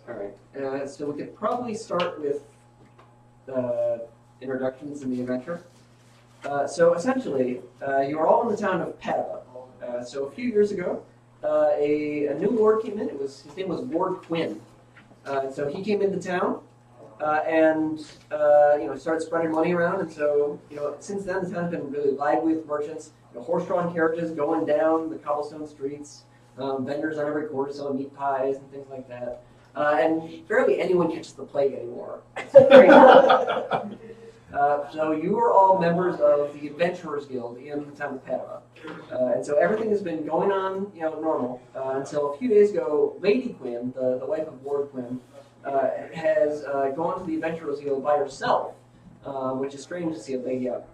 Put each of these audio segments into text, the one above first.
All right. So we could probably start with introductions in the adventure. So essentially, you're all in the town of Padua. So a few years ago, a new lord came in. His name was Lord Quinn. So he came into town and started spreading money around. And so since then, the town's been really lively with merchants. Horse-drawn carriages going down the cobblestone streets. Vendors on every corner selling meat pies and things like that. And barely anyone catches the plague anymore. It's crazy. So you are all members of the Adventurers Guild in the town of Padua. And so everything has been going on, normal, until a few days ago, Lady Quinn, the wife of Lord Quinn, has gone to the Adventurers Guild by herself, which is strange to see a lady out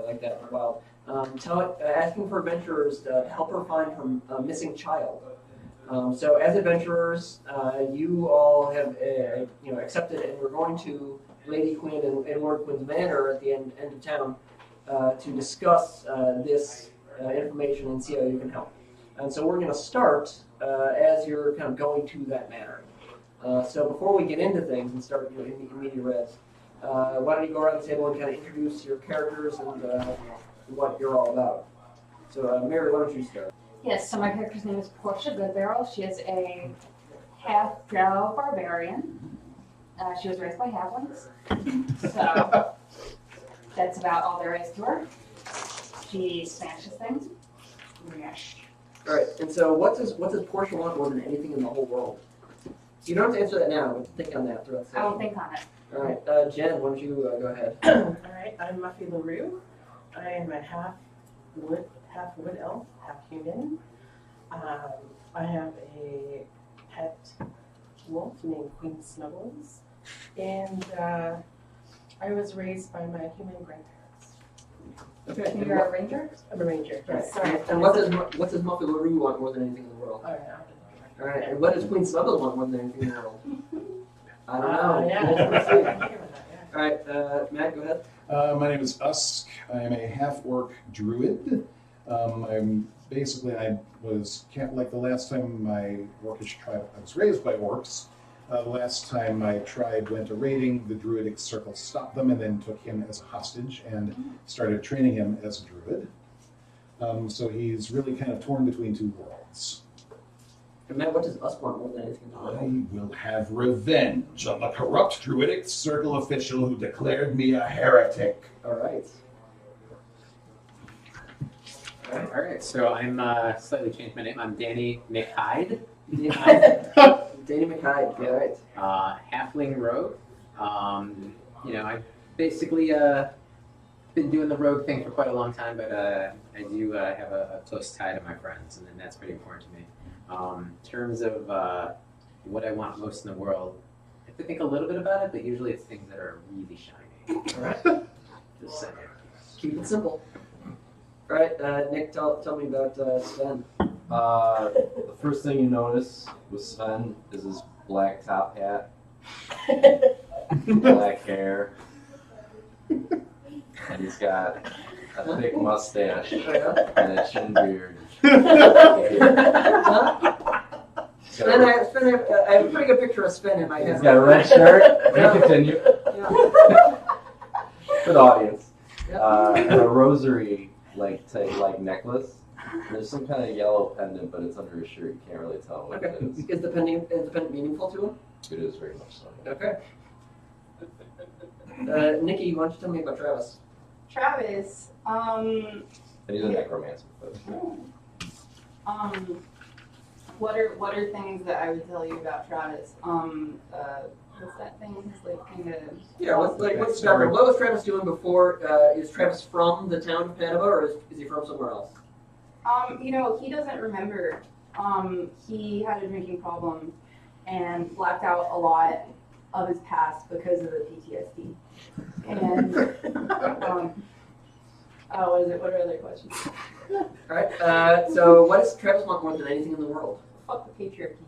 like that in the wild. Asking for adventurers to help her find her missing child. So as adventurers, you all have accepted, and we're going to Lady Quinn and Lord Quinn's manor at the end of town to discuss this information and see how you can help. And so we're going to start as you're kind of going to that manor. So before we get into things and start in media res, why don't you go around the table and kind of introduce your characters and what you're all about. So Mary, why don't you start? Yes, so my character's name is Portia Goodbarrel. She is a half-drow barbarian. She was raised by halflings. So that's about all there is to her. She smashes things. Yes. All right, and so what does Portia want more than anything in the whole world? You don't have to answer that now, but think on that throughout the session. I will think on it. All right, Jen, why don't you go ahead? All right, I'm Muffy LaRue. I am a half wood elf, half human. I have a pet wolf named Queen Snuggles, and I was raised by my human grandparents. Okay. You're a ranger? I'm a ranger. Yes. Sorry. And what does Muffy LaRue want more than anything in the world? All right. All right, and what does Queen Snuggles want more than anything in the world? I don't know. Yeah. All right, Matt, go ahead. My name is Usk. I am a half-orc druid. I was like the last time my orcish tribe. I was raised by orcs. The last time my tribe went a raiding, the druidic circle stopped them and then took him as a hostage and started training him as a druid. So he's really kind of torn between two worlds. And Matt, what does us want more than anything in the world? I will have revenge on the corrupt druidic circle official who declared me a heretic. All right. All right. So I'm slightly changed my name. I'm Danny McHyde. Danny McHyde. All right. Halfling rogue. I basically been doing the rogue thing for quite a long time, but I do have a close tie to my friends, and that's pretty important to me. In terms of what I want most in the world, I have to think a little bit about it, but usually it's things that are really shiny. All right. Just saying. Keep it simple. All right, Nick, tell me about Sven. The first thing you notice with Sven is his black top hat, black hair, and he's got a thick mustache and a chin beard. Sven, I have a pretty good picture of Sven in my head. He's got a red shirt. We continue. Yeah. For the audience. Yeah. And a rosary like necklace. There's some kind of yellow pendant, but it's under his shirt. You can't really tell what Okay. it is. Is the pendant meaningful to him? It is very much so. Okay. Nikki, why don't you tell me about Travis? Travis, And he's a necromancer. But what are things that I would tell you about Travis? What's that thing? It's like kind of. Yeah, what's Travis? What was Travis doing before? Is Travis from the town of Padua, or is he from somewhere else? He doesn't remember. He had a drinking problem and blacked out a lot of his past because of the PTSD. And what are other questions? All right. So, what does Travis want more than anything in the world? Fuck the patriarchy.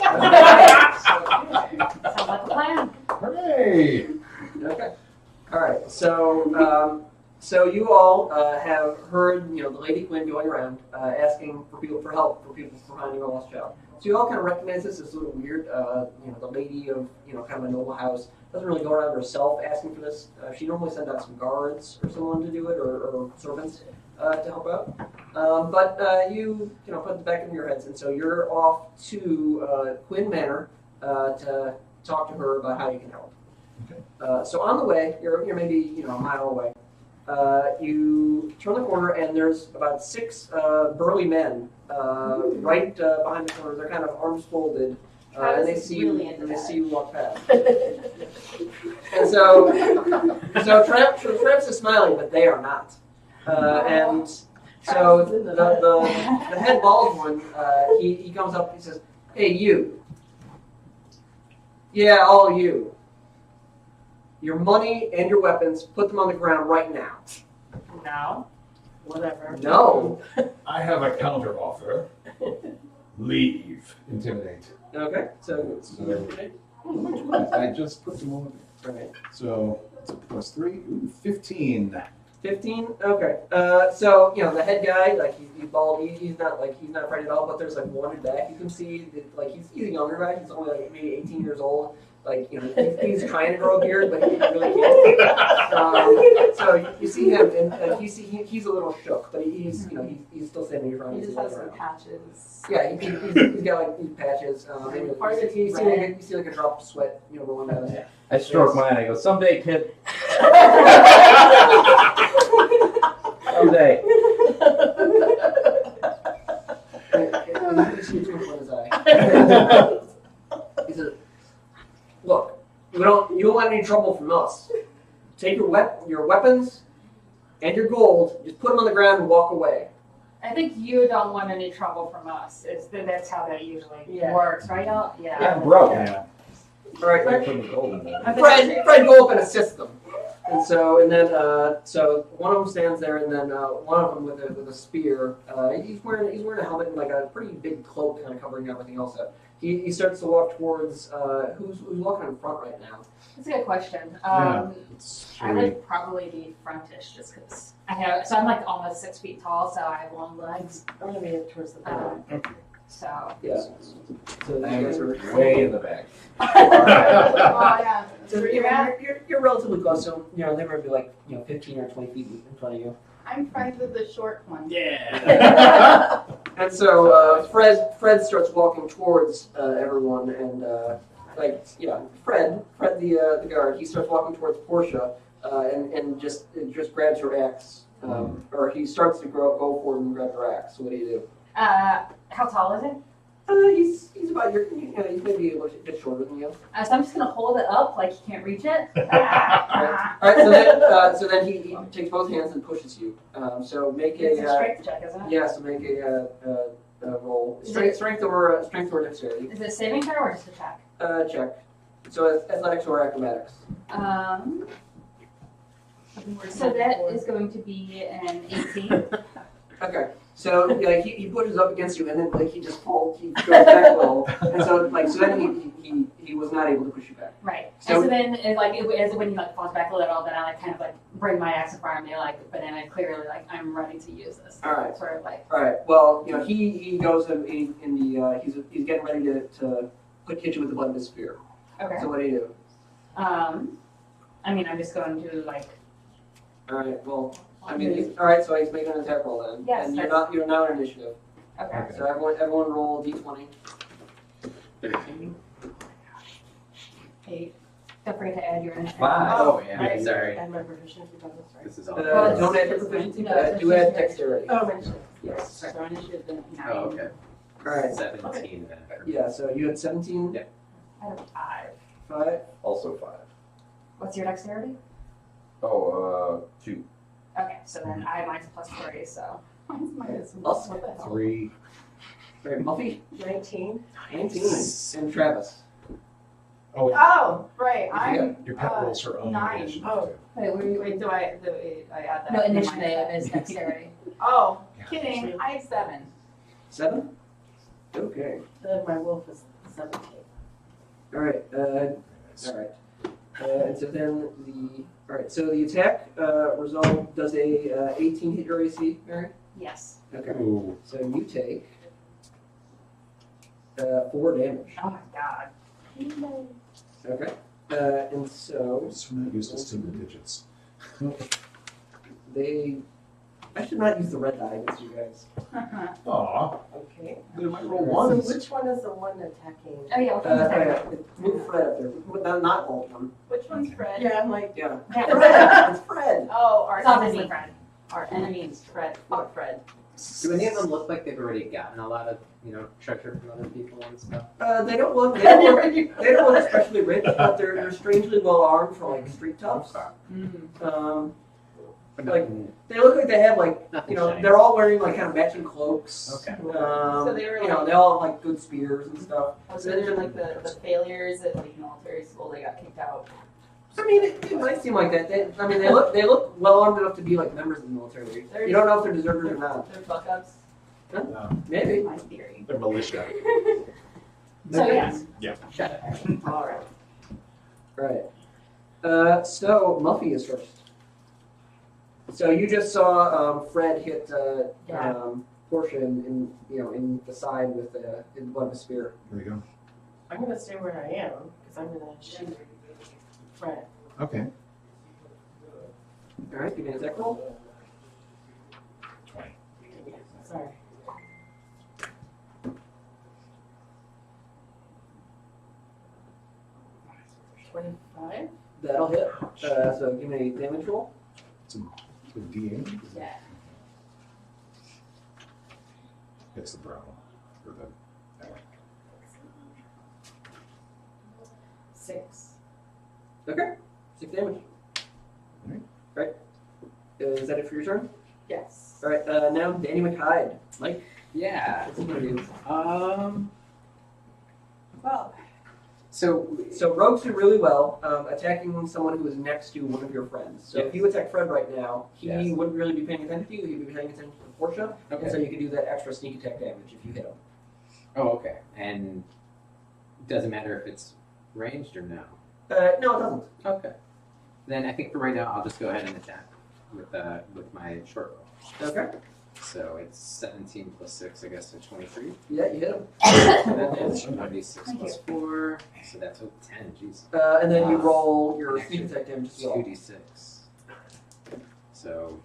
All right. Sounds like a plan. Hooray! Okay. All right. So you all have heard, the Lady Quinn going around asking for help for people for finding a lost child. So you all kind of recognize this as a little weird. The lady of kind of a noble house doesn't really go around herself asking for this. She normally sends out some guards or someone to do it, or servants to help out. But you put the back of your heads, and so you're off to Quinn Manor to talk to her about how you can help. Okay. So on the way, you're maybe a mile away. You turn the corner, and there's about 6 burly men right behind the corner. They're kind of arms folded, and they see you. And they see you walk past. And so Travis is smiling, but they are not. And so the head bald one, he comes up. He says, "Hey, you. Yeah, all you. Your money and your weapons, put them on the ground right now." No. Whatever. No. I have a counter offer. Leave. Intimidate. Okay. So I just put them all in there. right. So it's a +3. Ooh, 15. 15. Okay. So the head guy, like he's bald. He's not afraid at all. But there's like one in back. You can see that, like he's a younger guy. He's only like maybe 18 years old. Like he's trying to grow a beard, but he really can't. So you see him, and he's a little shook, but he's still standing in front of you. He just has some patches. Yeah, he's got like these patches. You see like a drop of sweat, rolling down his. I stroke mine. I go, someday, kid. Someday. You see a twinkle in his eye. He says, "Look, you don't want any trouble from us. Take your weapons and your gold. Just put them on the ground and walk away." I think you don't want any trouble from us. That's how that usually works, right? Y'all? Yeah, bro. Yeah. All right. Put the gold in there. Fred, go up and assist them. And then one of them stands there, and then one of them with a spear. He's wearing a helmet and like a pretty big cloak, kind of covering everything else up. He starts to walk towards who's walking in front right now. That's a good question. It's I would probably be frontish just because I'm like almost 6 feet tall, so I have long legs. I'm gonna be towards the back. So Yeah. So you guys are Way in the back. Oh, yeah. So you're relatively close. So they might be like 15 or 20 feet in front of you. I'm friends with the short one. Yeah. And so Fred starts walking towards everyone, and Fred the guard, he starts walking towards Portia, and just grabs her axe, or he starts to go forward and grab her axe. So what do you do? how tall is it? He's about he's maybe a bit shorter than you. So I'm just gonna hold it up like he can't reach it. All right. So then he takes both hands and pushes you. So make It's a a strength check, isn't it? yeah. So make a roll. Strength or dexterity. Is it a saving throw or just a check? Check. So athletics or acrobatics. So that is going to be an 18. Okay. So he pushes up against you, and then he just falls. He goes back a little, and so then he was not able to push you back. Right. So- and so then as when he falls back a little, then I kind of bring my axe in front of me, but then I clearly I'm ready to use this. All right. Sort of All right. Well, he goes in the he's getting ready to hit you with the butt of his spear. okay. So what do you do? I'm just going to All right. Well, all right. So he's making an attack roll then. Yes, And that's- you're now in initiative. okay. So everyone roll d20. 13. 8. Don't forget to add your initiative. 5. Oh, yeah. Right. Sorry. And my proficiency bonus, right? This is all. Well, Don't add your it's- proficiency, no, but it's do add just- dexterity. Oh, my initiative. Yes. So initiative then 9. Oh, okay. All right. 17 then. Yeah. So you had 17. Yeah. I have 5. 5. Also 5. What's your dexterity? 2. Okay, so then mine's +3, so. Mine's minus Us. what the hell? 3. Very Muffy. 19. 19. And Travis. Oh, Oh, right. I'm your pet rolls her own 9. initiative, Oh. too. Wait, do I add that? No, to my initiative mindset? is dexterity. Oh, Yeah. kidding. I have 7. 7. Okay. Then my wolf is 17. All right. All right. And so then so the attack result does a 18 hit your AC, Mary? Yes. Okay. Ooh. So you take 4 damage. Oh my god. Okay. And so So not used to single digits. I should not use the red die against you guys. Aw, Okay. they might roll So ones. which one is the one attacking? Oh yeah, which one's that? Move Fred up there. Not all of them. Which one's Fred? Yeah, I'm like, Yeah. Yeah, Fred! It's Fred! Oh, our it's obviously enemy. Fred. Our enemy is Fred. Fuck Fred. Do any of them look like they've already gotten a lot of, treasure from other people and stuff? They don't look they don't look especially rich, but they're strangely well armed for like street toughs. Mm. But Like- nothing, They look like they have like nothing shiny. they're all wearing like kind of matching cloaks. Okay. So they were like- they all have like good spears and stuff. So they're like the failures at like military school. They got kicked out. I mean, it might seem like that. They look well armed enough to be like members of the military. You don't know if they're deserters or not. They're fuck ups. Maybe. My theory. They're militia. So yes. Shut up. All right. Right. So Muffy is first. So you just saw Fred hit Portia in the side with in one of his spear. There you go. I'm gonna stay where I am because I'm gonna shoot Fred. Okay. All right, give me an attack roll. 20. Sorry. $25. That'll hit. So give me a damage roll. It's a D8. Yeah. It's the brown. Or the that one. 6. Okay. 6 damage. Alright. Right. Is that it for your turn? Yes. All right. Now Danny McHyde. Mike, Yeah. what's he gonna do? Well, so So rogues do really well attacking someone who is next to one of your friends. So if Yes. you attack Fred right now, he Yes. wouldn't really be paying attention to you. He'd be paying attention to Portia, and so okay. you can do that extra sneak attack damage if you hit him. Oh, okay. And it doesn't matter if it's ranged or no. No, it doesn't. Okay. Then I think for right now, I'll just go ahead and attack with my short bow. Okay. So it's 17 plus 6, I guess, so 23. Yeah, you hit him. And then it's 1d6 Thank plus 4, so that's a 10, jeez. And then you Wow. roll your An sneak extra attack damage as well. 2d6. So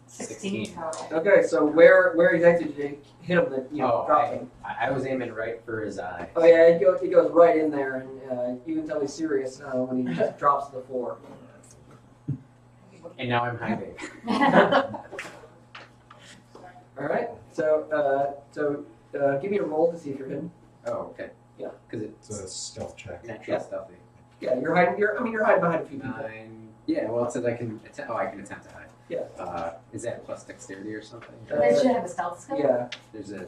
16 total. Okay, so where exactly did you hit him that Oh, dropped him? I was aiming right for his eye. Oh yeah, it goes right in there, and you can tell he's serious when he just drops to the floor. And now I'm hiding. All right, so give me a roll to see if you're hidden. Oh, okay. Yeah. Because It's a it's stealth check. natural stealthy. Yeah, you're hiding. You're hiding behind a few people. 9. Yeah, well, it says I can attempt. Oh, I can attempt to hide. Yeah. Is that plus dexterity or something? They should have a stealth skill. Yeah. There's a.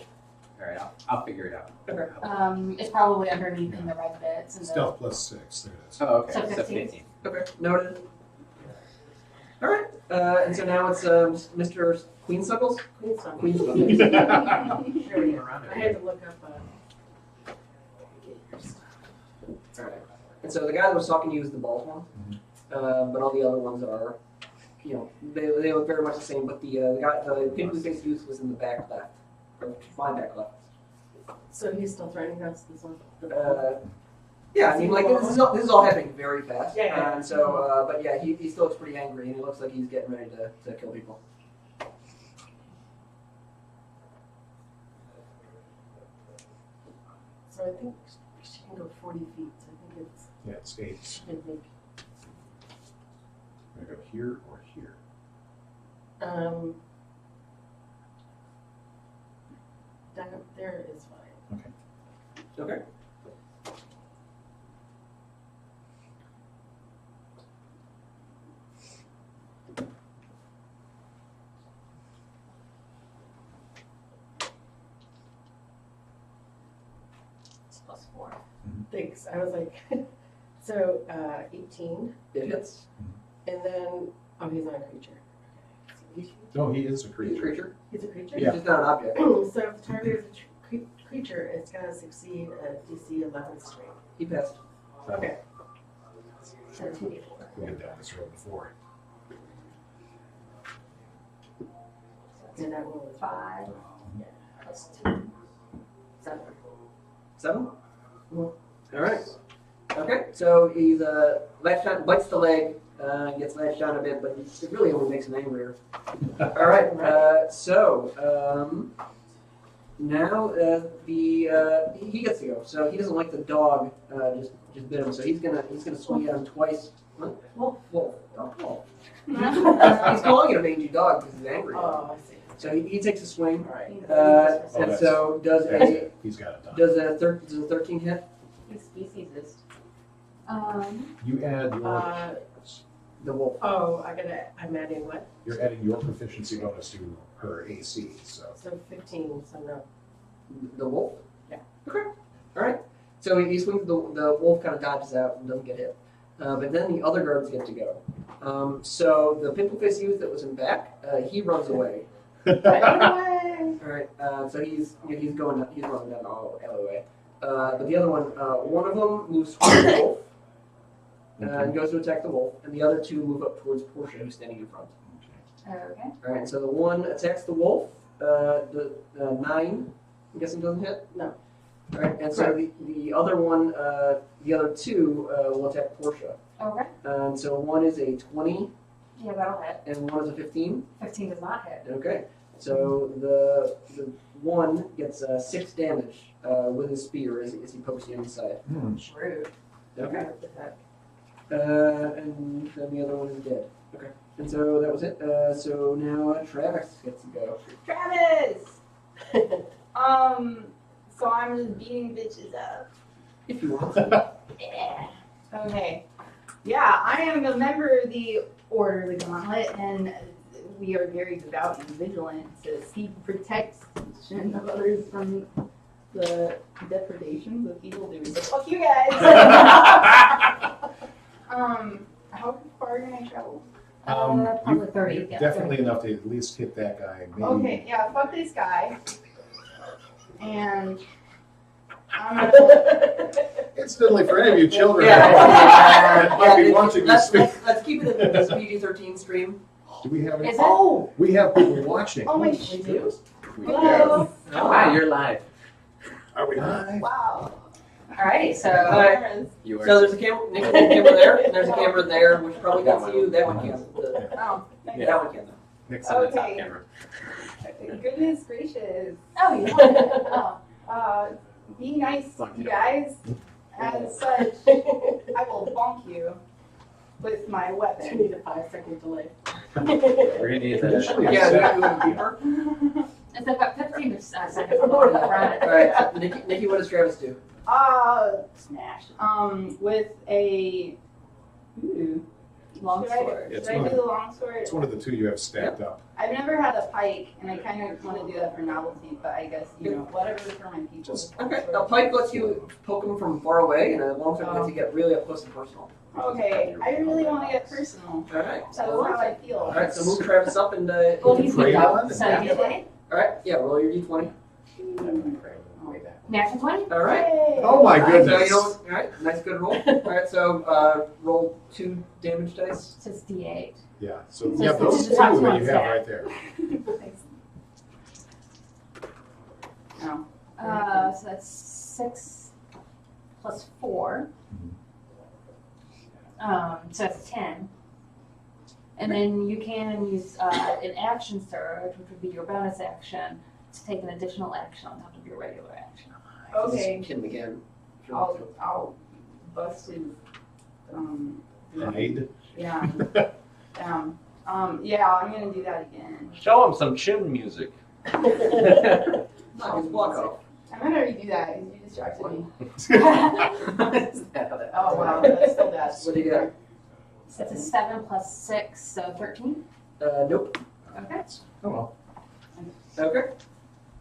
All right, I'll figure it out. Okay. It's probably underneath in the red bits. And Stealth plus 6. There it is. Oh, okay. So So 15. 15. Okay. Noted. All right. And so now it's Mr. Queensuckles. Queen's Queensuckles. There we go. Around I it. had to look up. All right. And so the guy that was talking to you is the bald one, but all the other ones are, they look very much the same. But the pimply faced youth was in the back left, or my back left. So he's still threatening us. This one. Yeah, I mean, like this is all happening very fast. Yeah. And so, but yeah, he still looks pretty angry, and he looks like he's getting ready to kill people. So I think she can go 40 feet. So I think it's Yeah, it's 8. she can make. I'm going to go here or here. Down up there is fine. Okay. It's plus 4. Thanks. I was like, so 18, It hits. and then he's not a creature. Okay. So No, he is a He's a creature. creature. he's a creature. Yeah. He's just not an object. So if the target is a creature, it's got to succeed a DC 11 strength. He passed. Okay. So 2d4. We had down this road before. And that roll is 5 Yeah. plus 2. 7. 7? All right. Okay, so he's latched on, bites the leg, gets latched on a bit, but it really only makes him angrier. All right, now he gets to go. So he doesn't like the dog just bit him, so he's gonna swing at him twice. Wolf. He's calling it a mangy dog because he's angry. Oh, I see. So he takes a swing, All right. and so does He's got it done. does a 13 hit? He's speciesist. You add your, The wolf. I'm adding what? you're adding your proficiency bonus to her AC, so. So 15, so no. The wolf? Yeah. Okay. All right. So he swings, the wolf kind of dodges out and doesn't get hit. But then the other guards get to go. So the pimple-faced youth that was in back, he runs away. All right. So he's running down the alleyway. But the other one of them moves towards the wolf and goes to attack the wolf, and the other two move up towards Portia, who's standing in front. Okay. All right. So the one attacks the wolf. The 9, I'm guessing, doesn't hit. No. All right. And so the other one, the other two will attack Portia. Okay. So one is a 20 Yeah, that'll hit. and one is a 15. 15 does not hit. Okay. So the one gets 6 damage with his spear as he pokes you in the side. Rude. Okay. And then the other one is dead. Okay. And so that was it. So now Travis gets to go. Travis! So I'm just beating bitches up. If you want to. Yeah. Okay. Yeah, I am a member of the Order of the Gauntlet, and we are very devout and vigilant to seek protection of others from the depredations of evildoers. So fuck you guys! How far can I travel? Probably 30. Yeah. Definitely enough to at least hit that guy. Maybe. Okay, yeah, fuck this guy. And I'm gonna... Incidentally, for any of you children Yeah. that might be watching this, Let's keep it in this PG-13 stream. do we have any? Is it? Oh! We have people watching. Oh my We shit. do? Hello. Oh, wow, you're live. Are we live? Wow. Alrighty, so Alright. You are. So there's a camera, Nick, there's a camera there, and there's a camera there, which probably gets you. That one can't. Oh, thank That one can't. Nick's on the top Okay. camera. you. Goodness gracious. oh, you want Oh, be nice, you guys. As such, I will bonk you with my Do you weapon. need a 5-second delay? We're gonna need to. Initially, I Yeah, said- you want to beat her? It's about 15 seconds before you run it. Alright, Nikki, what does Travis do? Smash. With a long Should I- sword. It's Should I one do of- the long sword? It's one of the two you have stacked up. I've never had a pike, and I kind of want to do that for novelty, but I guess, whatever for my people. Okay, a pike lets you poke him from far away, and a long sword lets you get really up close and personal. Okay, I really want to get personal. Alright, That's how I feel. alright, so move Travis up and Well, he's Pray moved on up. and So back. you get alright, yeah, roll your d20. Way back. natural 20? Alright. Yay. Oh my So goodness. you know, alright, nice good roll. Alright, so roll 2 damage dice. So it's D8. Yeah, so So yeah, it's those the two top that one you have stack. right there. Thanks. Oh. So that's 6 plus 4. So that's 10. And then you can use an action surge, which would be your bonus action, to take an additional action on top of your regular action. Okay. Just hit him again. I'll bust his Hide. yeah. Yeah, I'm gonna do that again. Show him some chin music. Knock his block off. I'm gonna already do that because you distracted me. Oh, Oh wow, that's still bad. What do you got? So it's a 7 plus 6, so 13. Nope. Okay. Oh well. Okay.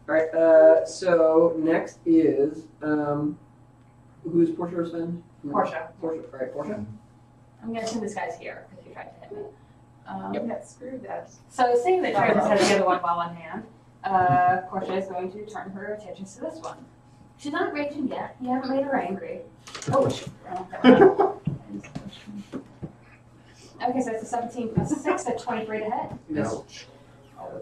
Alright, so next is, who's Portia's friend? Portia. Portia, alright, Portia. I'm going to assume this guy's here because you tried to hit me. Yeah, screw that. So seeing that Travis has the other one well in hand, Portia is going to turn her attention to this one. She's not raging yet. You haven't made her angry. Oh, okay, so it's a 17 plus 6, so 23 to hit. Miss.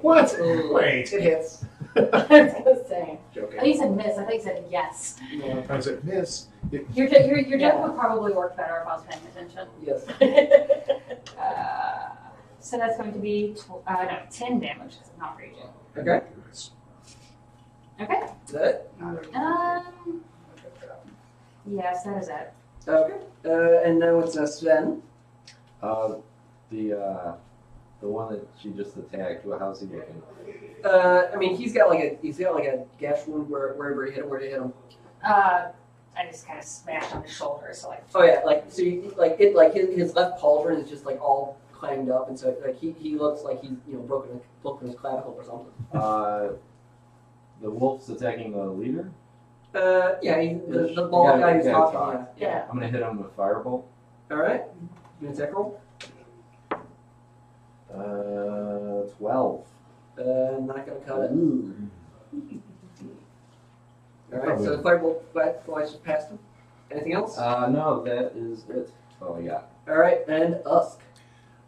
What? Ooh, Wait. It hits. I was gonna say. Oh, Joking. you said miss. I thought you said yes. No. I said, miss. Your Yeah. joke would probably work better if I was paying attention. Yes. So that's going to be 10 damage because I'm not raging. Okay. Okay. Is that it? Yes, that is it. Okay. And now it's Sven. The one that she just attacked. How's he looking? I mean, he's got like a gash wound wherever he hit him. Where did he hit him? I just kind of smashed on his shoulder, so like. Oh yeah, like so you, like it like his left pauldron is just like all clanged up, and so like he looks like he's broken his clavicle or something. The wolf's attacking the leader. Yeah, the bald guy who's talking. talk. Yeah. I'm gonna hit him with firebolt. All right. You attack roll. 12. Not gonna cut it. Ooh. All right. So the firebolt flies just past him. Anything else? No, that is it. That's all I got. All right, and Usk.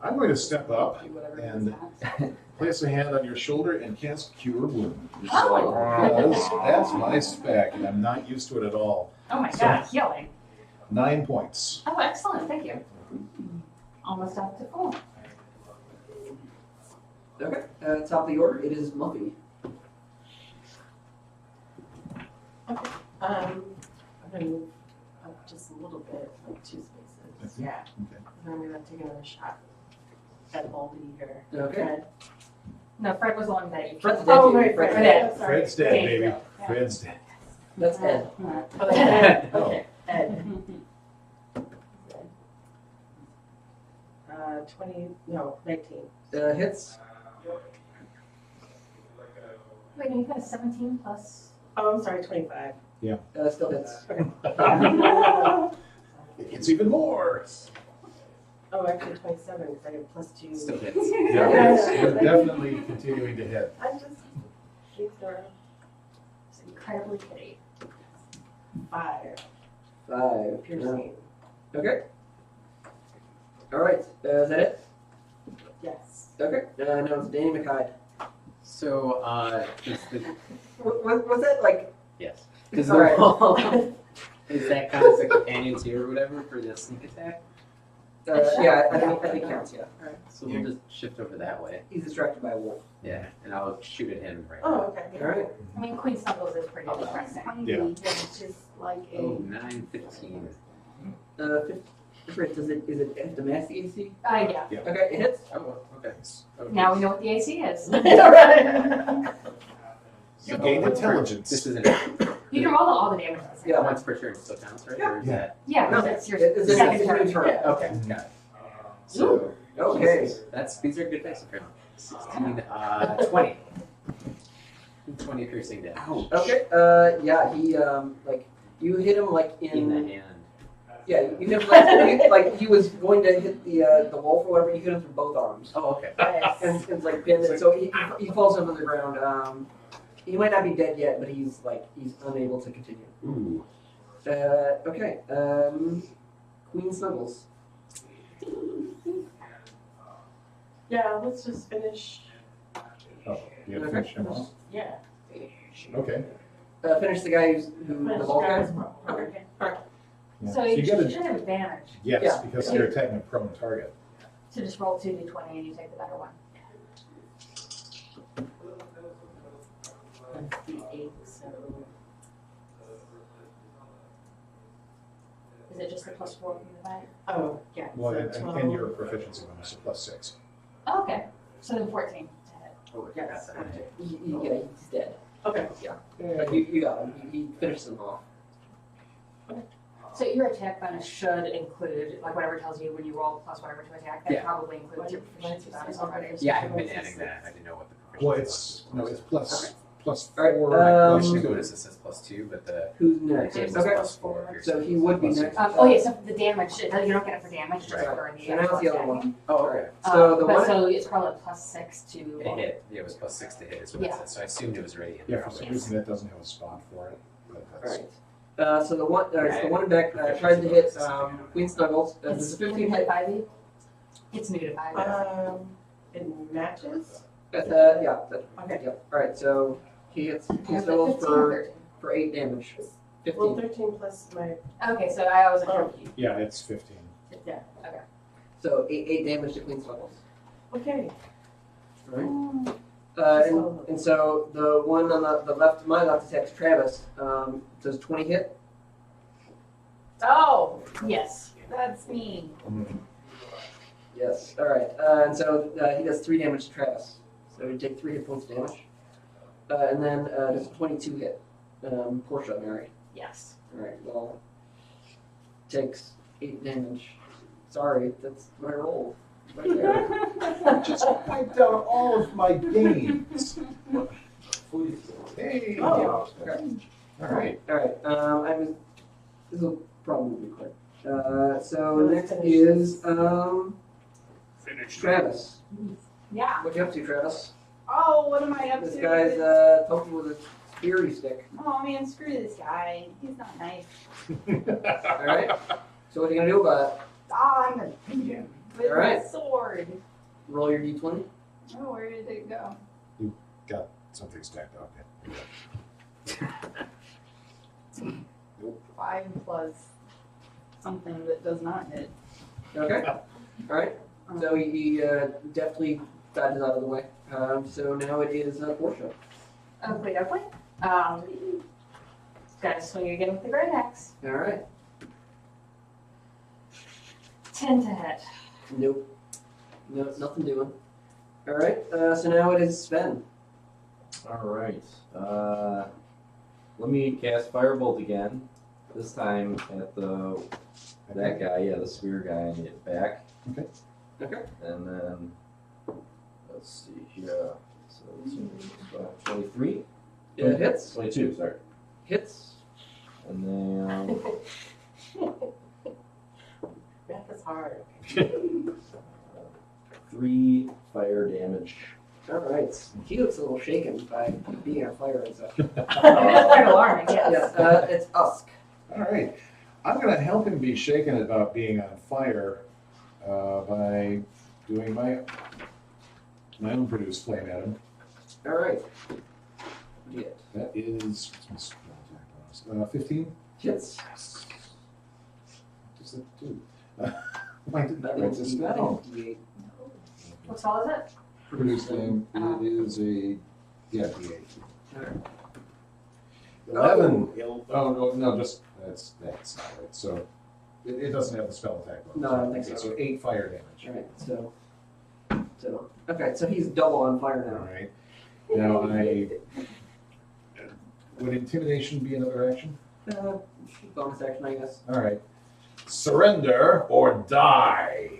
I'm going to step up Do whatever. and place a hand on your shoulder and cast Cure Wound. Oh. Because that's my spec, and I'm not used to it at all. Oh my So- god, healing. 9 points. Oh, excellent. Thank you. Almost up to full. Okay. Top of the order. It is Muffy. I'm gonna move up just a little bit, like 2 spaces. Yeah. Okay. And I'm gonna take another shot at Baldy here. Okay. Fred. No, Fred was the one that you Fred's killed. dead. Oh, too. right, Fred's Fred. dead. I'm sorry. Fred's dead, Thank baby. you. Fred's dead. That's Ed. Oh, Ed. Okay, Ed. 19. Hits. Wait, no, you got a 17 plus. Oh, I'm sorry, 25. Still hits. It's even more. Oh, actually 27 because I have +2. Still hits. Yeah, you're definitely continuing to hit. I'm just mixed around. It's incredibly kitty. 5 5. piercing. Okay. All right. Is that it? Yes. Okay. Now it's Danny McHide. So, Was that like? yes. Is All right. the wall, is that kind of the companion too or whatever for the sneak attack? Yeah, I think it counts. Yeah. So we'll just shift over that way. He's distracted by a wolf. Yeah, and I'll shoot at him right Oh, okay. All right. I mean, Queen Snuggles is pretty depressing. Yeah. It's just like now. Oh, 9, 15. 50. Is it at the max AC? Yeah. Okay, it hits. Oh, okay. Okay. Now we know what the AC is. You gained intelligence. This isn't it. You can roll all the damage at the same Yeah. time. Once per turn still counts, right? Yeah. Or is Yeah. that... Yeah, No, that's your it's a second second turn. turn. Yeah. Okay, got it. So, Okay. Jesus, these are good dice apparently. 16, 20. 20 piercing damage. Okay. Yeah. He like you hit him like In the hand. Yeah, you hit him like he was going to hit the wolf or whatever. You hit him through both arms. Oh, okay. And it's like pinned, and so he falls over the ground. He might not be dead yet, but he's unable to continue. Ooh. Okay. Queen Snuggles. Yeah, let's just finish. Oh, you have to finish him off? Yeah. Okay. Finish the guy who Finish the ball guy. guys. Okay. Yeah. So you gotta- should have advantage. Yes, Yeah. because you're attacking a prone target. So just roll 2d20 and you take the better one. That's the 8, so. Is it just the +4 from the die? Oh, yeah. Well, so and 12. your proficiency bonus, so +6. Oh, okay. So then 14. Oh, I Yes. forgot that. Yeah, he's dead. Okay. But you got him. He finishes him off. So your attack bonus should include, like whatever tells you when you roll plus whatever to attack, that Yeah. probably includes your proficiency bonus already. Yeah, I've been adding that. I didn't know what the proficiency Well, was. it's plus All right, 4. Plus Um, the bonus it says +2, but the Who's next? it was Okay. +4. So he would be next. Oh yeah, so the damage, you don't get it for damage, just Right. for the So now it's the other attacking. one. Oh, okay. So the but one. so it's probably +6 to. It hit. Yeah, it was +6 to hit. Is what Yeah. it said. So I assumed it was already in Yeah, there. for some reason that doesn't have a spot for it. But that's, Alright. So the one back tries to hit Queen Snuggles. Does It's a 15 hit? 5e? It's new to 5e. It matches? Yeah. Okay. Yep. Alright, so He hits Was it Snuggles 15 or for 8 damage. Well, 15. 13 plus my. 13? Okay, so I was like, Yeah, it's 15. yeah, okay. So 8 damage to Queen Snuggles. Okay. Right. And so the one on the left, my left attacks Travis. Does 20 hit? Oh, yes, that's me. Yes. All right. And so he does 3 damage to Travis. So you take 3 hit points of damage. And then does 22 hit Portia, Mary. Yes. All right. Well, takes 8 damage. Sorry, that's what I rolled. Right there. Just wiped out all of my games. Hey. Oh. Okay. All right. All right. This will probably be quick. So Let's next finish is Finish. Travis. Yeah. What you up to, Travis? Oh, what am I up This to? guy's poking with a speary stick. Oh man, screw this guy. He's not nice. All right. So what are you gonna do about it? Ah, I'm gonna beat him with All right. my sword. Roll your d20. Oh, where did it go? Got something stacked up. 5 plus something that does not hit. Okay. All right. So he deftly dodges out of the way. So now it is Portia. Okay, okay. Gotta swing again with the great axe. All right. 10 to hit. Nope. No, nothing doing. All right. So now it is Sven. All right. Let me cast Firebolt again. This time at that guy, yeah, the spear guy, and get back. Okay. Okay. And then let's see here. So it's 23. It hits. 22. Sorry. Hits. And then Math is hard. 3 fire damage. All right. He looks a little shaken by being on fire and such. It is quite alarming, yes. Yes. It's Usk. All right. I'm going to help him be shaken about being on fire by doing my own produced flame at him. All right. Yeah. That is what's my spell attack bonus? 15. Hits. What does that do? Why didn't I That write is this D8. down? What spell is it? Produced flame. It is a D8. All right. 11. Oh no, just that's not right. So it doesn't have the spell attack bonus. No, I don't think so. So 8 fire damage. All right. So okay. So he's double on fire All now. right. Now would intimidation be another action? Bonus action, I guess. All right. Surrender or die.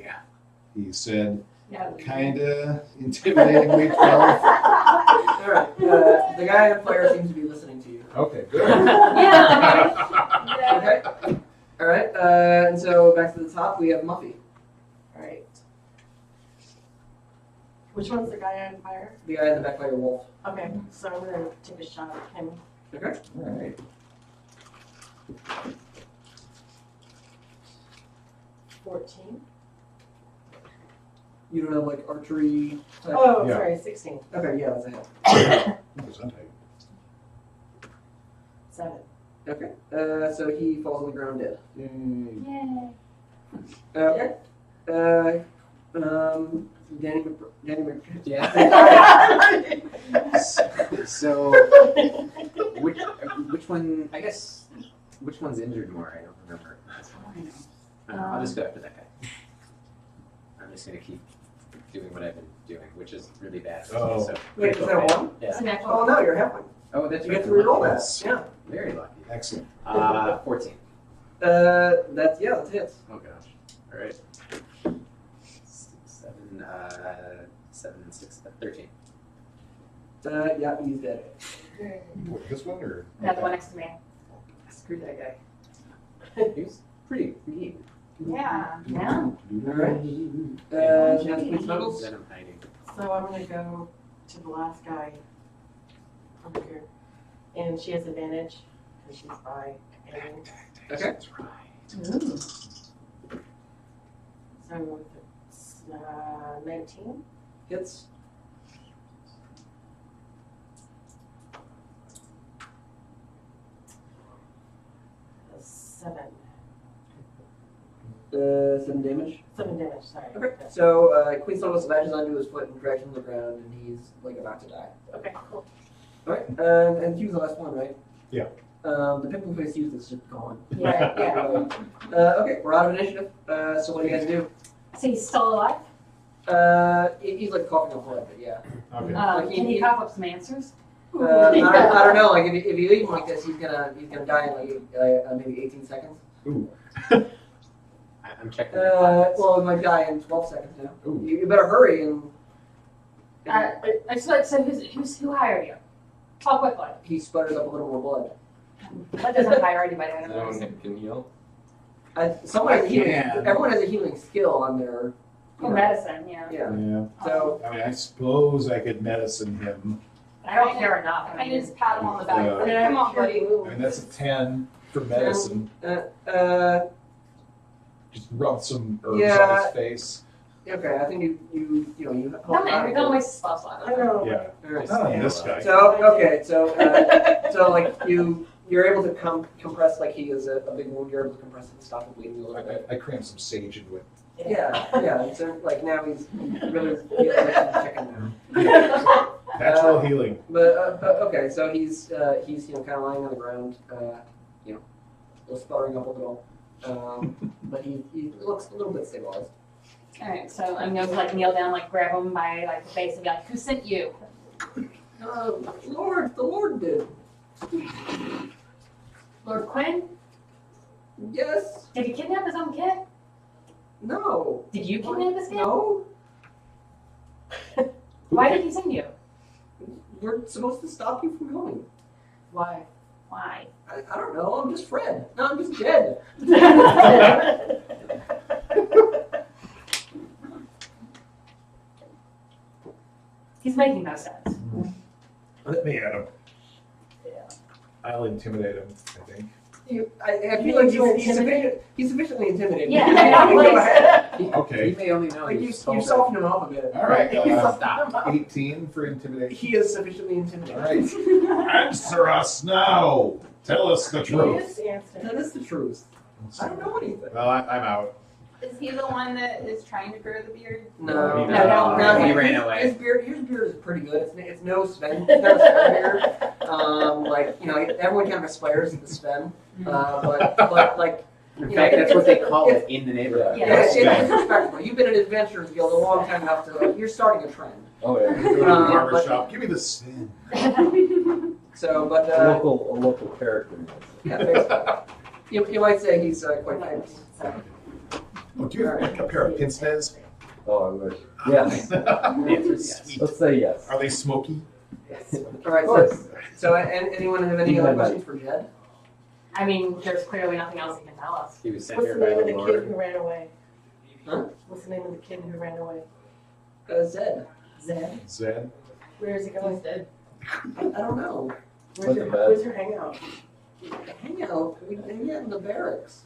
He said, Yeah. kinda intimidatingly 12. All right. The guy on fire seems to be listening to you. Okay, good. Yeah. Okay. All right. And so back to the top, we have Muffy, Alright. Which one's the guy on fire? the guy in the back by your wolf. Okay, so I'm gonna take a shot at him. Okay. All right. 14. You don't have like archery. Type? Oh, Yeah. sorry, 16. Okay. Yeah, that's a hit. Gesundheit. 7. Okay. So he falls on the ground dead. Yay. Yay. Okay. Danny Mc. Yeah. So, which one? I guess which one's injured more? I don't remember. I'll just go after that guy. I'm just gonna keep doing what I've been doing, which is really bad. Oh. So, Wait, is that a one? Yeah. Oh no, you're halfway. Oh, that's You right. get to reroll that. Yes. Yeah. Very lucky. Excellent. 14. That's hits. Oh gosh. All right. 7 and 6, 13. Yeah, he's dead. What, this one or? Yeah, the one next to me. Screw that guy. He was pretty mean. Yeah. Yeah. All right. Now Queen Snuggles. Then I'm hiding. So I'm gonna go to the last guy over here. And she has advantage because she's by aiming. Okay. That's right. Ooh. So it's 19. Hits. 7 damage. 7 damage, sorry. Okay. So Queen Solomon's latches onto his foot and drags him to the ground, and he's like about to die. Okay, cool. All right. And Hugh's the last one, right? Yeah. The pimple face youth is just gone. Yeah. Okay, we're out of initiative. So what do you guys do? So he's still alive? He's like coughing up blood, but yeah. Okay. Can he cough up some answers? I don't know. Like if you leave him like this, he's gonna die in like maybe 18 seconds. Ooh. I'm checking. their pockets. Well, he might die in 12 seconds now. Ooh. You better hurry and. I just like, so who hired you? Talk quickly. He sputters up a little more blood. That doesn't hire anybody. I don't No know. one can heal. Someone has a healing. Yeah. Everyone has a healing skill on their. Oh, medicine, yeah. Yeah. Yeah. So I mean, I suppose I could medicine him. I don't care enough. I just pat him on the back. Yeah. Like, come on, buddy. I mean, that's a 10 for medicine. Just rub some herbs on Yeah. his face. okay. I think you Don't matter. Don't waste spell slot. I know. Yeah. All right. Not on this guy. So okay. So like you're able to compress like he is a big wound. You're able to compress it and stop it bleeding a little bit. I crammed some sage into it. Yeah. And so like now he's really checking now. Natural healing. But okay, so he's kind of lying on the ground, still sputtering up a little, but he looks a little bit stabilized. Alright, so I'm gonna like kneel down, like grab him by like the face and be like, who sent you? The Lord did. Lord Quinn? Yes. Did he kidnap his own kid? No. Did you kidnap this kid? No. Why did he send you? We're supposed to stop you from going. Why? Why? I don't know. I'm just Fred. No, I'm just Jed. He's making no sense. Let me at him. I'll intimidate him, I think. I feel like he's sufficiently intimidating. Yeah, Go ahead. He Okay. may only know Like you stole soften him up a bit. All right. Stop. 18 for intimidation. He is sufficiently intimidating. All right. Answer us now. Tell us the truth. Just answer. That is the truth. I don't know anything. Well, I'm out. Is he the one that is trying to grow the beard? No, No, he ran away. His beard is pretty good. It's no Sven. It's not a Sven beard. Everyone kind of aspires to the Sven, but like. In fact, that's what they call it in the neighborhood. Yeah. It's respectable. You've been in Adventurers Guild a long time enough to you're starting a trend. Oh yeah. Go to the barber but- shop. Give me the sin. So, but A local character. yeah, basically. You might say he's quite famous. So. Oh, do you have like a pair of pince nez? Oh, I wish. Yes. The answer is yes. Sweet. Let's say yes. Are they smoky? All right. So anyone have any other questions for Jed? I mean, there's clearly nothing else he can tell us. He was sent What's here the by name of the the kid Lord. who ran away? Huh? What's the name of the kid who ran away? Zed. Zed. Zed? Where is he going? dead. I don't know. Where's your hangout? Hang out. We hang out in the barracks.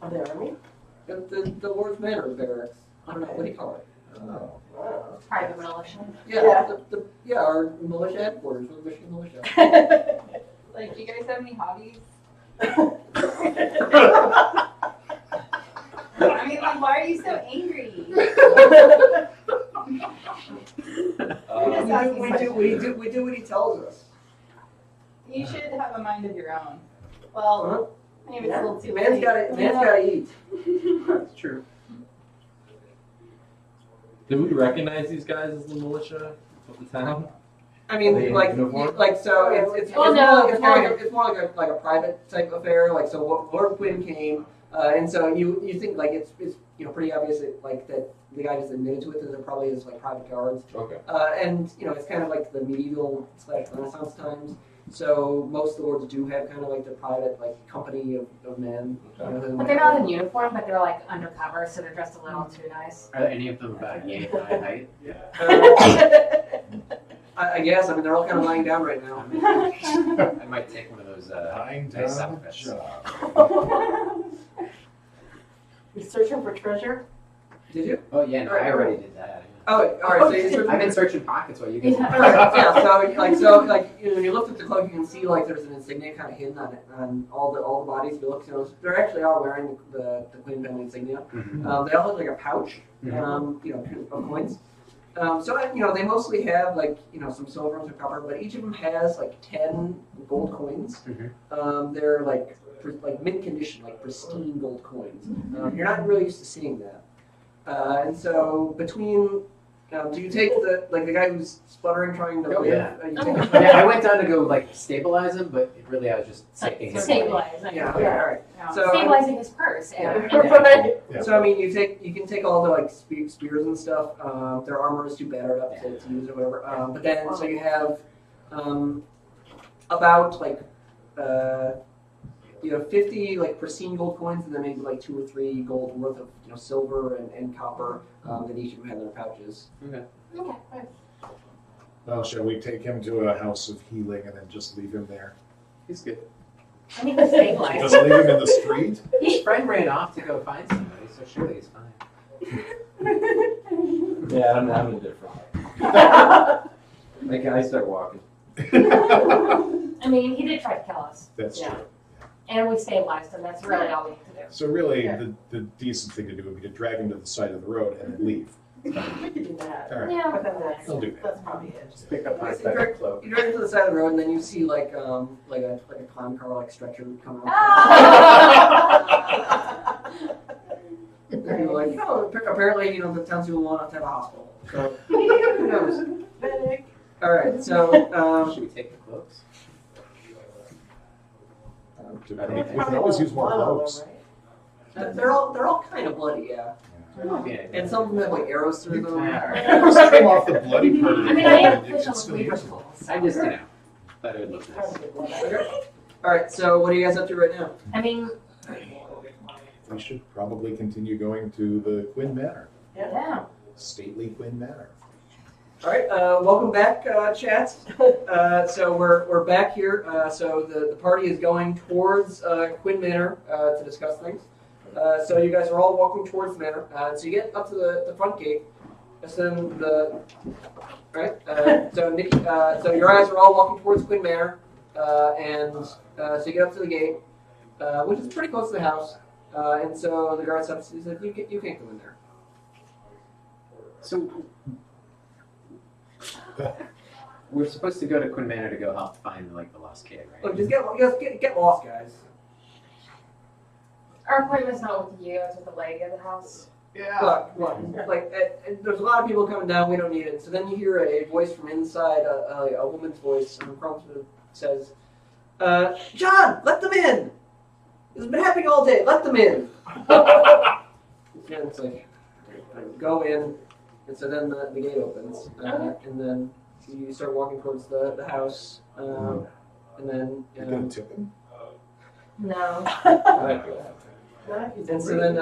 Of the army? The Lord's Manor barracks. I don't know. What do you call it? Oh. Wow. Private militia. Yeah. Our militia headquarters. We're Michigan Militia. Like, do you guys have any hobbies? I mean, like, why are you so angry? We do what he tells us. You should have a mind of your own. Well, maybe it's a little too Man's late. gotta eat. That's true. Do we recognize these guys as the militia of the town? I mean, Are they in like uniform? so it's Well, more no, like, no. it's more like a private type affair. Like so, Lord Quinn came, and so you think like it's pretty obvious that, like that the guy just admitted to it that there probably is like private guards, Okay. and it's kind of like the medieval / Renaissance times. So most of the lords do have kind of like the private like company of men. But they're not in uniform, but they're like undercover, so they're dressed a little too nice. Are any of them about yay high height? I guess. I mean, they're all kind of lying down right now. I might take one of those Lying nice down outfits. job. You're searching for treasure? Did you? Oh yeah, no, I already did that. Oh, all right. So you sort of, I've been searching pockets while you guys. Yeah. all right, yeah. So when you look at the cloak, you can see like there's an insignia kind of hidden on it on all the bodies. If you look, they're actually all wearing the Queen family insignia. Mhm. They all have like a pouch, of coins. So they mostly have like some silver and some copper, but each of them has like 10 gold coins. They're like mint condition, like pristine gold coins. You're not really used to seeing that. And so between, do you take the guy who's sputtering trying to Oh, live? yeah. You take Yeah, I went down to go like stabilize him, but really I was just taking him. Stabilizing. Yeah. Okay. All right. Yeah. So- Stabilizing his purse. Yeah. Yeah. Yeah. So I mean, you can take all the like spears and stuff. Their armor is too battered up to use or whatever. But then so you have about like 50 like pristine gold coins, and then maybe like 2 or 3 gold worth of silver and copper that each of them have in their pouches. Okay. Okay. Well, shall we take him to a house of healing and then just leave him there? He's good. I need to stabilize. Just leave him in the street? His friend ran off to go find somebody, so surely he's fine. Yeah, I'm indifferent. Like I start walking. I mean, he did try to kill us, That's Yeah. true. and we stabilized him. That's really all we need to do. So really, Yeah. the decent thing to do would be to drag him to the side of the road and then leave. We could do that. All right. Yeah. But then that's, I'll do that. that's probably it. Just pick up my It's second very- cloak. You drive to the side of the road, and then you see like a clown car like stretcher come out. And you're like, oh, apparently the townspeople want to have a hospital. So who knows? Medic. All right, so Should we take the cloaks? We can always use more ropes. they're all kind of bloody, yeah. Yeah. And some of them have like arrows through them. Just trim off the bloody part of the I mean, I am bone, official it's still with useful. I just, thought it would look nice. Okay. All right, so what are you guys up to right now? I mean, We should probably continue going to the Quinn Manor, yeah. stately Quinn Manor. All right, welcome back, chat. So we're back here. So the party is going towards Quinn Manor to discuss things. So you guys are all walking towards the manor. So you get up to the front gate. So then so Nikki, so your eyes are all walking towards Quinn Manor, and so you get up to the gate, which is pretty close to the house. And so the guard stops. He said, "You can't go in there." So we're supposed to go to Quinn Manor to go help find the lost kid, right? Look, just get lost, guys. Our appointment's not with you, it's with the lady of the house. Look, like there's a lot of people coming down. We don't need it. So then you hear a voice from inside, a woman's voice, and Cromsman says, "John, let them in. It's been happening all day. Let them in." And it's like, go in. And so then the gate opens, and then you start walking towards the house, and then. You're gonna tip him? No. And so then,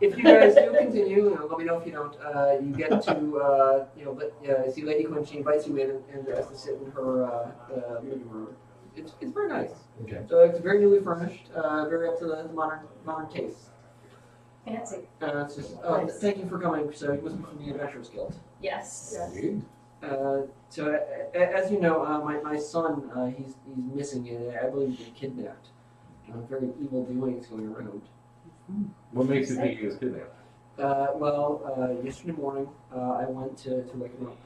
if you guys do continue, let me know if you don't. You get to, see Lady Quinn. She invites you in and asks to sit in her living room. It's very nice. Okay. So it's very newly furnished, very up to the modern taste. Fancy. It's just, Nice. thank you for coming. So you must be from the Adventurers Guild. Yes. Indeed. So as you know, my son, he's missing. I believe he's been kidnapped. Very evil doings going around. What makes you think he was kidnapped? Yesterday morning, I went to wake him up,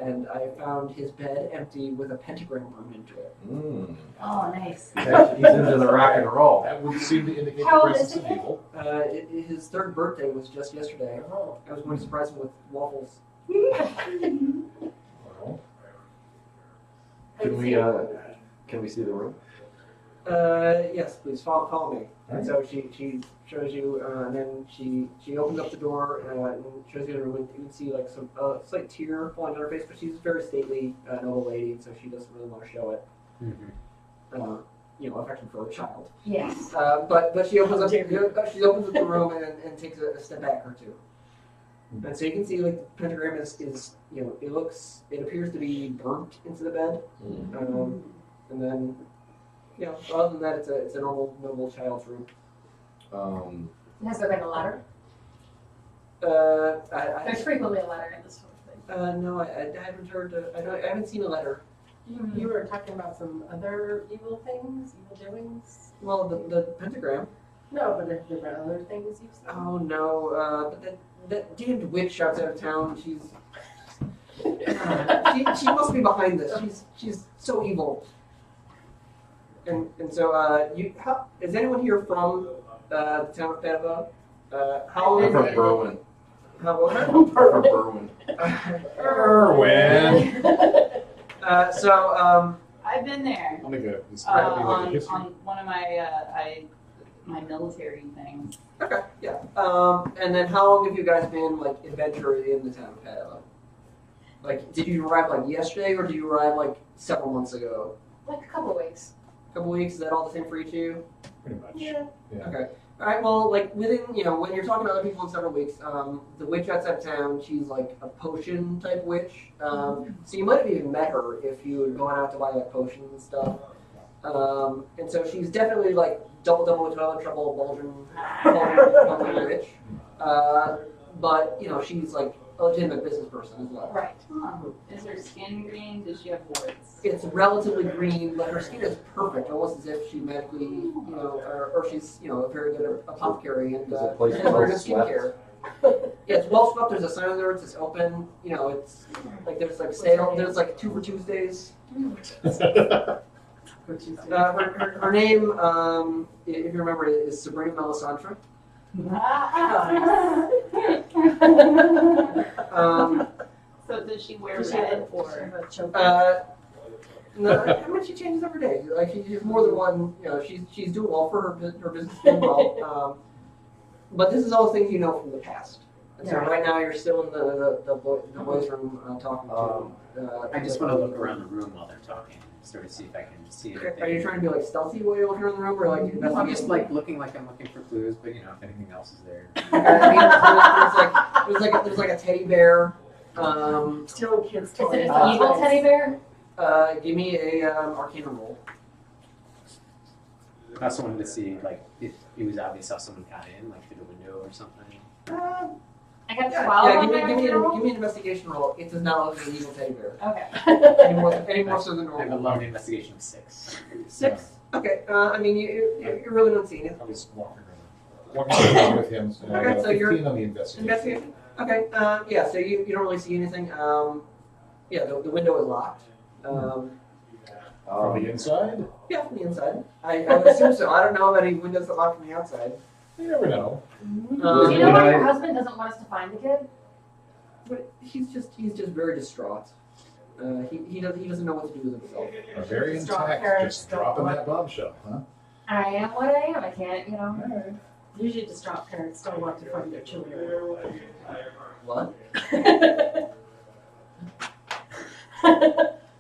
and I found his bed empty with a pentagram burned into it. Mm. Oh, nice. He's into the rock and roll. That would seem to indicate How the old presence is of he? evil. His third birthday was just yesterday. I was going to surprise him with waffles. Well, Can we see the room? Yes, please follow me. And so she shows you, and then she opens up the door and shows you the room. And you can see like some slight tear falling on her face, but she's a very stately, noble lady, and so she doesn't really want to show it. Affection for a child. Yes. But she opens up she opens up the room and takes a step back or two. And so you can see like the pentagram is it appears to be burnt into the bed. And then other than that it's a normal noble child's room. Has there been a ladder? There's frequently a letter in this sort of thing. No, I haven't heard. I haven't seen a letter. You were talking about some other evil things, evil doings? Well, the pentagram. No, but if there were other things you've seen? Oh no, but that damned witch outside of town. She must be behind this. She's so evil. And so is anyone here from the town of Padua? How I'm from Berwyn. How old? I'm from Berwyn. Erwin. I've been there I'll make a this on history. one of my military things. Okay, yeah. And then how long have you guys been like adventuring in the town of Padua? Like, did you arrive like yesterday, or did you arrive like several months ago? Like a couple weeks. A couple weeks? Is that all the same for each of you? Pretty much. Yeah. Okay. All right. Well, like within, when you're talking to other people in several weeks, the witch outside of town, she's like a potion type witch. So you might have even met her if you had gone out to buy like potions and stuff. And so she's definitely like double toilet trouble, baldwin witch. But she's like a legitimate business person as well. Right. Is her skin green? Does she have warts? It's relatively green, but her skin is perfect, almost as if she magically, or she's, a very good apothecary and Is the has place very well good swept? skincare. Yeah, it's well swept. There's a sign there. It's open. It's like there's like sale. There's like 2 for Tuesdays. Her name, if you remember, is Sabrina Melisandre. So does she wear Does she have red a or? choker? No, I mean she changes every day. Like she's more than one. She's doing well for her business doing well. But this is all things you know from the past. And so right now you're still in the boys' room talking to. I just want to look around the room while they're talking, sort of see if I can see anything. Are you trying to be like stealthy while you're looking around the room, or like I'm investigating? just like looking like I'm looking for clues, but if anything else is there. I mean, there's like a teddy bear. Stealing kids' Is it toys. an evil teddy bear? Give me a Arcana roll. I also wanted to see if it was obvious how someone got in, like through the window or something. I got Yeah, 12 on give my me roll? an investigation roll. It does not look like an evil teddy bear. Okay. Any more so than I have a normal. lovely investigation of 6. 6. Okay. I mean, you really don't see anything. I was walking around with him. So I Okay, got so you're- 15 on the investigation. Investigation. Okay. Yeah. So you don't really see anything. Yeah. The window is locked. From the inside? Yeah, from the inside. I would assume so. I don't know of any windows that lock from the outside. You never know. Do you know Can why I- your husband doesn't want us to find the kid? But he's just very distraught. He doesn't know what to do with himself. Are very Strong intact, parents just don't dropping want- that bombshell, huh? I am what I am. I can't, Usually distraught parents don't want to find their children. What?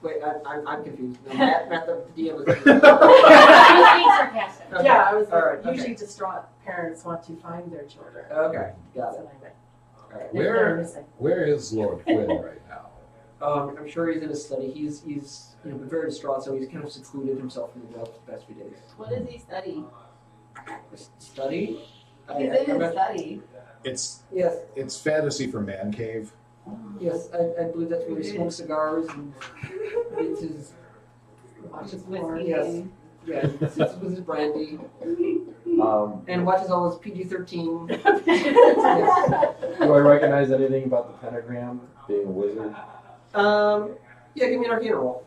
Wait, I'm confused. No, Matt the DM is. He's being sarcastic. Okay. Yeah, I was All right, usually okay. distraught parents want to find their children. Okay, got That's it. what I meant. All right. If they're missing. Where is Lord Quinn right now? I'm sure he's in his study. He's been very distraught, so he's kind of secluded himself from the world the past few days. What does he study? Study? He's in his study. It's Yes, fantasy for man cave. yes. I believe that's where he smokes cigars and it's his. Watches whiskey. Yes. Yeah, he sits with his brandy and watches all his PG-13. Yes. Do I recognize anything about the pentagram? Being a wizard? Yeah, give me an Arcana roll.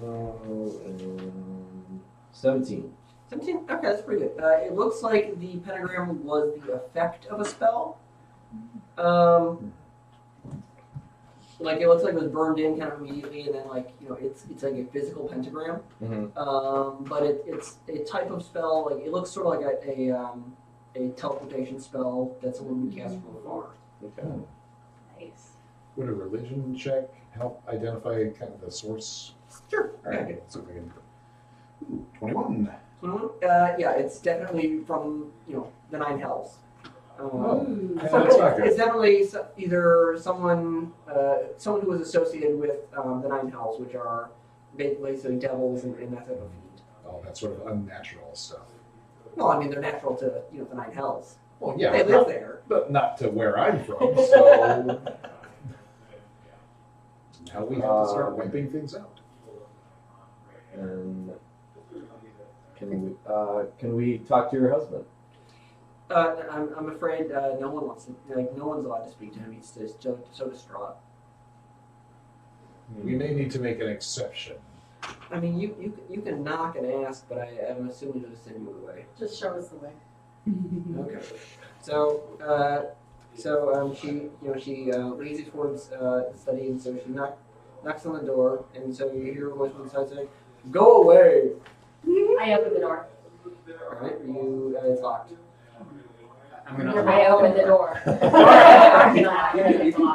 Oh, 17. 17? Okay, that's pretty good. It looks like the pentagram was the effect of a spell. Like it looks like it was burned in kind of immediately, and then it's like a physical pentagram. Mm-hmm. But it's a type of spell. Like it looks sort of like a teleportation spell that someone would cast from afar. Okay. Nice. Would a religion check help identify kind of the source? Sure. All right, okay, so we can. 21. 21? Yeah, it's definitely from the Nine Hells. Yeah, So that's not good. it's definitely either someone who was associated with the Nine Hells, which are basically devils and that type of fiend. all that sort of unnatural stuff. Well, I mean, they're natural to the nine hells. Well, They yeah, live there. but not to where I'm from. So now we have to start wiping things out. And can we talk to your husband? I'm afraid no one wants to. No one's allowed to speak to him. He's just so distraught. We may need to make an exception. I mean, you can knock and ask, but I'm assuming he'll just send you away. Just show us the way. Okay. So she leads you towards the study, and so she knocks on the door, and so you hear a voice from inside saying, "Go away!" I open the door. All right, it's locked. I'm gonna. I open the door.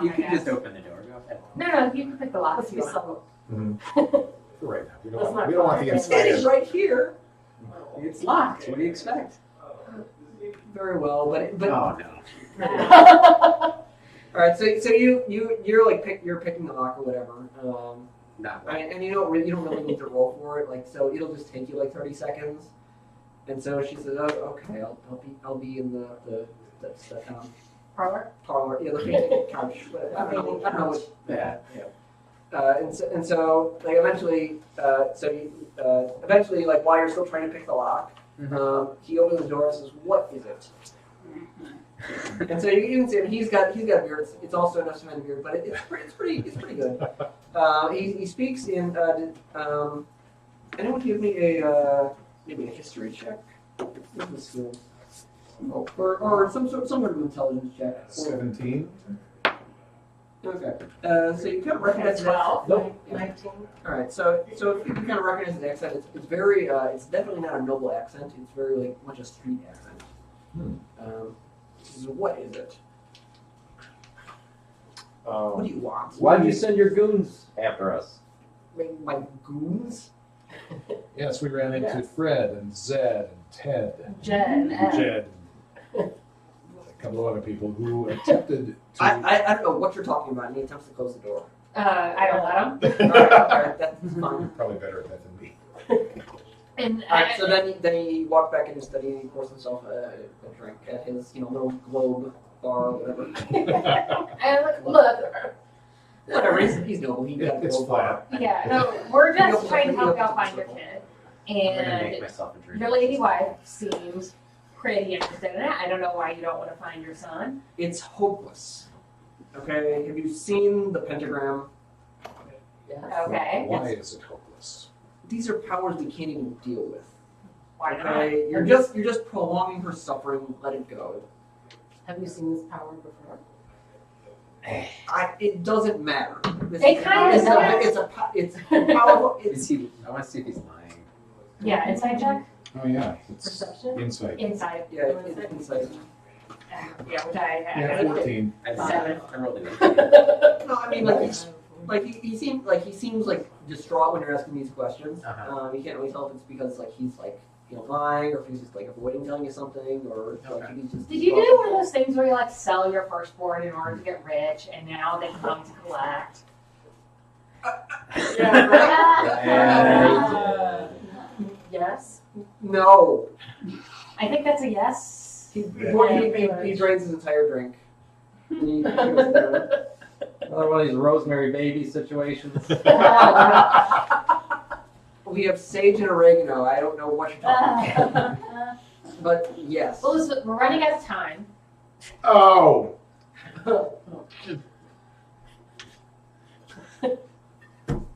You can just open the door. Go ahead. No, you can pick the lock. Let's be subtle. For right now, we Let's not don't want the call it It is inside. right here. It's locked. What do you expect? Very well, but Oh no. all right. So you're like you're picking the lock or whatever. Not I mean, and you don't really need to roll for it. Like, so it'll just take you like 30 seconds. And so she says, "Oh, okay, I'll be in the Parlor? parlor, the painting couch. But I don't know what. Yeah. And so like eventually, like while you're still trying to pick the lock, he opens the door and says, "What is it?" And so you can see him. He's got a beard. It's also an Estiman beard, but it's pretty good. He speaks in. Anyone give me maybe a history check? What's the skill? Oh, or some sort of intelligence check. 17. Okay. So you kind of recognize that. 12. Nope. 19. All right. So you kind of recognize his accent. It's very. It's definitely not a noble accent. It's very like much a street accent. So what is it? What do you want? Why did you send your goons after us? My goons? Yes, we ran into Fred and Zed and Ted Jen. and Jed. A couple of other people who attempted to. I don't know what you're talking about. And he attempts to close the door. I don't let him. All right, that's fine. You're probably better at that than me. And All right, so then he walked back in his study and he pours himself a drink at his little globe bar or whatever. I'm like, look. Whatever, he's noble. He got a It's globe bar. flat. Yeah, no, we're just trying to help y'all find your kid. I'm gonna make And myself a drink. your lady wife seems pretty interested in it. I don't know why you don't want to find your son. It's hopeless. Okay, have you seen the pentagram? Okay. Why is it hopeless? These are powers we can't even deal with. Why not? Okay, you're just prolonging her suffering. Let it go. Have you seen this power before? It doesn't matter. It kinda does. It's powerful. Is he? I want to see if he's lying. Yeah, inside check. Oh yeah, it's Perception? insight. Inside. Yeah, it's inside. Yeah, which I Yeah, had. 14. I rolled it. No, I mean like he seems like distraught when you're asking these questions. You can't really tell if it's because like he's like lying or if he's just like avoiding telling you something or like he's just. Did you do one of those things where you like sell your firstborn in order to get rich and now they come to collect? Yes. No. I think that's a yes. He drains his entire drink. And he goes there. Another one of these Rosemary Baby situations. We have sage and oregano. I don't know what you're talking about. But yes. Well, listen, we're running out of time. Oh!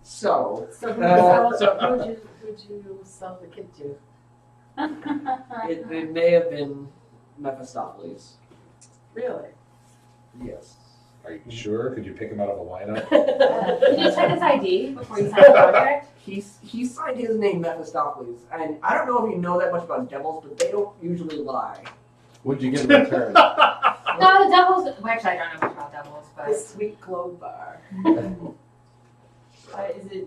So, So who'd you sell the kid to? it may have been Mephistopheles. Really? Yes. Are you sure? Could you pick him out of a lineup? Did you check his ID before you signed the contract? He signed his name Mephistopheles, and I don't know if you know that much about devils, but they don't usually lie. What'd you get in return? No, the devils. Well, actually, I don't know much about devils, The but sweet globe bar. Why is he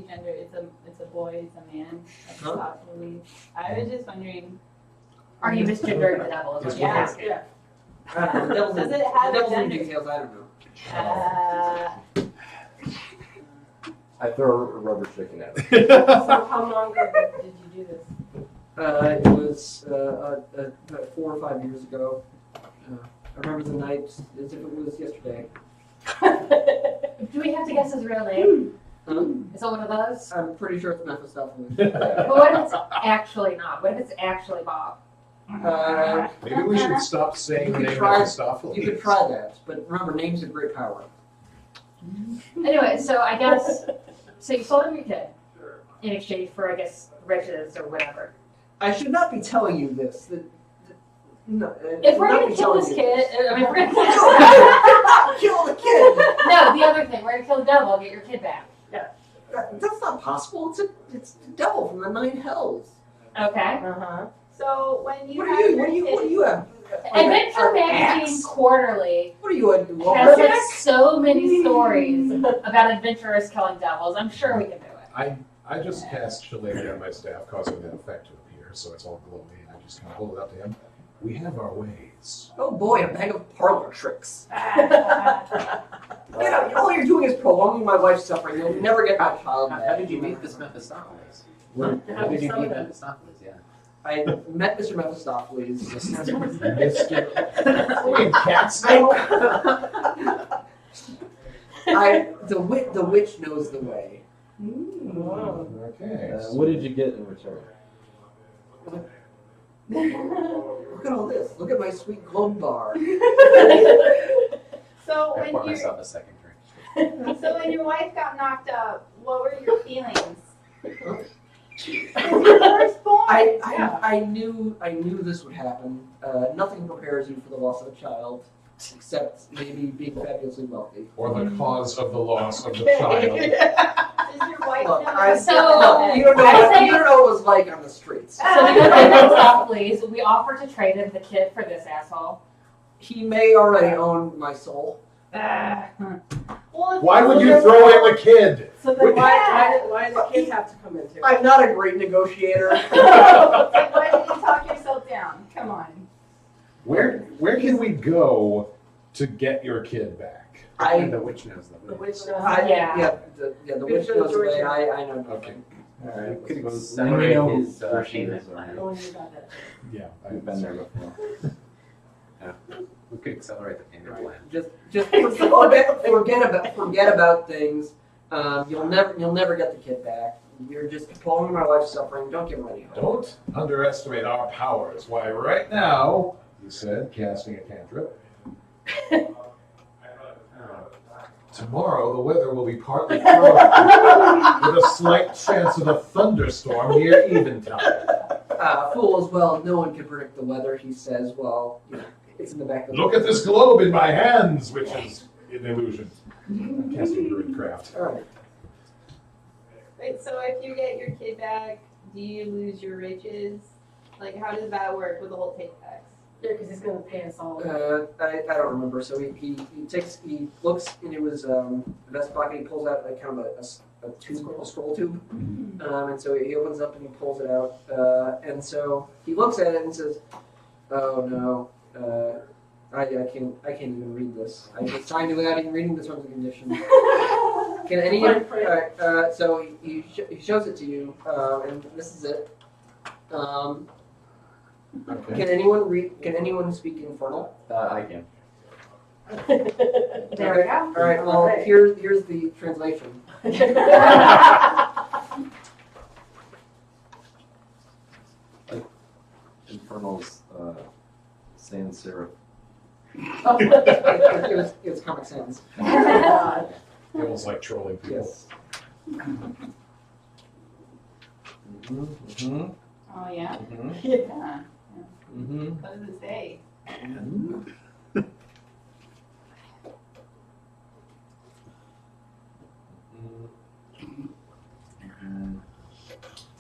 gender? It's a boy. It's a man. Huh? Possibly. I was just wondering. are you misgendering the devil? Is what you're Yeah. asking. Yeah. I don't know. The devils Does in- it have the a devils in gender? details, I don't know. I throw a rubber chicken at him. So how long did you you do this? It was about 4 or 5 years ago. I remember the night as if it was yesterday. Do we have to guess his real name? Is it one of those? I'm pretty sure it's Mephistopheles. But what if it's actually not? What if it's actually Bob? Maybe we should stop saying the You could name try- Mephistopheles. You could try that, but remember, names have great power. Anyway, so I guess, so you sold him your kid in exchange for, I guess, riches or whatever. I should not be telling you this. No, If we're gonna kill this kid, I mean, if we're gonna kill the kid. no, the other thing, we're gonna kill the devil, get your kid back. That's not possible. It's the devil from the 9 hells. Okay. Uh-huh. So when you What have do you? your What do you have? Adventure An Magazine axe? Quarterly What are you? has like so many stories about adventurers killing devils. I'm sure we can do it. I just cast Shillelagh on my staff, causing that effect to appear, so it's all glowy, and I just kind of hold it up to him. We have our ways. Oh boy, a bag of parlor tricks. All you're doing is prolonging my wife's suffering. You'll never get my child back. How did you meet this Mephistopheles? How did you meet Mephistopheles? Yeah. I met Mr. Mephistopheles. Mr. Cats The witch knows the way. Okay. What did you get in return? Look at all this. Look at my sweet globe bar. So I when poured you myself a second drink. so when your wife got knocked up, what were your feelings? I knew this would happen. Nothing prepares you for the loss of a child, except maybe being fabulously wealthy. Or the cause of the loss of the child. Does your wife Look, know I, So, no, you don't know. I You don't know what it was like on the streets. So we go to Mephistopheles, we offer to trade him the kid for this asshole. He may already own my soul. Well, if Why would So you then throw why- in the kid? So then why did the kids have to come into it? I'm not a great negotiator. why did you talk yourself down? Come on. Where can we go to get your kid back? The witch knows the The way. witch Yeah. The witch knows the way. I know. Okay. All right. We could Suppose accelerate we know his where she payment is plan. already. Oh, you got that. Yeah. We've been there before. We could accelerate the payment plan. Just forget about things. You'll never get the kid back. You're just prolonging my life's suffering. Don't give her any hope. Don't underestimate our powers. Why, right now, he said, casting a cantrip. Tomorrow, the weather will be partly cloudy, with a slight chance of a thunderstorm near eventide. Fool as well. No one can predict the weather. He says, well, it's in the back of the Look at this globe in my hands, which is an illusion. I'm casting druidcraft. All right. Wait, so if you get your kid back, do you lose your riches? Like, how does that work with the whole take backs? Yeah, because he's going to pay us all. I don't remember. So he looks into his vest pocket. He pulls out like kind of a tube, a scroll tube, and so he opens up and he pulls it out. And so he looks at it and says, "Oh no, I can't even read this. I just signed it without even reading the terms and conditions." Can anyone? So he shows it to you, and this is it. Okay. Can anyone read? Can anyone speak Infernal? I can. There we go. All right. Well, Alright. here's the translation. Infernal's sans serif. It was Comic Sans. Almost like trolling people. Yes. Mm-hmm. Oh, yeah? Mm-hmm. Yeah. Mm-hmm. What does it say?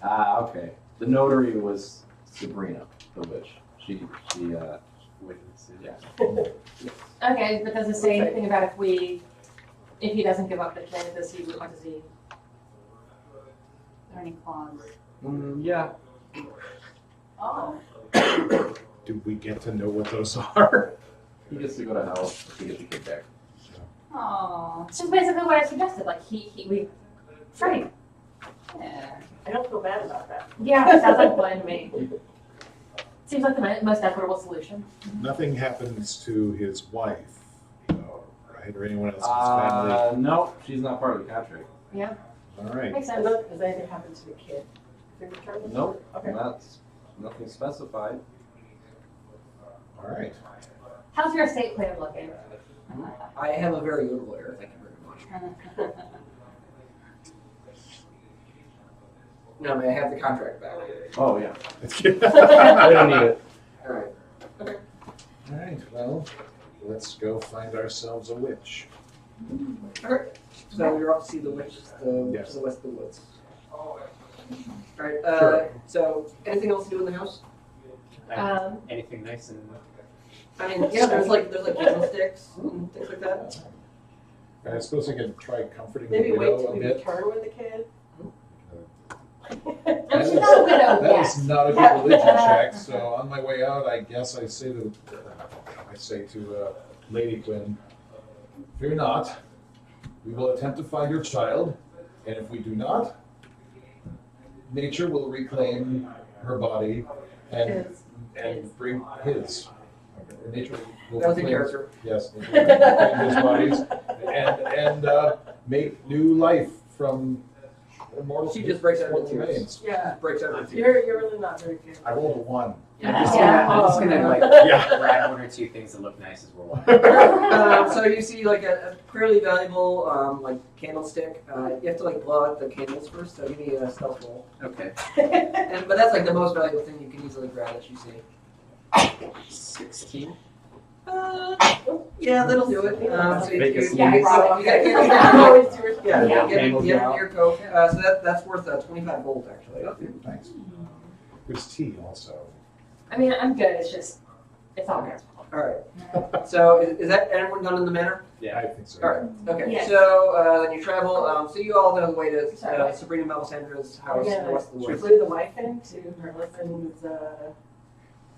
Okay. The notary was Sabrina, the witch. She Witness. yeah. Okay, but does it say anything about if he doesn't give up the kid, does he? Are there any clause? Yeah. Oh. Do we get to know what those are? He gets to go to hell to get the kid back. Oh. It's just basically what I suggested. Like we trade. Yeah. I don't feel bad about that. Yeah, sounds like a plan to me. Seems like the most equitable solution. Nothing happens to his wife, right? Or anyone else in his family. No, she's not part of the contract. All right. Makes And sense. does anything happen to the kid? If they return the Nope, Okay. that's nothing specified. All right. How's your estate plan looking? I have a very good lawyer, thank you very much. No, may I have the contract back? Oh, yeah. We don't need it. All right. All right. Well, let's go find ourselves a witch. Okay. So you're off to see the witch, Yes. to the west of the woods. All right. Sure. So anything else to do in the house? Anything nice and I mean, yeah, there's like candlesticks and things like that. I suppose I could try comforting Maybe the wait widow till a we bit. return with the kid. That She's is- not a widow That yet. is not a good religion check. So on my way out, I guess I say to Lady Quinn, fear not. We will attempt to find your child, and if we do not, nature will reclaim her body and bring his. Nature will That was in reclaim- character. Yes, nature will reclaim his bodies and make new life from immortal. She just breaks out into mortal tears. remains. Yeah, Breaks out into you're really not very good. I rolled a 1. I'm just gonna like Yeah. grab one or two things that look nice as we're walking. So you see like a fairly valuable like candlestick. You have to like blow out the candles first. So give me a stealth roll. Okay. But that's like the most valuable thing you can easily grab that you see. 16. Yeah, that'll do it. So Make a you sneeze. get a candlestick. Always yours. Yeah, Yeah. get Candles it in out. your coat. So that's worth 25 gold actually. Thanks. There's tea also. I mean, I'm good. It's all good. All right. So is that everyone done in the manor? Yeah. I think so. All right. Okay. Yes. So then you travel. So you all know the way to Sabrina Melisandre's house in the west of the Should we woods. leave the wife in to her husband's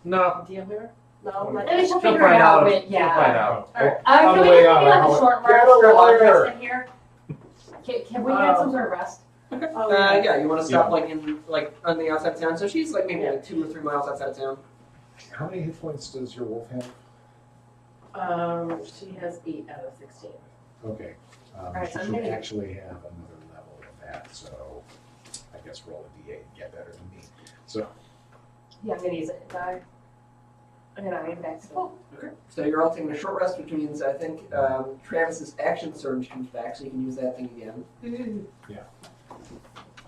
No. deal here? No, I not mean, she'll She'll figure it find out. out. But, She'll yeah. find out. Alright. Can On we the way get out, like I a hope- short Get rest a or a long lawyer. rest in here? Can we get some sort of rest? Oh, Yeah, you want to stop like on the outside of town. So she's like maybe like 2 or 3 miles outside of town. How many hit points does your wolf have? She has 8 out of 16. Okay. Alright, so She I'm should gonna- actually have another level of that, so I guess roll a d8 and get better than me. So, Yeah, I'm gonna use it. I'm gonna aim back to Okay. So you're all taking a short rest, which means I think Travis's action surge comes back, so you can use that thing again.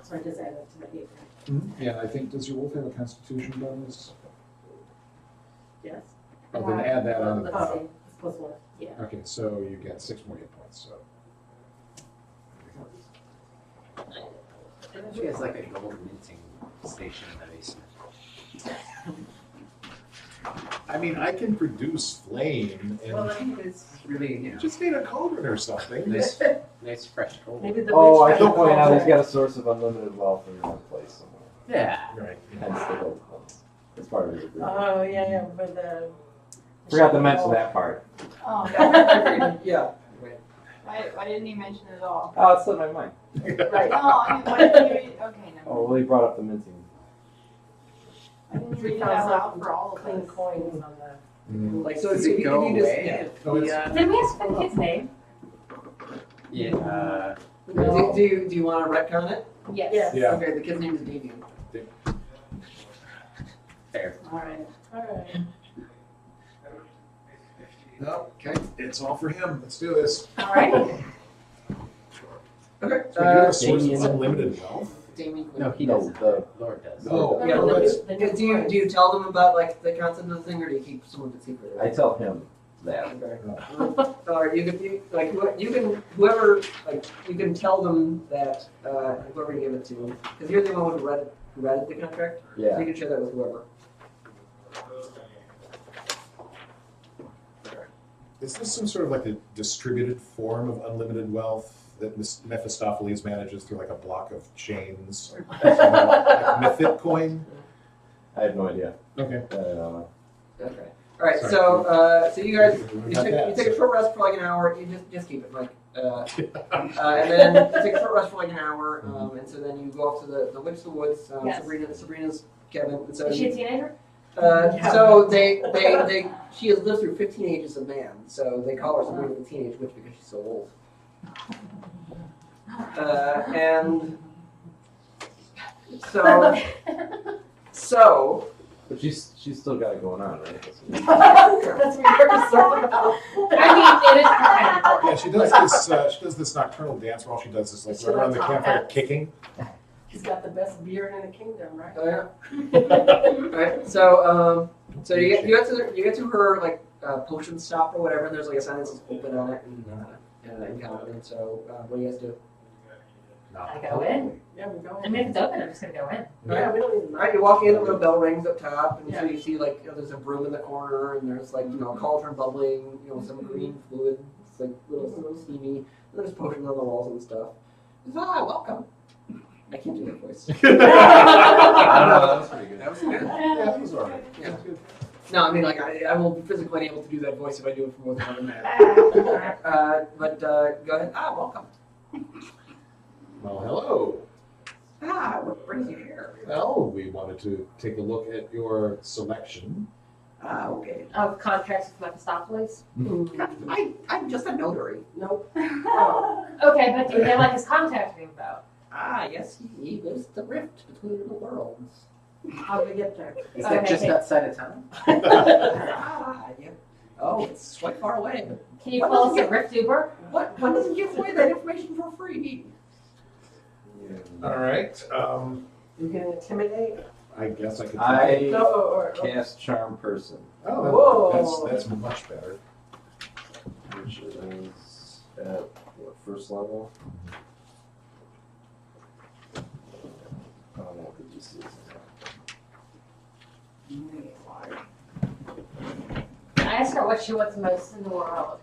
So I just added to the 8. yeah, I think, does your wolf have a constitution bonus? Yes. Oh, then add that on. Let's Oh, see. it's plus 1. Yeah. Okay, so you get 6 more hit points, so. She has like a gold minting station in the basement. I mean, I can produce flame Well, and I think it's really, you know, just need a cauldron or something. nice, nice fresh gold. Maybe the Oh, I witch should has a point out he's cauldron. got a source of unlimited wealth in one place somewhere. Yeah. Right. Hence the gold coins. It's part of his agreement. Oh, yeah, but the. Forgot to mention that part. Oh, Yeah. why didn't he mention it at all? Oh, it slipped my mind. Right. Oh, I mean, why didn't you read? Okay, never Oh, mind. well, he brought up the minting. Why didn't you We read it found out loud some for all of clean us? coins on the. Mm. Like so, Does if it you, go if you just away? yeah. if Oh, the, Did we ask the kid's name? yeah. No. Do you want to retcon it? Yes. Yes. Yeah. Okay. The kid's name is Damien. Fair. Alright. No, okay, it's all for him. Let's do this. All right. Okay. So you have a source Damien. of unlimited wealth? Damien. No, he No, doesn't. the Lord does. Oh, Yeah, well, that's, Do you tell them about like the concept of the thing, or do you keep some of it secret? I tell him that. Okay. Or you can whoever like you can tell them that whoever you give it to, because you're the one who read the contract, so Yeah. you can share that with whoever. is this some sort of like a distributed form of unlimited wealth that Mephistopheles manages through like a block of chains? Like Mythic coin? I have no idea. Okay. Okay. All right. Sorry. So you guys We you got that, take a so- short rest for like an hour. You just keep it like And then you take a short rest for like an hour, and so then you go off to the Witch of the Woods, Yes. Sabrina's cabin. And so Is she a teenager? so she has lived through 15 ages of man, so they call her Sabrina the Teenage Witch because she's so old. And so But she's still got it going on, right? That's what you're concerned about. I mean, it is kind of important. Yeah, she does this nocturnal dance where all she does is like run around the campfire kicking. He's got the best beard in the kingdom, right? Oh yeah. Right. So you get to her like potion stop or whatever, and there's like a sign that says open on it and confident. So what do you guys do? I go in. Yeah, we're going. I mean, if it's open, I'm just gonna go in. Yeah, we don't even. All right, you walk in, the little bell rings up top, and so you see like there's a broom in the corner, and there's like a cauldron bubbling, some green fluid. It's like little steamy. And there's potions on the walls and stuff. It's, welcome. I can't do that voice. I don't know, that was pretty good. That was good. Yeah, that was alright. Yeah. No, I mean like I will be physically unable to do that voice if I do it for more than 1 minute. But go ahead. Welcome. Well, hello. What brings you here? Well, we wanted to take a look at your selection. Okay. Of contracts with Mephistopheles. I'm just a notary. Nope. Okay, but do you have like his contact info? Yes, he lives the rift between the worlds. How do we get there? Is that just outside of town? Yeah. Oh, it's quite far away. Can you What call does us it a Rift Uber? What doesn't give away that information for free? All right. You can intimidate. I guess I could try. I No, or cast charm person, Oh, Whoa. that's much better. which is at what, first level. I don't know what did you see? I asked her what she wants most in the world.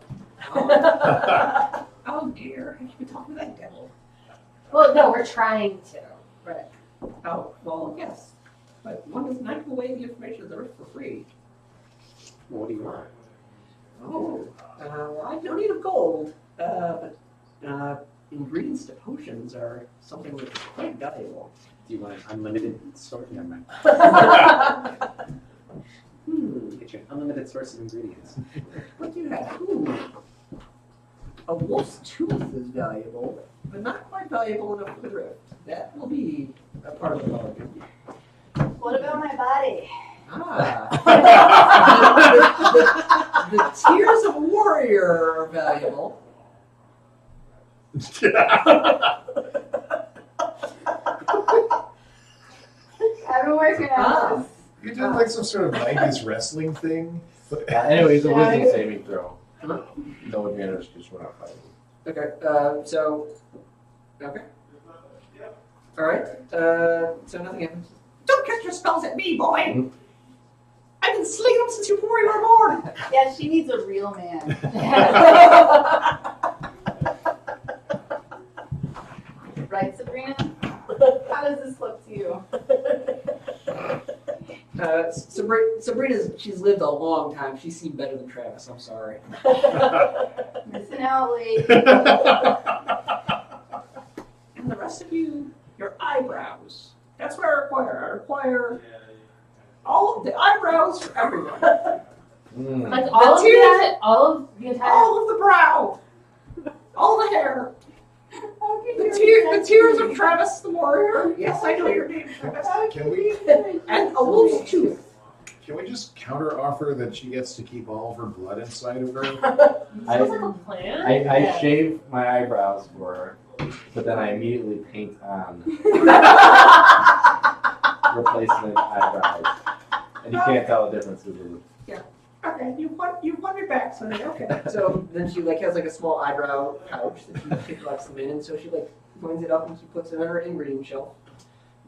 Oh dear, I should be talking to that devil. Well, no, we're trying to. Right. Oh, well, yes. But one does not give away the information of the rift for free. What do you want? Oh, well, I have no need of gold, but ingredients to potions are something which is quite valuable. Do you want an unlimited source? Never mind. Get you an unlimited source of ingredients. What do you have? Ooh. A wolf's tooth is valuable, but not quite valuable enough for the drift. That will be a part of the bargain. What about my body? The tears of a warrior are valuable. I've been working on this. You did like some sort of 90s wrestling thing. Anyways, a wisdom saving throw. No advantage because we're not fighting. Okay, okay. Alright, so nothing happens. Don't cast your spells at me, boy! I've been slinging them since you were born! Yeah, she needs a real man. Right, Sabrina? How does this look to you? Sabrina's, she's lived a long time. She's seen better than Travis, I'm sorry. Missing out late. And the rest of you, your eyebrows. That's what I require. I require all of the eyebrows for everyone. Like all of that, all of the entire. All of the brow. All the hair. The tears of Travis the warrior. Yes, I know your name, Travis. Can we And a wolf's tooth. can we just counter offer that she gets to keep all of her blood inside of her? Sounds like a plan. I shave my eyebrows for her, but then I immediately paint on replacement eyebrows. And you can't tell the difference with the Okay, you won me back, so okay. So then she like has like a small eyebrow pouch that she collects them in, and so she like coins it up and she puts it on her ingredient shelf.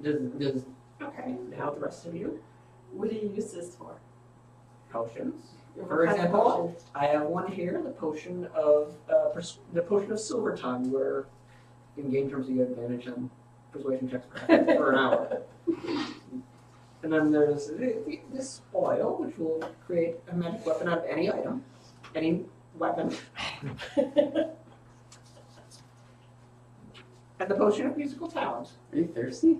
Does okay, now the rest of you. What do you use this for? Potions. What For kind of example, potion? I have one here, the potion of silver tongue, where in game terms you get advantage on persuasion checks for an hour. And then there's this oil, which will create a magic weapon out of any item, any weapon. and the potion of musical talent. Are you thirsty?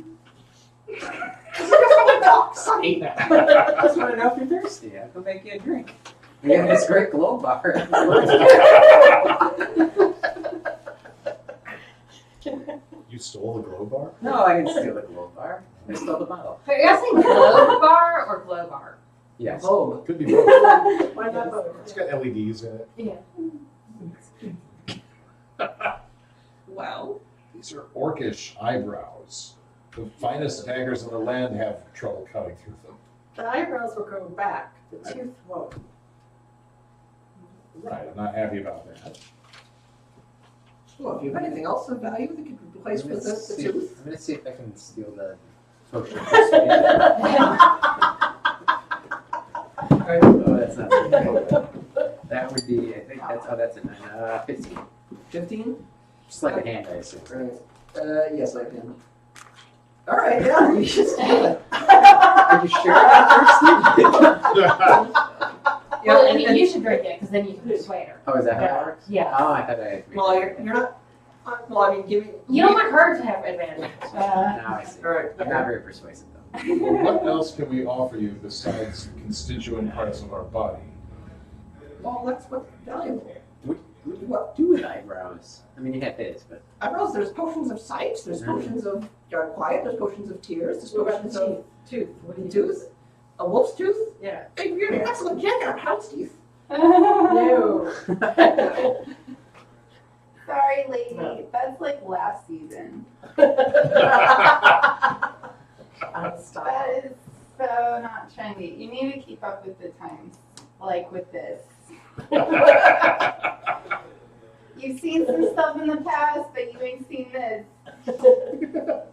This is just how we talk, Sonny. I just want to know if you're thirsty. I'll make you a drink. We have this great glow bar. You stole the glow bar? No, I didn't steal the glow bar. I stole the bottle. Are you guys saying glow bar or glow bar? Yes. Vogue. Could be both. Why not both? It's got LEDs in it. Well, These are orcish eyebrows. The finest daggers in the land have trouble cutting through them. The eyebrows will grow back, the tooth won't. Right, I'm not happy about that. well, if you have anything else of value that could replace with the tooth. I'm gonna see if I can steal the potion of persuasion. Alright, Oh, that's not very good. That would be, I think that's a 9. 15. 15? Just like a hand, I assume. Right. Yes, I can. Alright, yeah, you should steal it. Are you sure about thirsty? Well, I mean, you should drink it because then you can persuade her. Oh, is that how it works? Yeah. Oh, I thought I had to make Well, you're not. Well, I mean, give me. You don't want her to have advantage. Now I see. Alright, I'm not very persuasive, though. Well, what else can we offer you besides constituent parts of our body? well, that's what's valuable. What do you do with eyebrows? I mean, you have his, but Eyebrows, there's potions of sight, there's potions of quiet, there's potions of tears, there's What about potions the of teeth? Tooth, what do you do? tooth. A wolf's tooth? Yeah. Hey, you're an excellent check out hound's teeth. No. Sorry, lady. No. That's like last season. Stop. That is so not trendy. You need to keep up with the times, like with this. You've seen some stuff in the past, but you ain't seen this. Oh,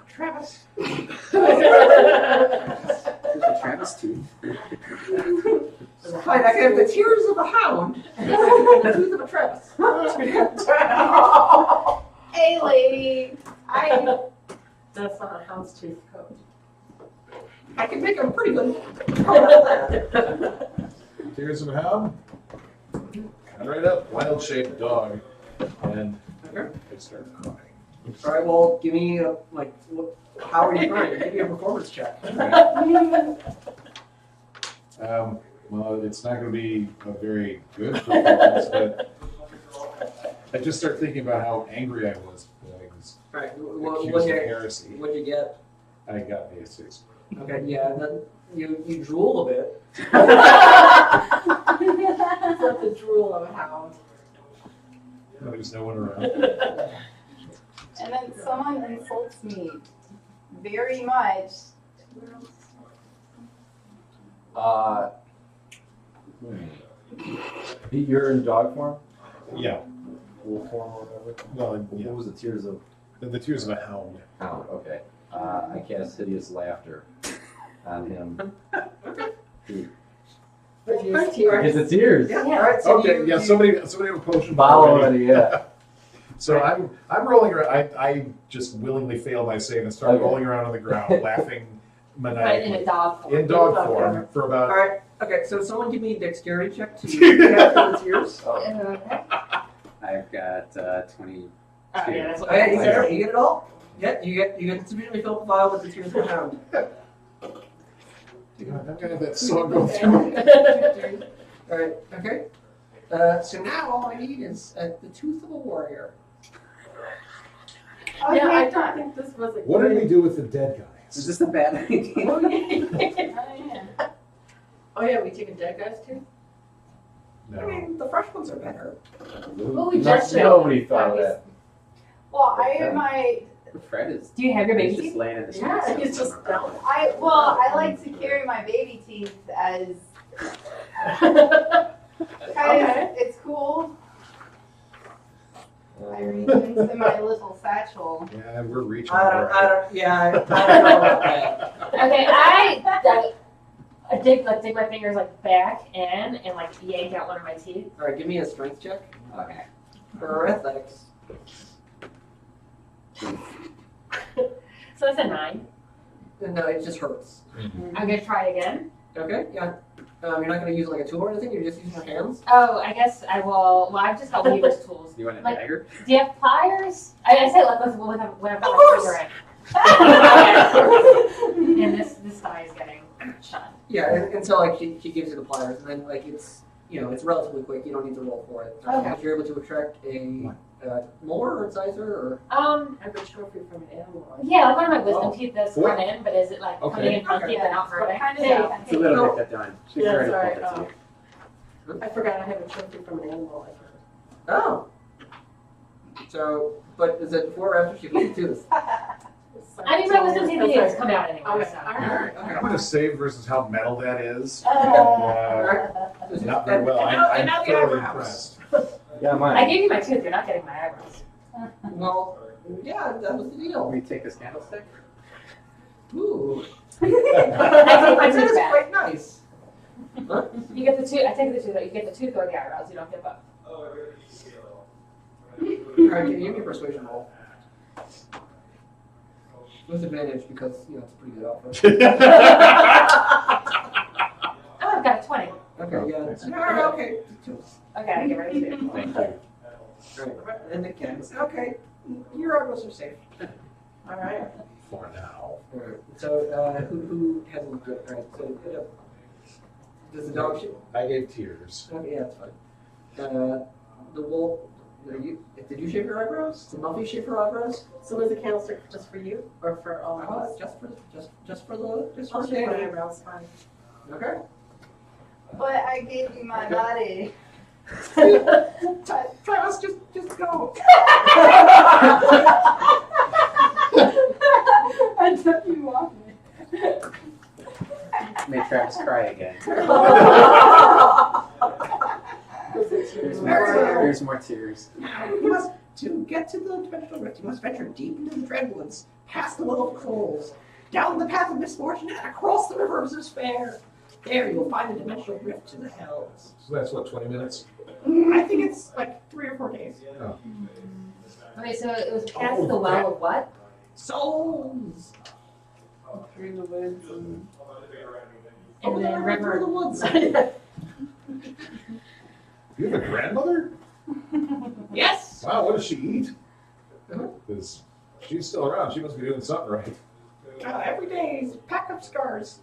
Travis. there's a Travis tooth. Fine, I can have the tears of a hound and the tooth of a Travis. Hey, lady. That's not a hound's tooth coat. I can make a pretty good. Tears of a hound? Cut right up, wild-shaped dog. And Okay. I start crying. All right, well, give me how are you trying? Give me a performance check. Well, it's not going to be a very good performance, but I just start thinking about how angry I was when I was All right, accused of heresy. what'd you get? I got a 6. Okay, yeah, and then you drool a bit. It's not the drool of a hound. There's no one around. And then someone insults me very much. You're in dog form? Yeah. Wolf form or whatever? Well, What yeah. was the tears of The tears of a hound. hound? Okay. I cast hideous laughter on him. Thank Get the tears. Yeah, all right, so Okay, you, yeah. you- Somebody have a potion Bottle already. already, yeah. So I'm rolling around. I just willingly fail my save and start Okay. rolling around on the ground, laughing But in a maniacally. dog form. In dog form for All about. right, okay, so someone give me a dexterity check to capture the tears. Okay. I've got 20. Oh, yeah, that's what Oh, yeah, you I get it. You get it all. Yeah, you get sufficiently filled the vial with the tears of the hound. I'm gonna have that song go through. All right, okay. So now all I need is the tooth of a warrior. Okay. Yeah, I don't think this was a What did good- we do with the dead Is guys? this a bad idea? Oh, yeah. Oh yeah, we taking dead guys too? I No. mean, the fresh ones are better. Well, we just did. Nobody thought of that. Well, I have my Fred is Do you have your baby he's teeth? just laying in the street. Yeah, he's just down. I like to carry my baby teeth as Okay. it's cool. I reach into my little satchel. Yeah, we're reaching. I right. don't know about that. Okay, I dig my fingers like back in and like yank out one of my teeth. All right, give me a strength check Okay. for athletics. So that's a 9. No, it just hurts. I'm gonna try again. Okay, yeah. You're not going to use like a tool or anything. You're just using your hands. Oh, I guess I will. Well, I've just got weaver's tools. You want a Like- dagger? Do you have pliers? I say like when I've got my finger in. And this guy is getting shot. Yeah, and so like she gives you the pliers, and then like it's it's relatively quick. You don't need to roll for it. Okay. If you're able to extract a molar or incisor or I have a trophy from an animal. Yeah, like one of my wisdom teeth that's What? run in, but is it like coming in funky but not But growing? kind of Yeah. yeah. It's a little bit that done. She's Yeah, already sorry, pulled it to you. I forgot I have a trophy from an animal. oh. So, but is it before or after she bleeds tooth? I mean, my wisdom teeth is come out anyway. Okay, So. alright. I'm going to save versus how metal that is. Is it- Not very well. and now I'm the thoroughly eyebrows. impressed. Yeah, I mine. gave you my tooth. You're not getting my eyebrows. Well, yeah, that was the deal. We take this candlestick. Ooh. I take my That tooth is back. quite nice. You get the tooth. I take the tooth. You get the tooth or the eyebrows. You don't get both. Alright, give me a persuasion roll. With advantage because it's a pretty good offer. Oh, I've got a 20. Okay, yeah. Okay. Okay, I get rid of the tooth. Thank you. Right. And again, okay, your eyebrows are safe. All right. For now. Alright, so who hasn't looked good? Alright, so does the dog shit? I gave tears. Okay, yeah, that's fine. The wolf. Did you shave your eyebrows? Did Muffy shave her eyebrows? So is the candlestick just for you or for all of us? Just for I'll shave my Danny. eyebrows, fine. Okay. But I gave you my body. Travis, just go. I took you off me. Made Travis cry again. There's more tears. Now, you must, to get to the dimensional rift, you must venture deep into the Dreadwoods, past the Well of Trolls, down the path of misfortune, and across the River of Despair. There you will find the dimensional rift to the Hells. So that's what, 20 minutes? I think it's like 3 or 4 days. Okay, so it was past the well of what? Souls! Through the woods and And Over then the river through the river. woods. You have a grandmother? Yes! Wow, what does she eat? Uh-huh. Because she's still around. She must be doing something right. Every day is a pack of scars.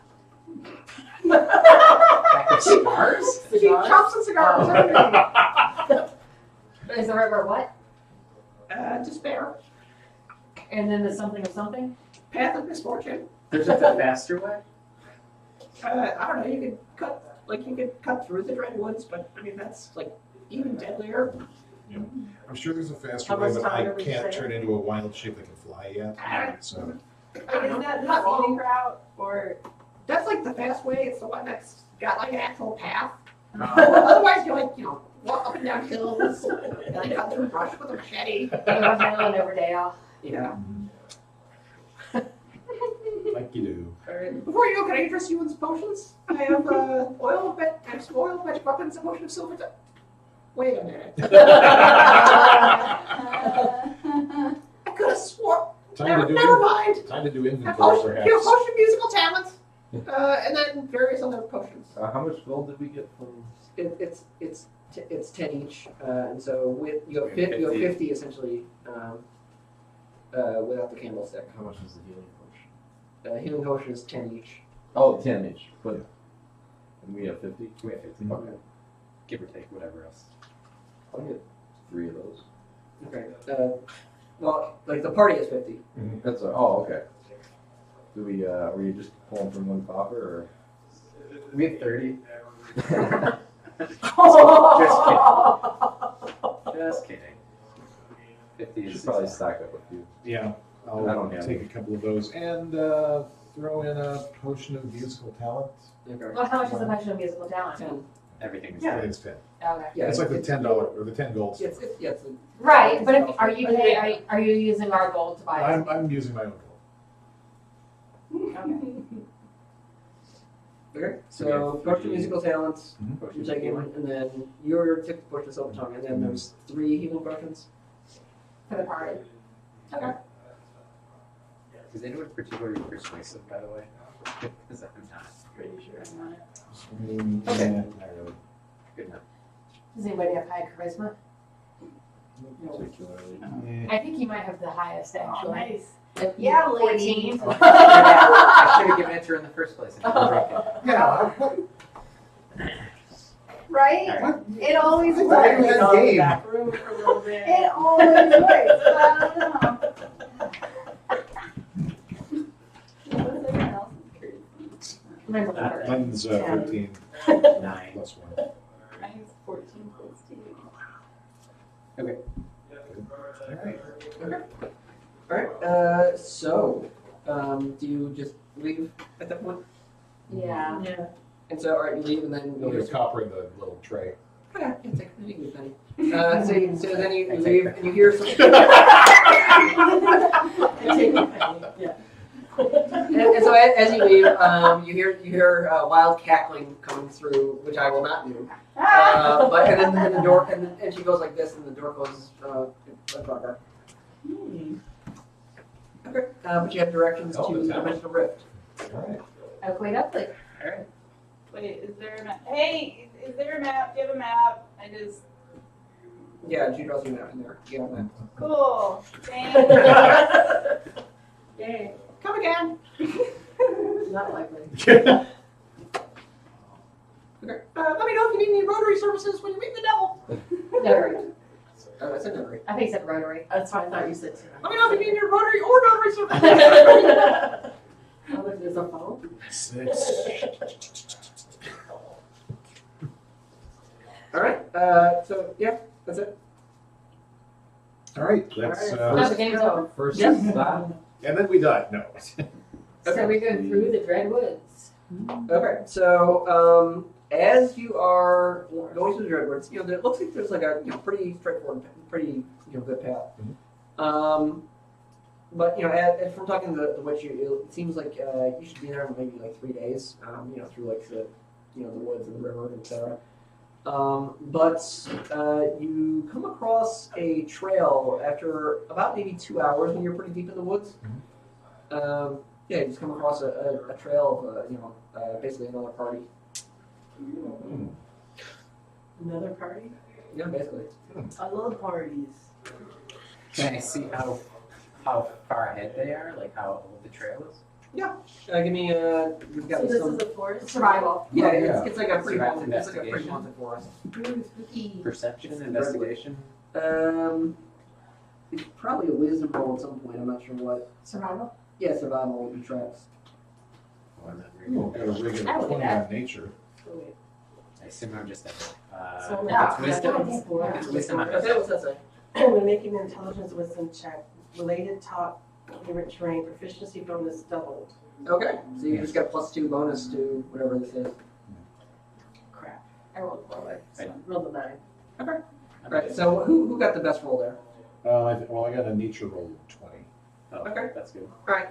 Pack of cigars? She chops and cigars every day. Is the river what? Despair. And then the something of something? Path of misfortune. There's just a faster way? I don't know, you could cut through the Dreadwoods, but I mean that's like even deadlier. I'm sure there's a faster How way, much but time I are we can't saying? turn into a wild shape that can fly yet. So is that the scenic route or That's like the fast way. It's the one that's got like an actual path. Otherwise, you walk up and down hills and then cut through brush with a machete. Over hill and over dale. Yeah. like you do. Alright. Before you go, can I interest you in some potions? I have some oil of magic weapons, a potion of silver. Wait a minute. I could have sworn. Never mind. Time to do A inventory, potion, perhaps. potion of musical talent, and then various other potions. How much gold did we get from? It's 10 each, and so with you have 50 essentially without the candlestick. How much was the healing potion? Healing potion is 10 each. Oh, 10 each. But and we have 50. We have 50. Okay. Give or take, whatever else. I'll get 3 of those. Okay. Well, like the party is 50. That's oh, okay. Do we? Were you just pulling from one coffer, We have 30. or? Just kidding. 50 You is should probably stack up a few. Yeah, I I'll don't have take a couple of those and throw in a potion of musical talent. Okay. Well, how much is a potion of musical talent? 10. Everything is I think it's 10. Okay. Yeah, It's like the $10 or the 10 gold. It's Right, but are you using our gold to buy it? I'm using my own gold. Okay. So we So have potion of 50. musical talents, Potion you're taking, and then your took the potion of silver tongue, and then there's 3 healing potions. For the party. Okay. Is anyone particularly persuasive, by the way? Because I'm not. Pretty sure I'm not. Okay. Yeah, not really. Good enough. Does anybody have high charisma? Particularly. I think you might have the highest Oh, actually. nice. If Yeah, you- lady. 14. I should have given it to her in the first place. And didn't drink it. Yeah, Right? Alright. It always I thought works. you had Go in the game. back room for a little bit. It always works. I don't know. What's everyone else's charisma? Mine's a little hard. Mine's 13 9. plus 1. Mine's 14 plus 2. Okay. All right. So, do you just leave at that point? Yeah. Yeah. And so, all right, you leave, and then No, there's copper in the little tray. Oh, yeah, you can take you can leave then. So then you leave, and you hear some. I take a penny. Yeah. And so as you leave, you hear wild cackling coming through, which I will not do. But and then the door and she goes like this, and the door closes. Proper. Okay, but you have directions Oh, to that's the dimensional rift. Alright. Oakley Duckley. All right. Wait, is there a map? Hey, is there a map? Do you have a map? I just. Yeah, she draws you a map in there. You have that. Cool. Thanks. Yay. Come again. Not likely. Okay. Let me know if you need any rotary services when you meet the devil. Notary. Oh, that's a notary. I think it said rotary. That's what I thought you said too. Let me know if you need any rotary or notary services. Oh, look, there's a phone. All right. So yeah, that's it. Alright, that's Now the game's over. First Yep. stop. and then we died. No. So we're going through the Dreadwoods. Okay. So as you are going through the Dreadwoods, it looks like there's like a pretty straightforward, pretty good path. But from talking to the witch, it seems like you should be there in maybe like 3 days. Through like the woods and the river, etc. But you come across a trail after about maybe 2 hours when you're pretty deep in the woods. You just come across a trail of basically another party. Another party? Yeah, basically. I love parties. Can I see how far ahead they are? Like how old the trail is? Give me we've got So this some. is a forest? Survival. Yeah, Yeah. it's like a pretty Survival haunted. It's like a pretty investigation. haunted forest. Ooh, spooky. Perception, investigation. It's probably a wisdom roll at some point. I'm not sure what. Survival. Yeah, survival will be traps. Oh, I'm not very Oh, good. got a regular I would do 20 that. on nature. Oh, wait. I assume I'm just at So yeah, it's wisdom. yeah. It's wisdom. I'm Okay, what's that say? When making an intelligence wisdom check, related top favorite terrain, proficiency bonus doubled. Okay, so you just got a +2 bonus to whatever this is. Crap. I rolled a lower. So rolled a 9. Right. So who got the best roll there? I got a nature roll of 20. Oh, Okay. that's good. All right.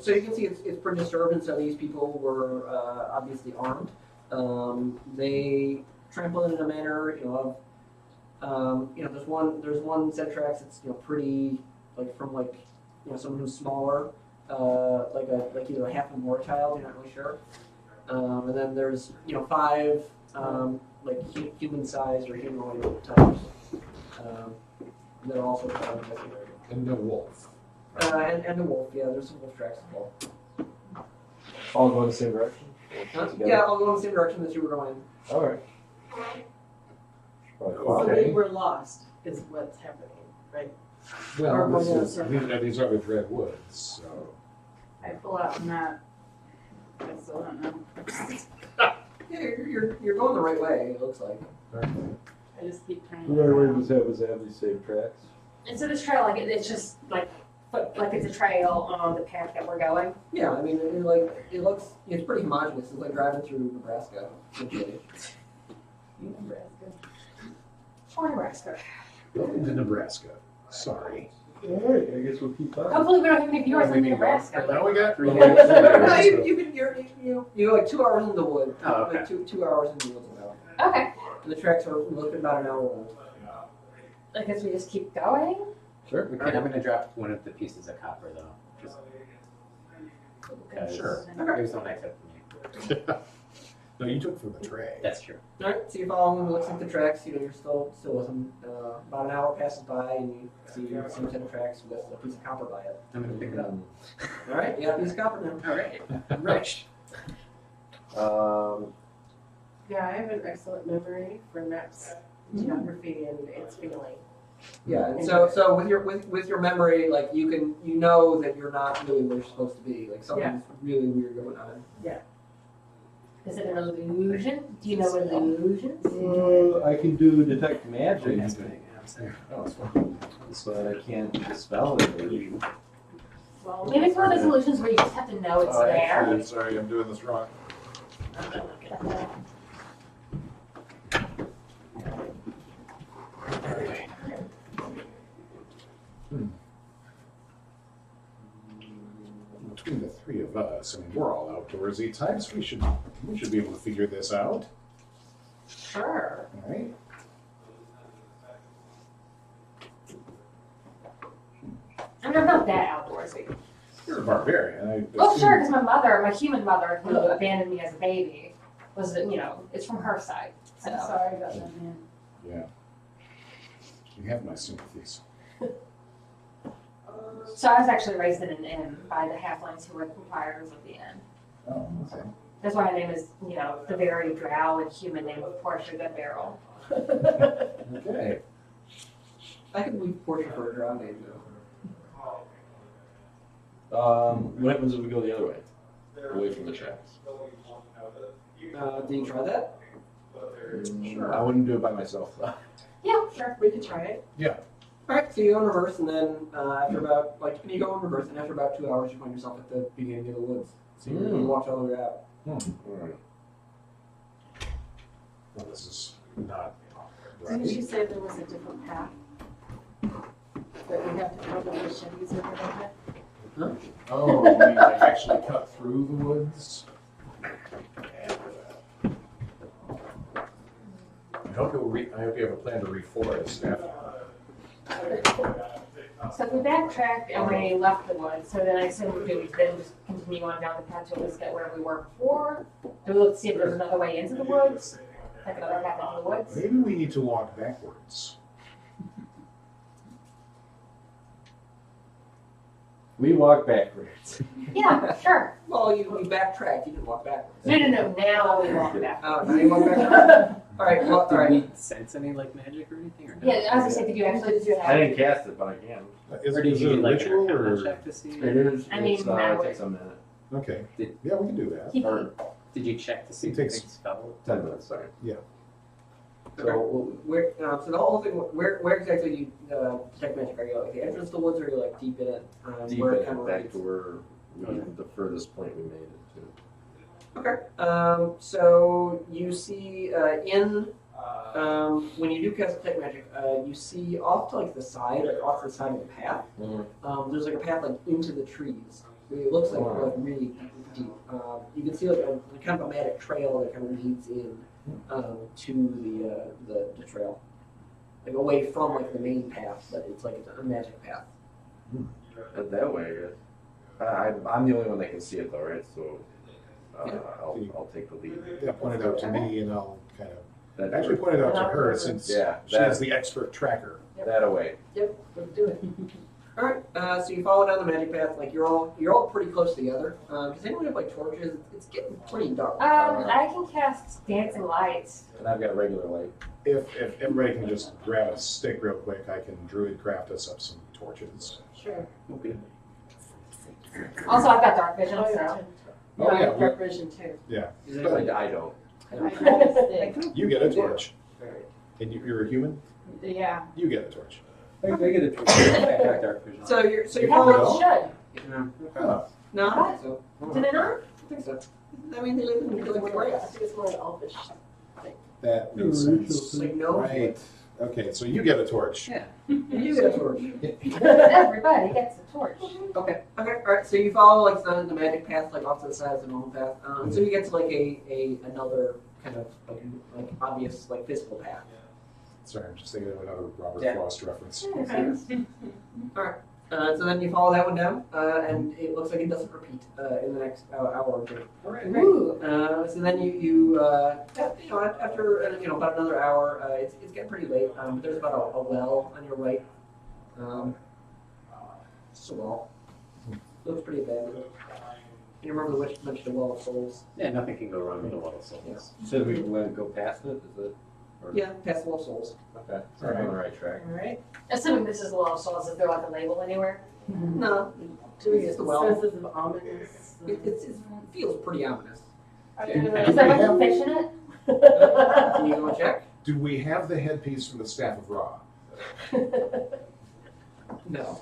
So you can see it's pretty disturbed, and so these people were obviously armed. They trampled in a manner, there's one Cetrax that's pretty from someone who's smaller, like either a half and more child, you're not really sure. And then there's 5 human-sized or humanoid types. That are also kind of investigated. And no wolf. And a wolf, yeah, there's some wolf tracks as well. All going the same direction? Yeah, I'll go in the same direction that you were going in. Alright. So they were lost, is what's happening, right? Well, Or this going is, on these are the Dread Woods, so. I pull out a map. I still don't know. Yeah, you're going the right way, it looks like. I just keep trying to. does it have these same tracks? And so this trail, it's just like it's a trail on the path that we're going. Yeah, I mean, it's pretty homogenous. It's like driving through Nebraska, essentially. Or Nebraska. Welcome to Nebraska. Sorry. Alright, I guess we'll keep on. Hopefully we don't have any viewers in Nebraska. Now we got 3 No, days. you're like 2 hours in the wood. Oh, okay. Like 2 hours in the woods now. Okay. And the tracks are looking about an hour old. I guess we just keep going. Sure. Okay, I'm gonna drop one of the pieces of copper though. Just because Sure. it was the one I took from you. No, you took from the tray. That's true. All right, so you follow him, looks at the tracks. You know, you're still with him. About an hour passes by, and you see the same set of tracks with a piece of copper by it. I'm gonna pick it up. All right, you got a piece of copper now. All right. I'm rich. Yeah, I have an excellent memory for maps, geography, and its feeling. Yeah, and so with your memory, like you know that you're not really where you're supposed to be. Like something's really weird going on. Is it an illusion? Do you know illusions? I can do detect magic, That's big. I'm sorry. Oh, it's fine. but I can't dispel it. Well, Maybe it's one of those illusions where you just have to know it's there. Actually, sorry, I'm doing this wrong. Between the three of us, I mean, we're all outdoorsy types. We should be able to figure this out. sure. All right. I mean, I'm not that outdoorsy. You're a barbarian. Well, sure, because my human mother, who abandoned me as a baby, was, it's from her side. So. I'm sorry about that, man. Yeah. You have my sympathies. So I was actually raised in an inn by the halflings who were the proprietors of the inn. Oh, okay. That's why my name is, the very drow and human name of Portia Goodbarrel. Okay. I can leave Portia for a draw name though. What happens if we go the other way? Away from the tracks? Do you try that? Sure. I wouldn't do it by myself though. Yeah, sure. We could try it. All right, so you go in reverse, and then after about you go in reverse, and after about 2 hours, you find yourself at the beginning of the woods. So you walked all the way out. Alright. Well, this is not Didn't right. you say there was a different path? That we have to cover the machetes over there? Oh, you mean like actually cut through the woods? I hope you have a plan to reforest after. So we backtracked and we left the woods. So then I assume we do then just continue on down the path till we get where we were before. Do we look to see if there's another way into the woods? Like another path into the woods? Maybe we need to walk backwards. We walk backwards. Yeah, sure. Well, you backtracked. You didn't walk backwards. No. Now we walk back. Oh, now you walk backwards. All right. Well, all Did right. we sense any like magic or anything? Or no? Yeah, as I said, did you actually do I that? didn't cast it, but I can. Is, Or did is you it a get like an ritual arcana or? check to see? It is. I mean, that it would- takes a minute. Okay. Did- Yeah, we can do that. Keep Or Did you check to see It if takes- things fell? 10 minutes, sorry. So where? So the whole thing. Where exactly you detect magic? Are you like the entrance to the woods, or are you like deep in it? Deep where in it kind it, of back to where the furthest point we made it to. Okay. So you see when you do cast detect magic, you see off to like the side, like off to the side of the path. There's like a path like into the trees. It looks like really deep. You can see like a kind of a magic trail that kind of leads in to the trail, like away from like the main path, but it's like a magic path. That way, I guess. I'm the only one that can see it though, right? So I'll take the lead. Yeah, point it out to me and I'll kind of, That, actually point it out to her since yeah, she is the expert tracker. that away. Yep, let's do it. All right, so you follow down the magic path. Like you're all pretty close together. Does anyone have like torches? It's getting pretty dark. I can cast dancing lights. And I've got regular light. If everybody can just grab a stick real quick, I can druid craft us up some torches. Sure. Okay. Also, I've got dark vision, Oh, so. yeah. Oh, I yeah, have dark vision too. Is it I don't. I have a stick. You get a torch. Alright. And you're a human? Yeah. You get a torch. I get it. I got dark vision. So you're Halflings following. should. No. Huh. No, I don't think so. Do they not? I think so. I mean, they live in the I grass. think it's more an elfish. That makes sense. Like no. Right. Okay, so you get a torch. Yeah. You get a torch. Everybody gets a torch. Okay. All right. So you follow like the magic path, like off to the side of the normal path. So you get to like another kind of like obvious like physical path. Sorry, I'm just thinking of another Robert Yeah. Frost reference. So then you follow that one down, and it looks like it doesn't repeat in the next hour or two. Ooh. So then you know, after about another hour, it's getting pretty late. But there's about a well on your right. Just a well. Looks pretty abandoned. You remember which mentioned the Well of Souls? Yeah, nothing can go wrong with the Well of Souls. So we want to go past it? Is it? Or... Yeah, past the Well of Souls. Okay, so we're on the right track. All right. Assuming this is the Well of Souls, is there like a label anywhere? No, Do we it's get just the the well. sense of ominous? It feels pretty ominous. Is there like fish in it? Can you go check? Do we have the headpiece from the Staff of Ra? No.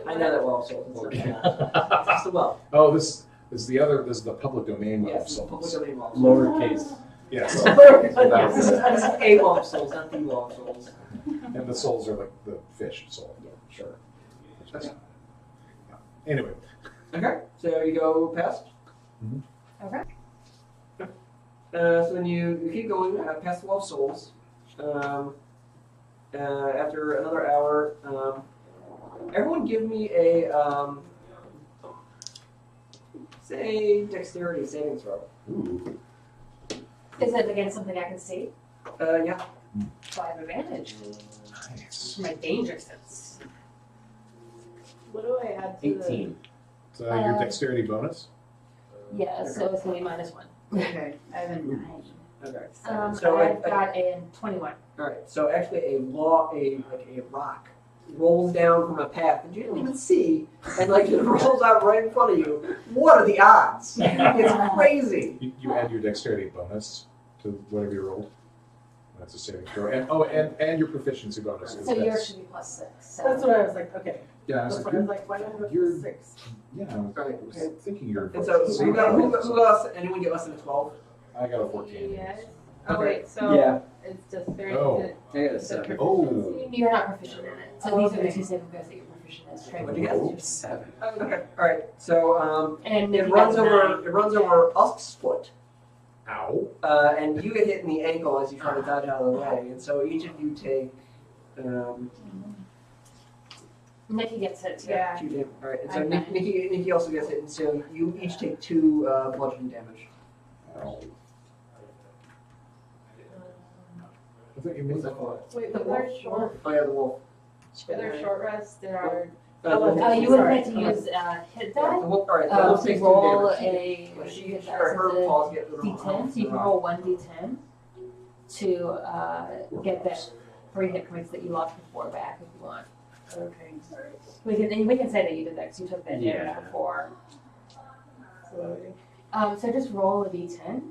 I know that Well of Souls. It's the well. Oh, this is the other. This is the public domain Well of Yes, the public Souls. domain Well of Souls. Lowercase. Yes, Yes, this is a Well of Souls, not the Well of Souls. and the souls are like the fish soul. Yeah, sure. Yeah. Anyway, Okay, so you go past. Mhm. Okay. So then you keep going past the Well of Souls. After another hour, everyone give me a say dexterity saving throw. ooh, Is it against something I can see? Yeah. So I have advantage. nice. My danger sense. What do I add to 18. So your dexterity bonus. Yeah, so it's gonna be -1. Okay, I have a 9. Okay. So I've got a 21. All right. So actually, a rock rolls down from a path that you didn't even see, and like it rolls out right in front of you. What are the odds? It's crazy. You add your dexterity bonus to whatever you rolled. That's a saving throw, and your proficiency bonus. is So yours dex. should be +6. So. That's what I was like, okay. Yeah, I was That's like, what I was like, why not go you're- to 6? yeah, I was Right. thinking you're. And so who got anyone get less than a 12? I got a 14. Yes. Okay. Oh wait, so Yeah. it's just 30. Oh. I got a 7. Oh. You're not proficient in it. So Oh, these are the okay. two saving throws that you're proficient in. Straight. What'd you get? 7. Okay. All right. So And it you runs got over. 9. It runs over Usk's foot, Ow. and you get hit in the ankle as you try to dodge out of the way. And so each of you take Nikki gets it too. Yeah. 2 damage. All right. And so I'm nine. Nikki also gets hit, and so you each take 2 bludgeoning damage. Ow. I thought you made that. Wait, The but wolf. they're short. Oh yeah, the wolf. They're short rests. There are. The wolf. You would Sorry. like to use hit The die wolf. All right. The to wolf takes 2 roll damage. a But she, hit die, her so it's a paws get little. D10. So you can roll 1d10 to get that 3 hit points that you lost before back if you want. Okay. We can say that you did that because you took that damage Yeah. before. So, So just roll a d10.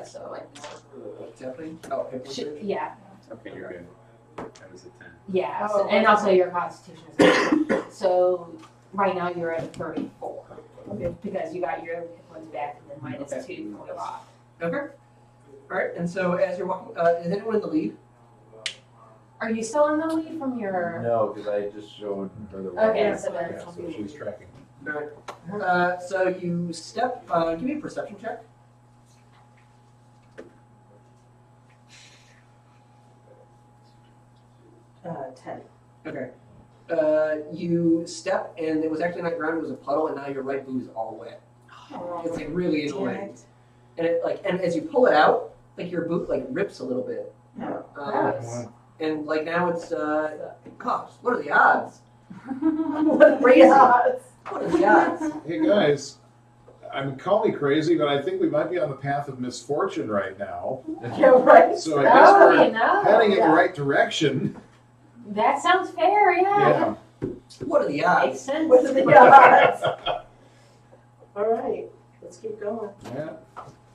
So like Definitely. Oh, hit points. yeah. Okay, you're good. That was a 10. Yeah, Oh, so, and okay. also your constitution is good. So right now you're at 34. Okay. Because you got your hit points back and then minus Okay. 2 from the rock. Okay. All right. And so as you're walking, is anyone in the lead? Are you still in the lead from your? No, because I just showed her the Okay, wrong. so then Yeah, so she's tracking. All right. So you step. Give me a perception check. Uh, 10. Okay. You step, and it was actually not ground; it was a puddle, and now your right boot is all wet. It's like really annoying. And it and as you pull it out, like your boot like rips a little bit. Gross. And like now it's gosh, what are the odds? What Crazy. odds? What are the odds? Hey guys, I mean, call me crazy, but I think we might be on the path of misfortune right now. Yeah, right. So I guess Oh, we're you know. heading in yeah. the right direction. That sounds fair, yeah. Yeah. What are the Makes odds? sense. What are the odds? All right, let's keep going. Yeah.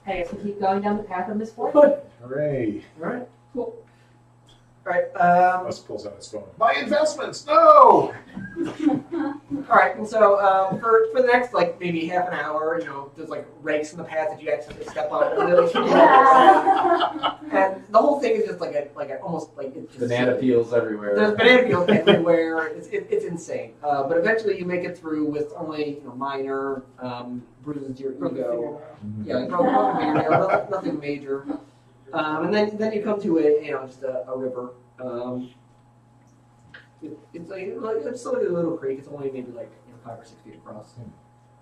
I guess we keep going down the path of misfortune. Hooray. All right, cool. All right, Gus pulls out his phone. My investments, no! all right, and so for the next like maybe half an hour, there's like rakes in the path that you accidentally step on. And, really and the whole thing is just like a almost like it's just Banana peels everywhere. There's banana peels everywhere. It's insane. But eventually you make it through with only minor bruises to your ego. Yeah, like broken fingernail, nothing major. And then you come to just a river. It's like a little creek. It's only maybe like 5 or 6 feet across.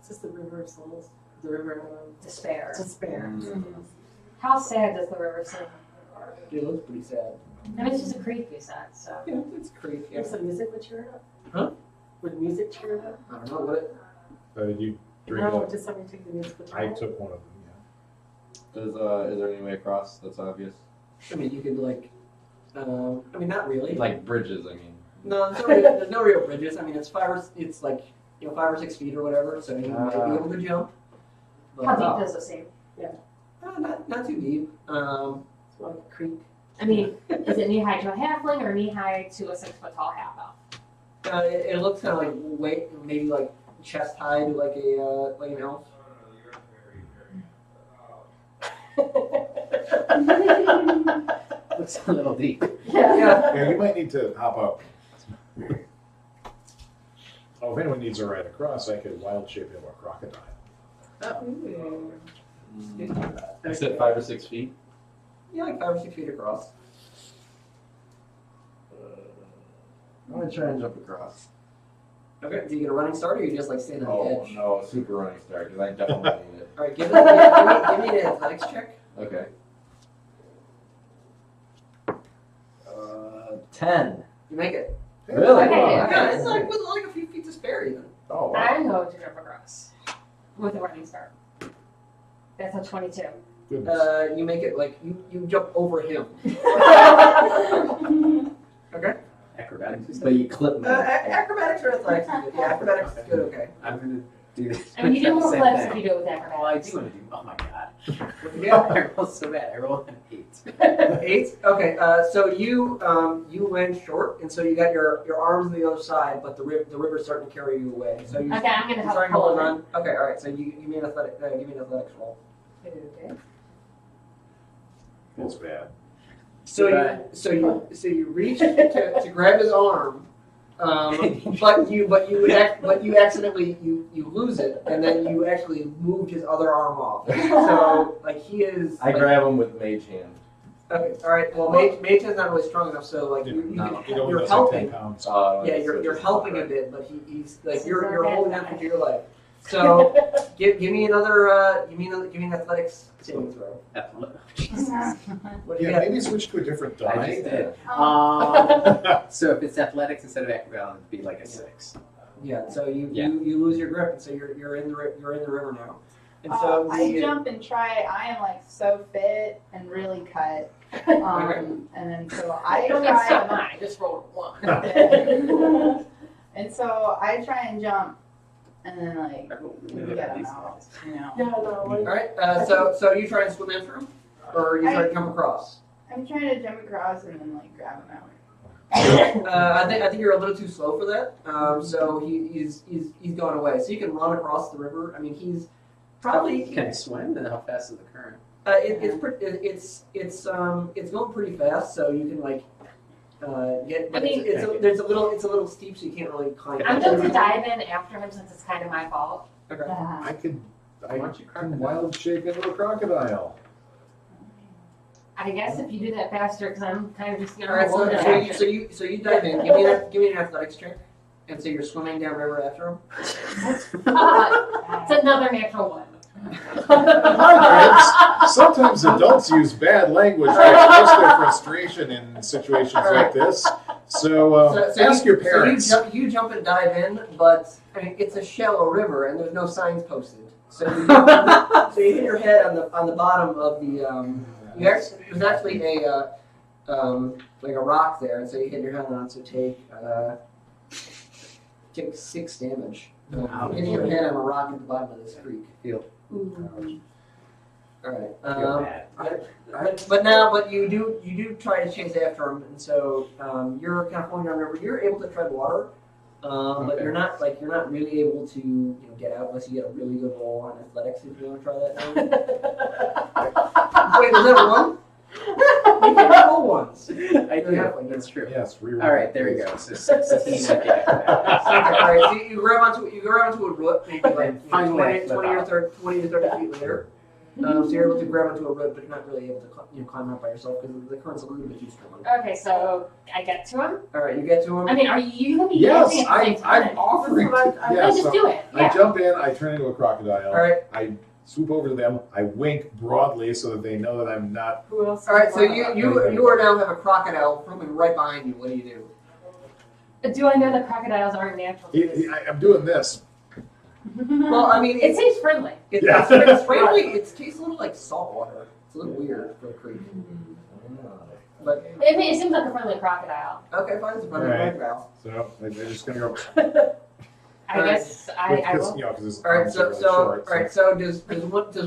Is this the River of Souls? The River of Despair. Despair. How sad does the river seem? It looks pretty sad. I mean, it's just a creek, you said, so. Yeah, it's a creek. Yeah. Would some music would cheer it up? Huh? Would music cheer it up? I don't know what it. Did you drink No, it? did somebody take the music with I took one of them, Is there any way across that's obvious? I mean, you could like. I mean, not really. Like bridges, I mean. No, there's no real bridges. I mean, it's like 5 or 6 feet or whatever, so you might be able to jump. But, How deep does it seem? not too deep. It's more like a creek. I mean, is it knee high to a halfling or knee high to a 6 foot tall half elf? It looks kind of like maybe like chest high to like an elf. Looks a little deep. Yeah. Yeah, you might need to hop up. Oh, if anyone needs a ride across, I could wild shape him a crocodile. You said 5 or 6 feet? Yeah, like 5 or 6 feet across. I'm gonna try and jump across. Okay. Do you get a running start, or you just like stand on the Oh edge? no, super running start because I definitely need it. All right. Give me an athletics check. Okay. 10. You make it. Really? Okay. Yeah, it's like with like a few feet to spare even. Oh wow. I know to jump across with a running start. That's a 22. Goodness. You make it like you jump over him. Okay. Acrobatics. But you clip me. Acrobatics or athletics is good. Yeah, acrobatics is good. Okay. I'm gonna do this. I mean, you do more Same flips thing. if you do it with Well, I acrobatics. do want to do. Oh my god. Yeah. I rolled so bad. I rolled an 8. 8. Okay. So you land short, and so you got your arms on the other side, but the river's starting to carry you away. So you. Okay, I'm gonna you're help starting to pull him run. Okay. All right. So you give me an athletic. Give me an athletics roll. Okay. It's bad. So Goodbye. you reach to grab his arm, but you accidentally you lose it, and then you actually moved his other arm off. So like he is. I grab him with mage hand. Okay, all right. Well, mage is not really strong enough, so like you're helping. Pounds. Yeah, you're helping a bit, but he's like you're holding on for dear life. So give me another give me an athletics saving throw. What do you Yeah, got? maybe switch to a different I die. just did. Oh. So if it's athletics instead of acrobatics, it'd be like a 6. Yeah. So you Yeah. you lose your grip, and so you're in the river now. And so I jump and try. I am like so fit and really cut. And then so I don't get so try. mine. I just rolled 1. And so I try and jump, and then like I rolled we really get bad them these out. days. You know. Yeah, no, All right. So you try and swim after him, or you try to come across. I'm trying to jump across and then like grab him out. I think you're a little too slow for that. So he's gone away. So you can run across the river. I mean, he's probably Can it swim? And how fast is the current? it's going pretty fast. So you can like get. I mean- it's a little steep, so you can't really climb. I'm going to dive in after him since it's kind of my fault. Okay. I could Why don't you can wild shape into a crocodile. I guess if you do that faster, because I'm kind of just All gonna right. hold it. So you dive in. Give me an athletics check. And so you're swimming downriver after him. It's another natural one. Sometimes adults use bad language to express their frustration in situations like this. So, ask your parents. So you jump and dive in, but I mean, it's a shallow river and there's no signs posted. So you hit your head on the bottom of the. There's actually a like a rock there, and so you hit your head on it. So take 6 damage. Hitting your head on a rock at the bottom of this creek. All right. But you do try to chase after him, and so you're kind of holding on river. You're able to tread water, but you're not really able to get out unless you get a really good roll on athletics. If you want to try that now. Wait, was that a 1? You can roll ones. I do. That's true. Yes, reroll. All right, there we go. So 16 at the acrobatics. Okay, all right. So you grab onto a root, maybe like Finally, I flip 20 to 30 feet later. So you're able to grab onto a rope, but you're not really able to climb up by yourself because the current's a little bit too strong. Okay, so I get to him. All right, you get to him. I mean, are you gonna be Yes, dancing at the same time? I'm offering. That's No, Yeah, just so do it. I Yeah. jump in, I turn into a crocodile. All right. I swoop over to them, I wink broadly so that they know that I'm not. Who else? All right, so you are now have a crocodile coming right behind you. What do you do? Do I know that crocodiles aren't natural? to this? I'm doing this. Well, I mean, It seems friendly. it's frankly, it tastes a little like salt water. It's a little weird for a creek. But I mean, it seems like a friendly crocodile. okay, fine, it's a friendly All right. crocodile. So I'm just gonna go. I All right. guess I Because will. you know, because his All right, arms are so really so short. all right, so does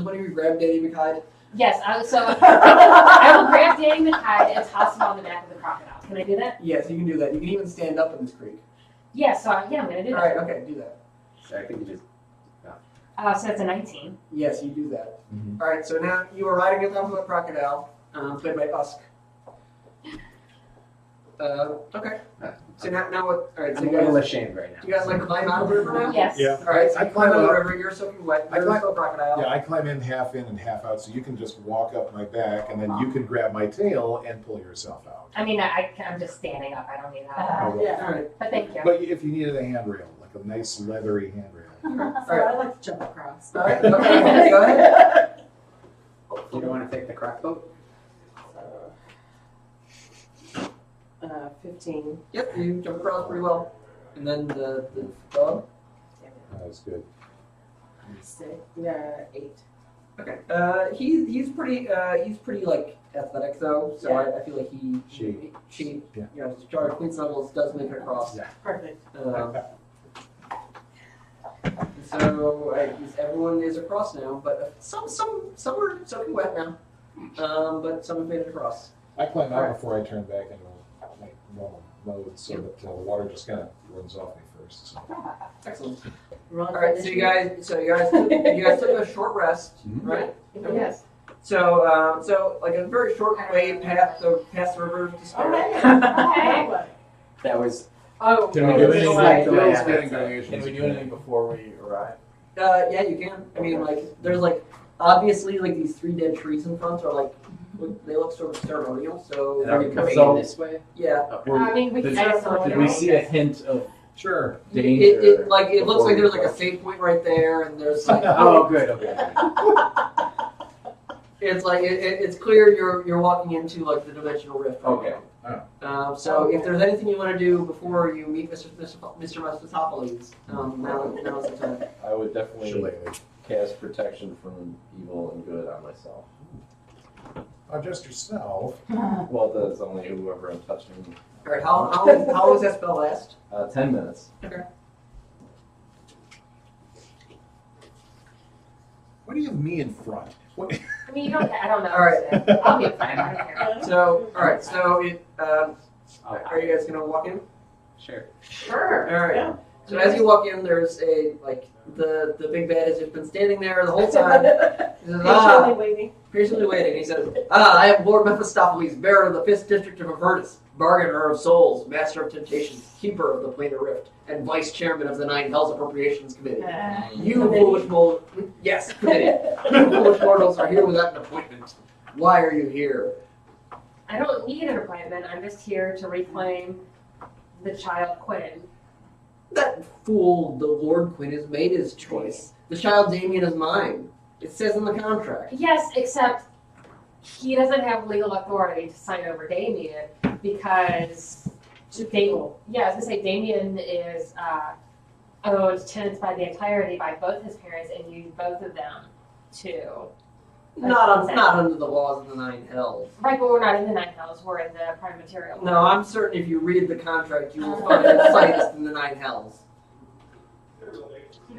one of you grab Danny McHide? Yes, so I will grab Danny McHide and toss him on the back of the crocodile. Can I do that? Yes, you can do that. You can even stand up in this creek. Yes, so I'm gonna do All that. right, okay, do that. So I think you just. So it's a 19. Yes, you do that. Mhm. All right, so now you are riding on top of a crocodile, played by Usk. Okay. So now what? All right, so I'm a you little guys, ashamed right now. you guys like climb out of the river now? Yes. Yeah. All right, so I you climb climb out of the up. river. You're soaking wet. I You're climb- still a crocodile. Yeah, I climb in and half out, so you can just walk up my back, and then you can grab my tail and pull yourself out. I mean, I'm just standing up. I don't need help. Oh, well. Yeah. All right. But thank you. But if you needed a handrail, like a nice leathery handrail. So I like to jump across. All right. Okay. Go ahead. You don't want to take the croc boat? 15. Yep, you jump across pretty well. And then the dog. That was good. 8. Okay. He's pretty like athletic though, so I feel like she Yeah. you know, Charlie Queen Snuggles does make it across. Yeah. Perfect. So everyone is across now, but some are soaking wet now. But some have made it across. I climb out Alright. before I turn back into like normal mode, so that the water just kind of runs off me first. So. Excellent. Roll All right, so you guys took a short rest, Mhm. right? Yes. So like a very short way past the river of despair. Okay. That was. Oh, Can we Oh, do this is anything? like the way Bill's I getting had donations. Can we do anything before we arrive? Yeah, you can. I mean, like there's like obviously like these 3 dead trees in front are like they look sort of ceremonial. So Are we coming So- in this way? yeah, I mean, we Did- can just Did we see a hint of Sure. danger? it looks before like we there's like a approach? save point right there, and there's like Oh, good. Okay. it's like it's clear you're walking into like the dimensional rift. Right Okay. now. So if there's anything you want to do before you meet Mr. Mastopheles, now's the time. I would definitely Shillelagh. cast protection from evil and good on myself. Just yourself. Well, that's only whoever I'm touching. All right, how long does that spell last? 10 minutes. Why do you have me in front? What? I mean, you don't. I don't know. All right. I'll be fine. I don't care. So all right, so are you guys gonna walk in? Sure. Sure. All right. Yeah. So as you walk in, there's the big bad has just been standing there the whole time. He says, Patiently waiting. patiently waiting. He says, I am Lord Mephistopheles, bearer of the 5th district of Avernus, bargainer of souls, master of temptations, keeper of the planar rift, and vice chairman of the 9 Hells Appropriations Committee. You foolish mortals, yes, committee. You foolish mortals are here without an appointment. Why are you here? I don't need an appointment. I'm just here to reclaim the child Quinn. That fool, the Lord Quinn, has made his choice. The child Damien is mine. It says in the contract. Yes, except he doesn't have legal authority to sign over Damien because I was gonna say Damien is owed tenants by the entirety by both his parents and used both of them to. Not under the laws of the 9 Hells. Right, but we're not in the 9 Hells. We're in the prime material. No, I'm certain if you read the contract, you will find it cited in the 9 Hells.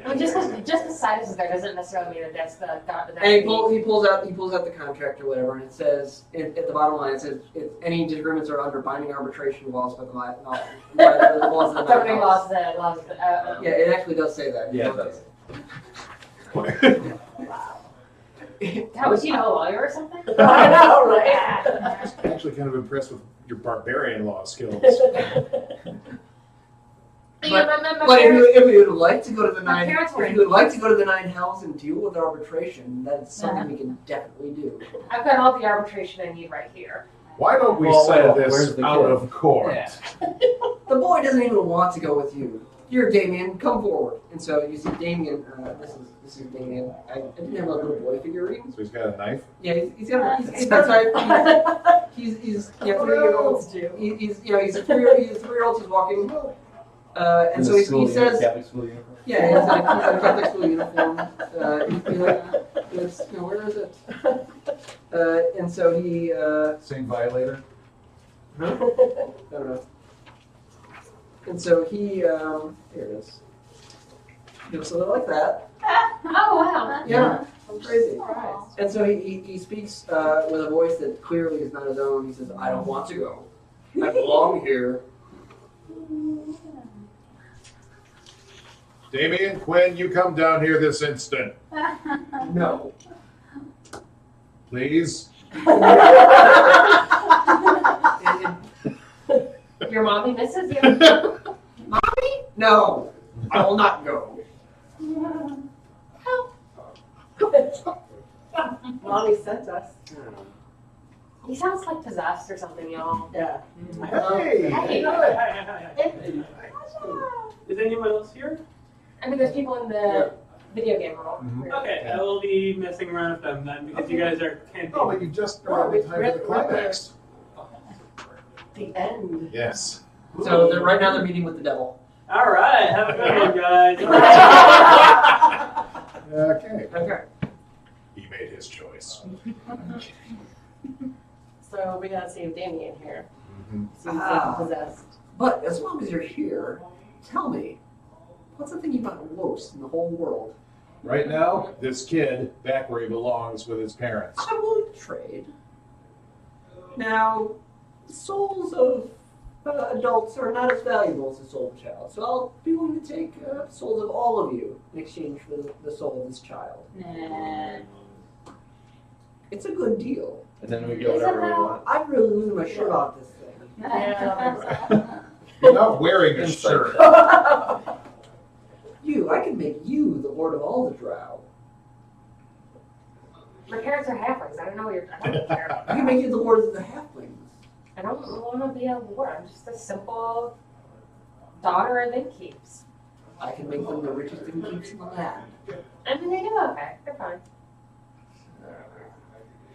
Well, just because Situs is there doesn't necessarily mean that that's the. And he pulls out the contract or whatever, and it says at the bottom line, it says if any disagreements are under binding arbitration laws by the laws of the 9 Governing Hells. laws. Yeah, it actually does say that. Yeah, it does. How was he a lawyer or something? I know, right? I'm actually kind of impressed with your barbarian law skills. But if you would like to go to the My nine, parents were if you would like to go to the 9 hells and deal with arbitration, that's something we can definitely do. I've got all the arbitration I need right here. Why don't we Well, settle where's this the out kid? of court? Yeah. The boy doesn't even want to go with you. Here, Damien, come forward. And so you see Damien. This is Damien. I didn't have a little boy figurine. So he's got a knife. Yeah, he's got a knife. He's 3-year-old. do. He's 3-year-old. He's walking. And so he says, Catholic school uniform. yeah, he's in a Catholic school uniform. Where is it? And so he. Same violator. I don't know. And so he, here it is. Looks a little like that. Oh wow. Yeah, crazy. Aw. And so he speaks with a voice that clearly is not his own. He says, "I don't want to go. I belong here." Damien, Quinn, you come down here this instant, No. please. Your mommy misses you. No, I will not go. Mommy sent us. He sounds like possessed or something, y'all. Yeah. Hey. Hey. Hi. Is anyone else here? I mean, there's people in the video game world. Okay, I will be messing around with them then because you guys are camping. Oh, but you just arrived in time for the climax. The end. Yes. So right now they're meeting with the devil. All right, have a good one, guys. Okay. Okay. He made his choice. So we gotta save Damien here. Mhm. Seems like possessed. But as long as you're here, tell me, what's the thing you got most in the whole world? Right now, this kid back where he belongs with his parents. I won't trade. Now, souls of adults are not as valuable as the soul of a child, so I'll be willing to take souls of all of you in exchange for the soul of this child. Nah. It's a good deal. And then we get whatever we want. I'm really losing my shirt off this thing. Yeah. You're not wearing a shirt. I can make you the lord of all the drow. My parents are halflings. I don't know what I don't care about I can that. make you the lord of the halflings. I don't want to be a lord. I'm just a simple daughter of innkeeps. I can make them the richest innkeeps in the land. I mean, they do okay. They're fine.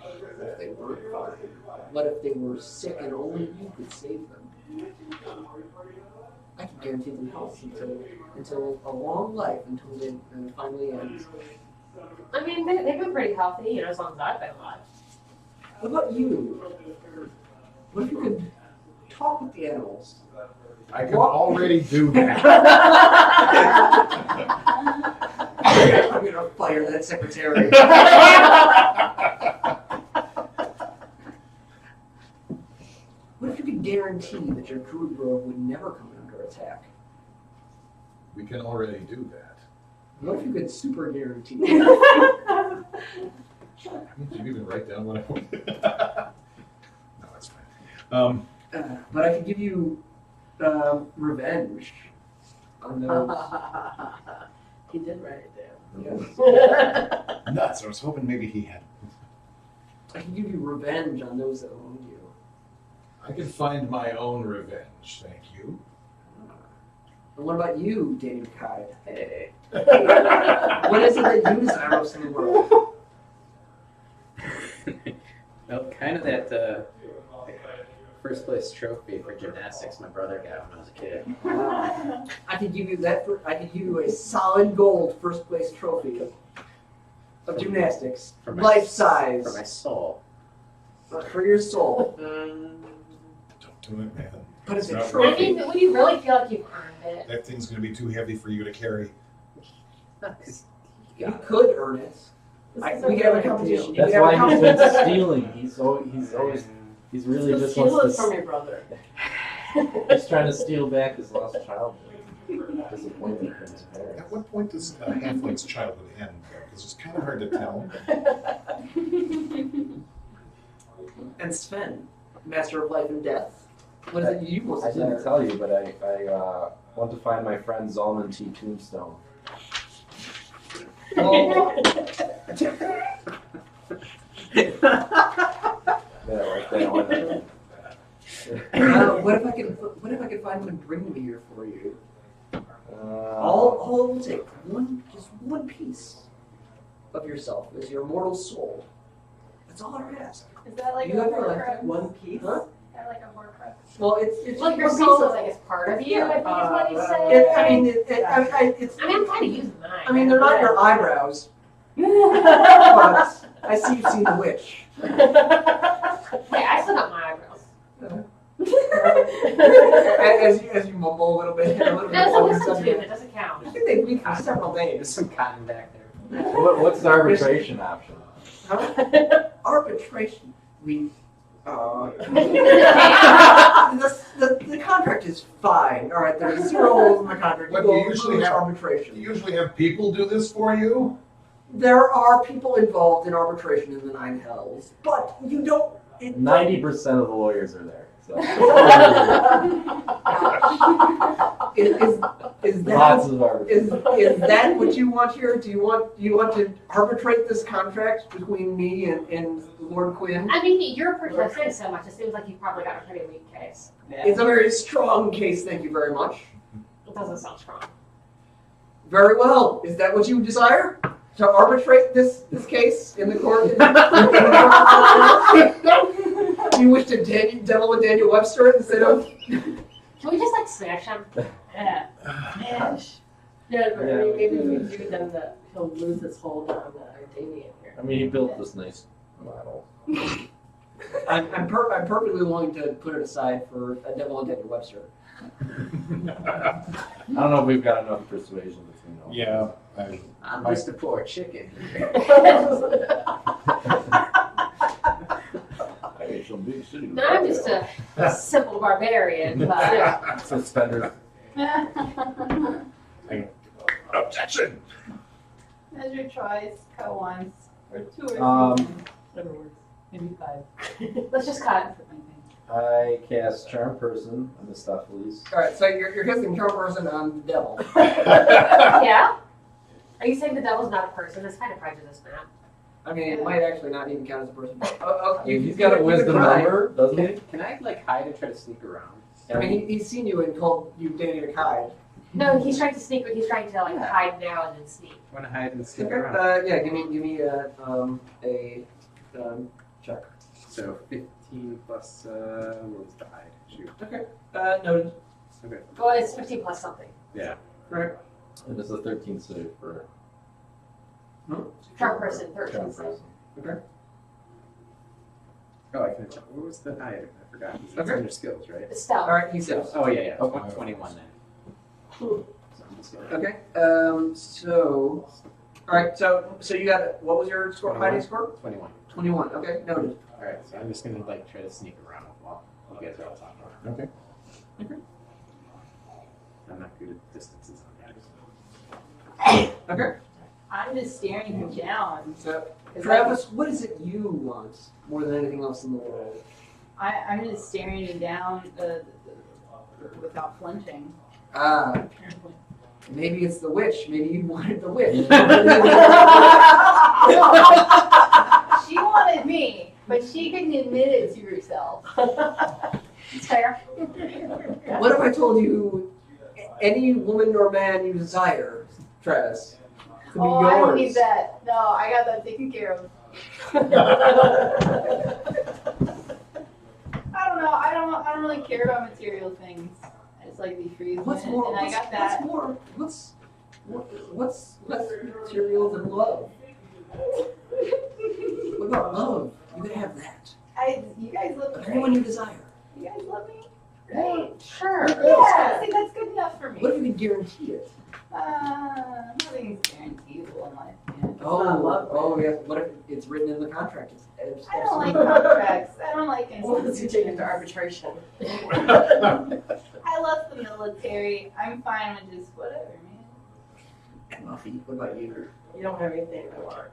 What if they weren't fine? What if they were sick and only you could save them? I can guarantee them health until a long life, until it finally ends. I mean, they've been pretty healthy, you know, as long as I've been alive. What about you? What if you could talk with the animals? I can already do that. I'm gonna fire that secretary. What if you could guarantee that your druid grove would never come under attack? We can already do that. What if you could super guarantee? Did you even write down what I wanted? No, that's fine. But I could give you revenge on those. He did write it down. Yes. Nuts. I was hoping maybe he had. I can give you revenge on those that own you. I can find my own revenge, thank you. And what about you, Daniel Kide? Hey. What is it that you desire most in the world? Well, kind of that first place trophy for gymnastics my brother got when I was a kid. I could give you that. I could give you a solid gold first place trophy of gymnastics, For my- life size, For my soul. for your soul. Don't do it, man. But it's a not I trophy. mean, when you really feel like you've earned it. That thing's going to be too heavy for you to carry. You could earn it. We could have a competition. You That's could have a why he's competition. been stealing. He's really So just steal wants it to. from your brother. He's trying to steal back his lost childhood. Disappointment from his parents. At what point does a halfling's childhood end, though? Because it's kind of hard to tell. And Sven, master of life and death. What is it you most I didn't desire? tell you, but Want to find my friend Zalman T. Tombstone. Yeah, right there. What if I could find him and bring him here for you? Uh, All it will take just one piece of yourself is your mortal soul. That's all I ask. Is that like You a have your Horcrux? life. One piece? Huh? Is that like a Horcrux? Well, it's Like your one soul piece is like it's part of you, I think is what he's right. saying. it's. I mean, I'm kind of using mine. I mean, they're not your eyebrows, but I see you've seen the witch. Hey, I still got my eyebrows. As you mumble a little bit, a little bit That's a longer wisdom tooth. subject. It doesn't count. I think they bleed for several days. Some cotton back there. what's the arbitration option? Huh? Arbitration. We. The contract is fine. All right, there's 0 holes in the contract. But You you will usually lose have- arbitration. You usually have people do this for you? There are people involved in arbitration in the 9 hells, but you don't. 90% of the lawyers are there. So. Is that Lots of arbitration. is that what you want here? Do you want to arbitrate this contract between me and Lord Quinn? I mean, you're protesting so much. It seems like you've probably got a pretty weak case. It's a very strong case. Thank you very much. It doesn't sound strong. Very well. Is that what you desire? To arbitrate this case in the court? Do you wish to devil with Daniel Webster instead of? Can we just like smash him? Yeah. Smash. Yeah, but I mean, maybe we do then that he'll lose his hold on the Ardavian here. I mean, he built this nice model. I'm perfectly willing to put it aside for a devil and Daniel Webster. I don't know if we've got enough persuasion between them. Yeah. I'm just a poor chicken. Hey, some big city. No, I'm just a simple barbarian, but Suspenders. Objection! Measure twice, cut once, or 2 or 3 Um, times. Whatever works. Maybe 5. let's just cut. I cast Charm Person on Mephistopheles. All right, so you're casting charm person on the devil. Yeah? Are you saying the devil's not a person? That's kind of prejudice, man. I mean, it might actually not even count as a person. He's got a wisdom number, doesn't he? Can I like hide and try to sneak around? I mean, he's seen you and told you Danny to hide. No, he's trying to sneak, but he's trying to like hide now and then sneak. I want to hide and sneak Okay. around. Yeah, give me a check. So 15 plus what was the hide? Shoot. Okay. Noted. Okay. Well, it's 15 plus something. Yeah. Right. And it's a 13 save for Charm person, 13. Charm Person. Oh, I can check. What was the hide? I forgot. It's Okay. under skills, right? It's stealth. All right. He says. Oh yeah, yeah. Okay. 21 then. So I'm just gonna. Okay. So. All right. So you got what was your score? Hiding score? 21. 21. Okay. Noted. All right. So I'm just gonna like try to sneak around while you guys are all talking. Okay. I'm not good at distances on that. Okay. I'm just staring him down. So 'cause Travis, what is it you want more than anything else in the world? I'm just staring him down without flinching. Ah. Maybe it's the witch. Maybe you wanted the witch. She wanted me, but she couldn't admit it to herself. It's fair. What if I told you any woman or man you desire, Travis, could be Oh, yours? I don't need that. No, I got that taken care of. I don't know. I don't really care about material things. I just like to be free. What's more? And I got that. What's less material than love? What about love? You could have that. You guys look Anyone great. you desire. You guys love me? Great. Sure. Yeah, I think that's good enough for me. What if you could guarantee it? Nothing's guaranteeable in life. Man. Oh, yes. What if it's written in the contract? It's I don't like contracts. I don't like Once you take it to institutions. arbitration. I left the military. I'm fine with just whatever, man. Muffy, what about you? You don't have anything I want.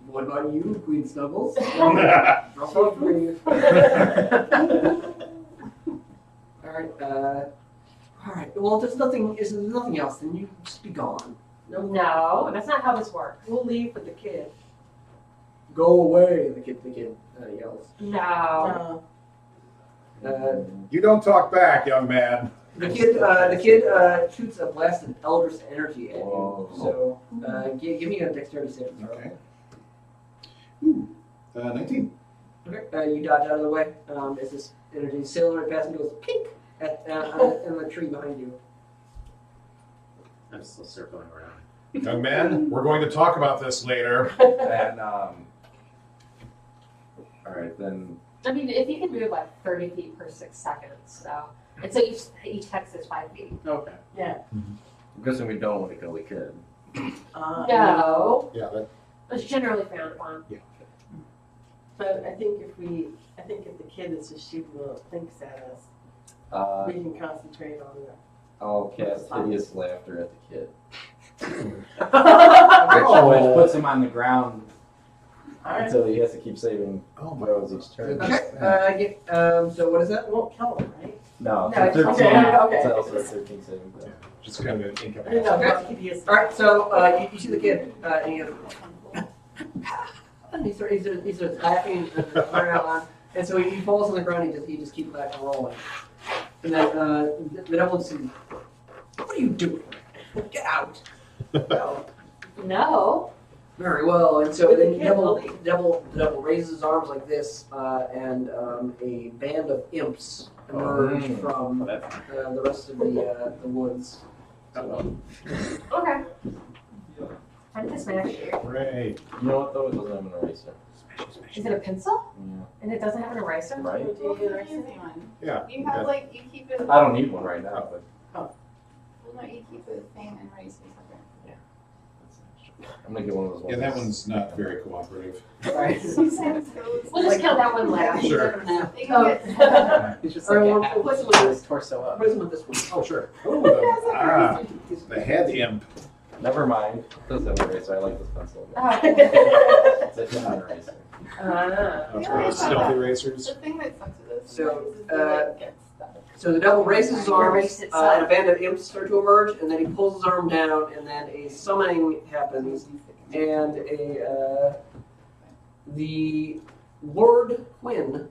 What about you, Queen Snuggles? All right. All right. Well, if there's nothing else, then you just be gone. No, that's not how this works. We'll leave with the kid. Go away, the kid yells. No. You don't talk back, young man. The kid shoots a blast of Eldritch energy at you. Whoa. So give me a dexterity saving throw. Okay. Ooh, 19. Okay. You dodge out of the way as this energy sails right past and goes pink at in the tree behind you. I'm still circling around. Young man, we're going to talk about this later. And all right then. I mean, if you can move like 30 feet per 6 seconds, so. And so each text is 5 feet. Okay. Yeah. I'm guessing we don't want to kill the kid. No. Yeah, that, It's generally frowned upon. But I think if the kid is just shooting little thinks at us, we can concentrate on the. I'll cast hideous laughter at the kid. Oh. Which puts him on the ground Alright. until he has to keep saving oh my throws each turn. Okay. So what is that? It won't kill him, right? No, No, it's it's 13. okay. It's also a 13 saving throw. just kind of an I didn't know incapacitated. about hideous. All right. So you see the kid, and he starts laughing and running out loud. And so he falls on the ground. He just keeps laughing and rolling. And then the devil says, "What are you doing? Get out!" No. No. Very well. And so But the then kid will leave. the devil raises his arms like this, and a band of imps emerge from Oh, that's the rest of the woods. So, Okay. Time to smash. Hooray. You know what though? It doesn't have an eraser. Is it a pencil? Yeah. And it doesn't have an eraser? Right? Well, you can use one. Yeah. You have like, you keep it, I don't need one right now, but well, no, you keep the thing and erase it. I'm gonna get one of those ones. Yeah, that one's not very cooperative. right. Sometimes those. We'll just kill that one last. Sure. They can get. He's just All right, like well, half what's of with his torso up. What is it with this one? Oh, sure. Yes, The head imp. Never mind. It does have an eraser. I like this pencil. Oh. It's not an eraser. That's one of those stealth erasers. The thing that sucks with this So, is that it gets stuck. So the devil raises his arms, Erase itself. and a band of imps start to emerge, and then he pulls his arm down, and then a summoning happens, and the Lord Quinn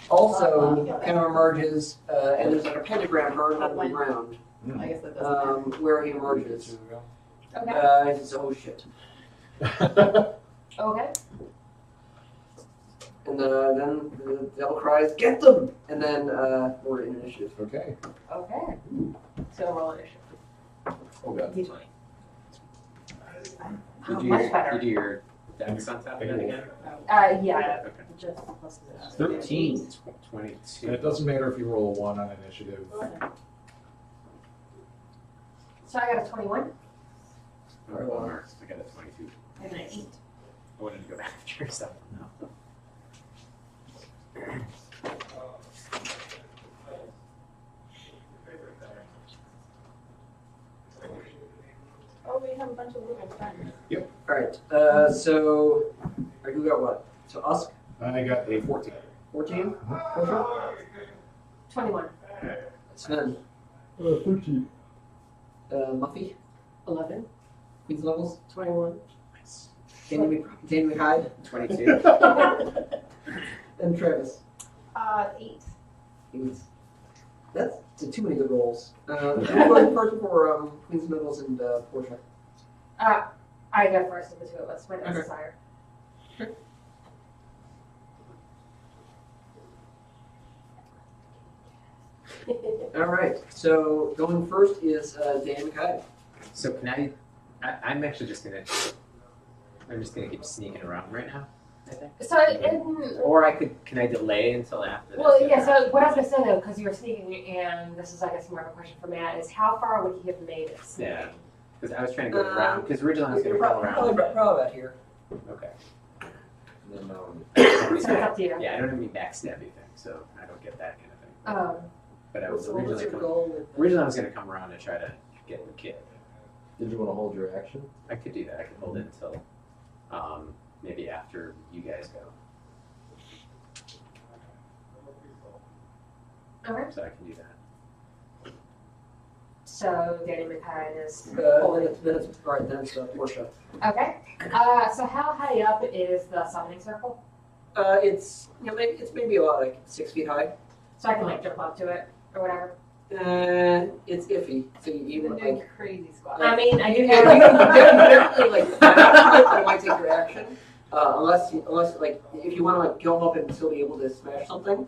also kind of emerges, and there's like a pentagram burned on the ground I guess that doesn't matter. where he emerges. Okay. He says, "Oh shit!" Okay. And then the devil cries, "Get them!" And then we're in initiative. Okay. Okay. So roll initiative. Oh god. D20. You do Much better. You do your dex on top of that again? Yeah. Okay. Just plus this. 13. 22. And it doesn't matter if you roll a 1 on initiative. So I got a 21 Oh, bummer. I got a 22. and an 8. I wanted to go back to yourself. No. Oh, we have a bunch of little friends. All right. So, who got what? So Usk, I got a 14. 14. 21. Sven, 13. Muffy, 11. Queen's levels. 21. Danny McHyde, 22. and Travis. 8. He's, that's too many good rolls. Who's going first for Queen's medals and Portia? I go first of the two of us when Okay. necessary. All right. So going first is Dan McHyde. So can I'm actually just gonna keep sneaking around right now, I think. So, Or can I delay until after this? well, yeah, so what I was going to say though, because you were sneaking, and this is, I guess, more of a question for Matt, is how far would he have made it sneaking? Yeah. Because I was trying to go around, because originally I was gonna go around. Probably about here. Okay. And then, So it's up to you. Yeah, I don't have any backstabby thing, so I don't get that kind of thing. Um, But I was So what's originally your going, goal with originally I was gonna come around and try to get the kid. did you want to hold your action? I could do that. I could hold it until maybe after you guys go. okay. So I can do that. So Danny McKay is Then it's Portia. okay. So how high up is the summoning circle? It's it's maybe about like 6 feet high. So I can like jump up to it or whatever. It's iffy. So you You've even been doing like. crazy squat. I mean, I do You have. definitely like might take your action, unless like if you want to like jump up and still be able to smash something,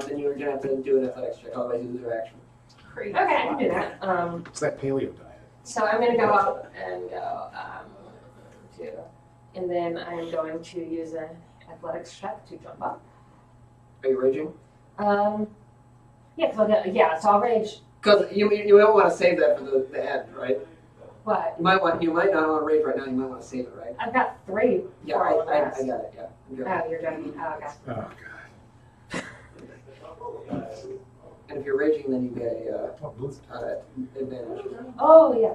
then you're gonna have to do an athletics check. Otherwise, you lose your action. Crazy. Okay, I can do that. It's that paleo diet. So I'm gonna go up and go and then I'm going to use an athletics check to jump up. Are you raging? Yeah, so I'll rage. Because you don't want to save that for the end, right? But You might not want to rage right now. You might want to save it, right? I've got 3 Yeah, for all of I that. got it. Yeah. I'm good. Oh, you're joking. Oh, okay. Oh god. And if you're raging, then you get a Oh, Booth. advantage. Oh yeah.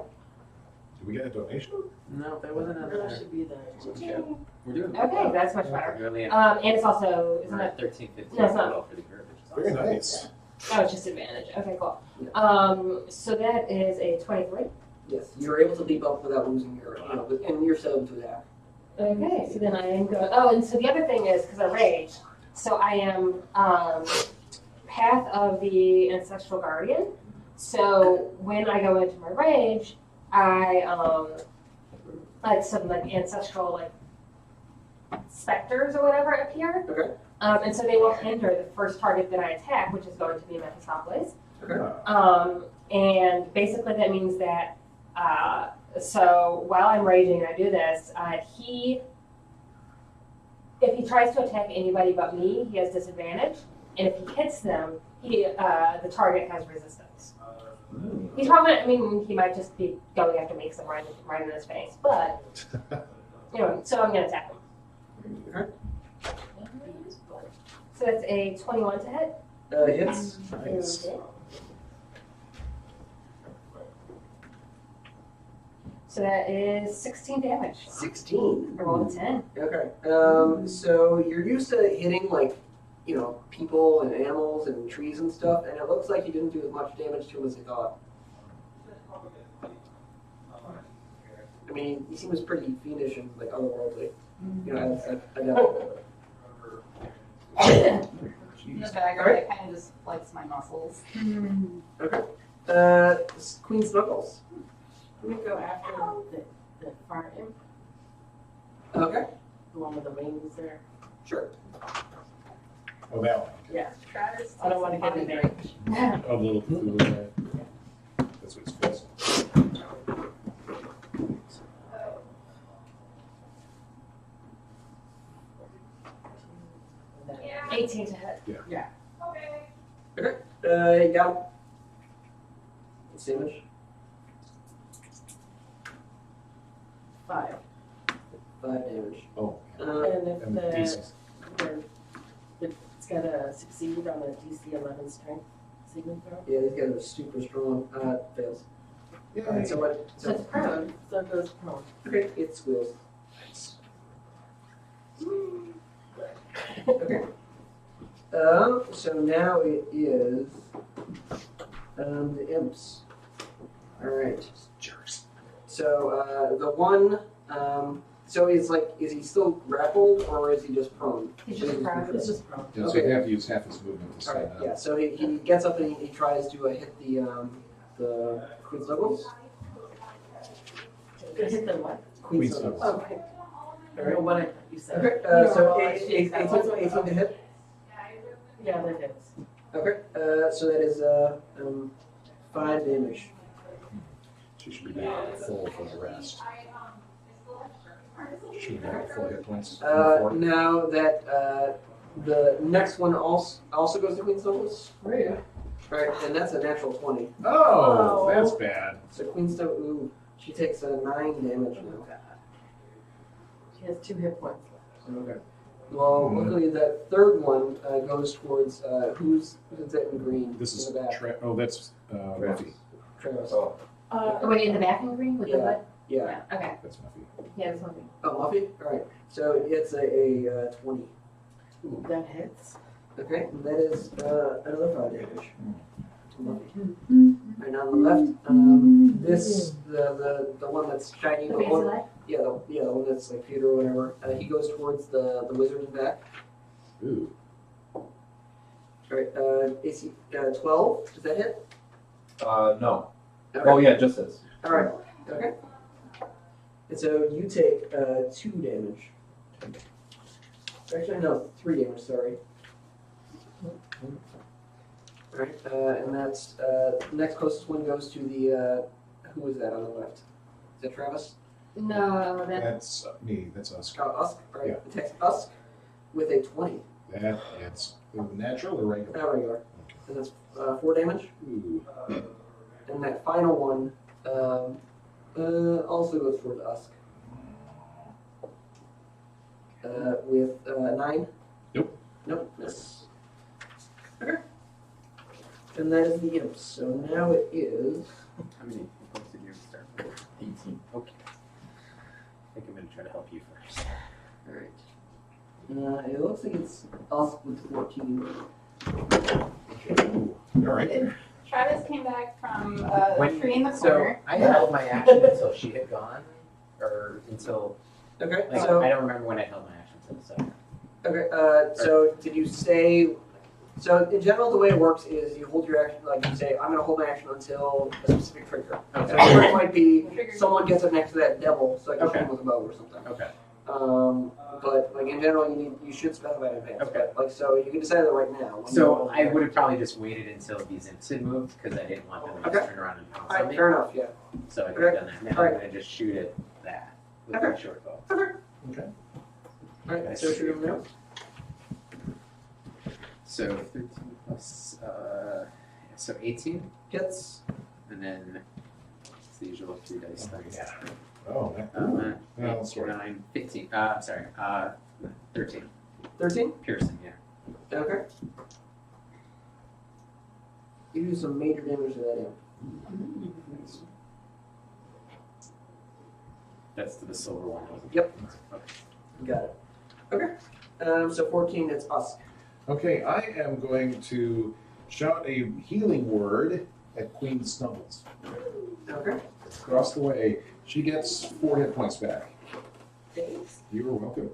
Did we get a donation? No, there wasn't That another. should be the. We're doing Okay, that's much better. We're only at And it's also isn't we're it? at 13, 15 No, it's not. total for the group, which is Very awesome. nice. Oh, it's just advantage. Okay, cool. So that is a 23. Yes, you're able to leap up without losing your, and you're set up to attack. Okay, so then I am going. Oh, and so the other thing is because I rage, so I am path of the ancestral guardian. So when I go into my rage, I like some like ancestral like specters or whatever appear. Okay. And so they will hinder the first target that I attack, which is going to be Mephistopheles. Okay. And basically that means that, so while I'm raging and I do this, if he tries to attack anybody but me, he has disadvantage. And if he hits them, the target has resistance. He's probably, he might just be going after me because I'm right in his face. But, so I'm going to attack him. Okay. So that's a 21 to hit. Hits. Nice. Okay. So that is 16 damage. 16. I rolled a 10. Okay. So you're used to hitting like, people and animals and trees and stuff, and it looks like you didn't do as much damage to him as you thought. I mean, he seems pretty fiendish and like otherworldly. I know. In the bag, it kind of just likes my muscles. Okay. Queen Snuggles. Can we go after the fire imp? Okay. The one with the wings there? Sure. Oh, that one. Yeah. Travis, I don't want to get in there. Oh, the little Cthulhu guy. That's what it's supposed Yeah. 18 to hit. Okay. You got him. What's the damage? 5. 5 damage. Oh, And if and the pieces. it's got a succeed on a DC 11 strength saving throw. Yeah, these guys are super strong. Fails. Alright, so what? So it's prone. So it goes prone. Okay, it squeals. Okay. So now it is the imps. Alright. Jerks. So the one, so is he still grappled or is he just prone? He's just prone. It's just prone. Yeah, so Okay. you have to use half his movement to Alright, stand yeah, up. so he gets up and he tries to hit the Queen Snuggles. Hit the what? Queen Queen Snuggles. Oh, okay. I don't know what I thought you said. Okay, so 18 to hit. Yeah, that hits. Okay, so that is 5 damage. She should be back full for the rest. Should be back full hit points. Now that the next one also goes to Queen Snuggles. Rude. Right, and that's a natural 20. Oh, that's bad. So Queen Snuggles, ooh, she takes 9 damage now. She has 2 hit points left. Okay. Well, luckily that third one goes towards who's that in green? This is in the back. that's Muffy. Travis. Oh, Wait, in the back in green with the Yeah. what? Yeah. Okay. That's Muffy. Yeah, there's something. Oh, Muffy. All right. So it's a 20. That hits. Okay, and that is another 5 damage to Muffy. Right on the left. This the one that's shiny. The one, yeah, the one that's like pewter or whatever. He goes towards the wizard in back. Ooh. All right. AC 12. Does that hit? No. All Oh right. yeah, just this. All right. Okay. And so you take 2 damage. Actually, no, 3 damage. Sorry. All right. And that's next closest one goes to the who was that on the left? Is that Travis? No, That's me. That's us. Usk. All right. Yeah. Attacks Usk with a 20. That's natural or regular? Regular. And that's 4 damage. Ooh. And that final one also goes towards Usk. With 9. Nope. Nope. Miss. Okay. And that is the imp. So now it is. How many points did you start with? 18. Okay. I think I'm going to try to help you first. All right. It looks like it's Usk with 14. All right. Travis came back from a tree in the So corner. I held my action until she had gone, or until Okay. like, So I don't remember when I held my action until the second. okay. So did you say? So in general, the way it works is you hold your action, like you say, I'm going to hold my action until a specific trigger. Okay. So the trigger might be someone gets up next to that devil, so I can shoot Okay. him with a bow or something. Okay. But like in general, you should specify in advance. Okay. But, like so, you can decide that right now. when you So roll I the would have probably just waited until these imps had moved because I didn't want them to just Okay. turn around and pounce All on right, me. fair enough. Yeah. So I could Okay. have done that. Now All I'm going to just shoot at that with Okay. my short bow. Okay. All right. So shoot him now. So 13 plus, so 18, Hits. and then it's the usual 3 dice things. Yeah. Oh, that, Uh, oh, sorry. 9, 15, I'm sorry, 13. 13. Piercing, yeah. Okay. You do some major damage to that imp. That's to the silver one, wasn't it? Yep. Okay. You got it. Okay. So 14. It's Usk. Okay, I am going to shout a healing word at Queen Snubbles. Okay. Across the way. She gets 4 hit points back. Thanks. You are welcome.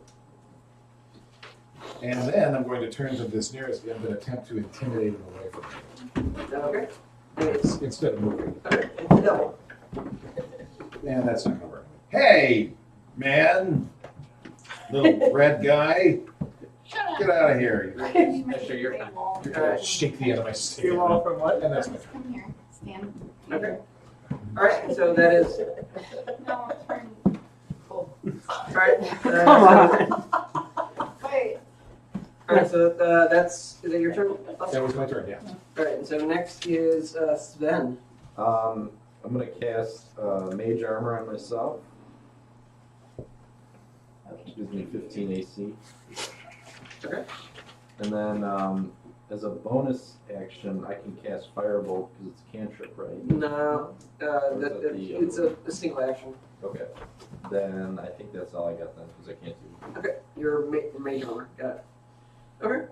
And then I'm going to turn to this nearest imp and attempt to intimidate him away from me. Okay. And it's Instead of moving. okay. It's the devil. And that's not going to work. Hey, man. Little red guy. Shut up. Get out of here. Sure, you're fine. You're going to shake the end of my stick. You all from what? And that's my Come here. Stand. Okay. All right. So that is. No, turn. All right. Come on. Wait. All right. So that's. Is that your turn? That was my turn, yeah. All right. So next is Sven. I'm gonna cast Mage Armor on myself. Which gives me 15 AC. Okay. And then as a bonus action, I can cast Firebolt because it's a cantrip, right? No. Or is that the, It's a single action. Okay. Then I think that's all I got then because I can't do. Okay. Your major armor. Got it. Okay.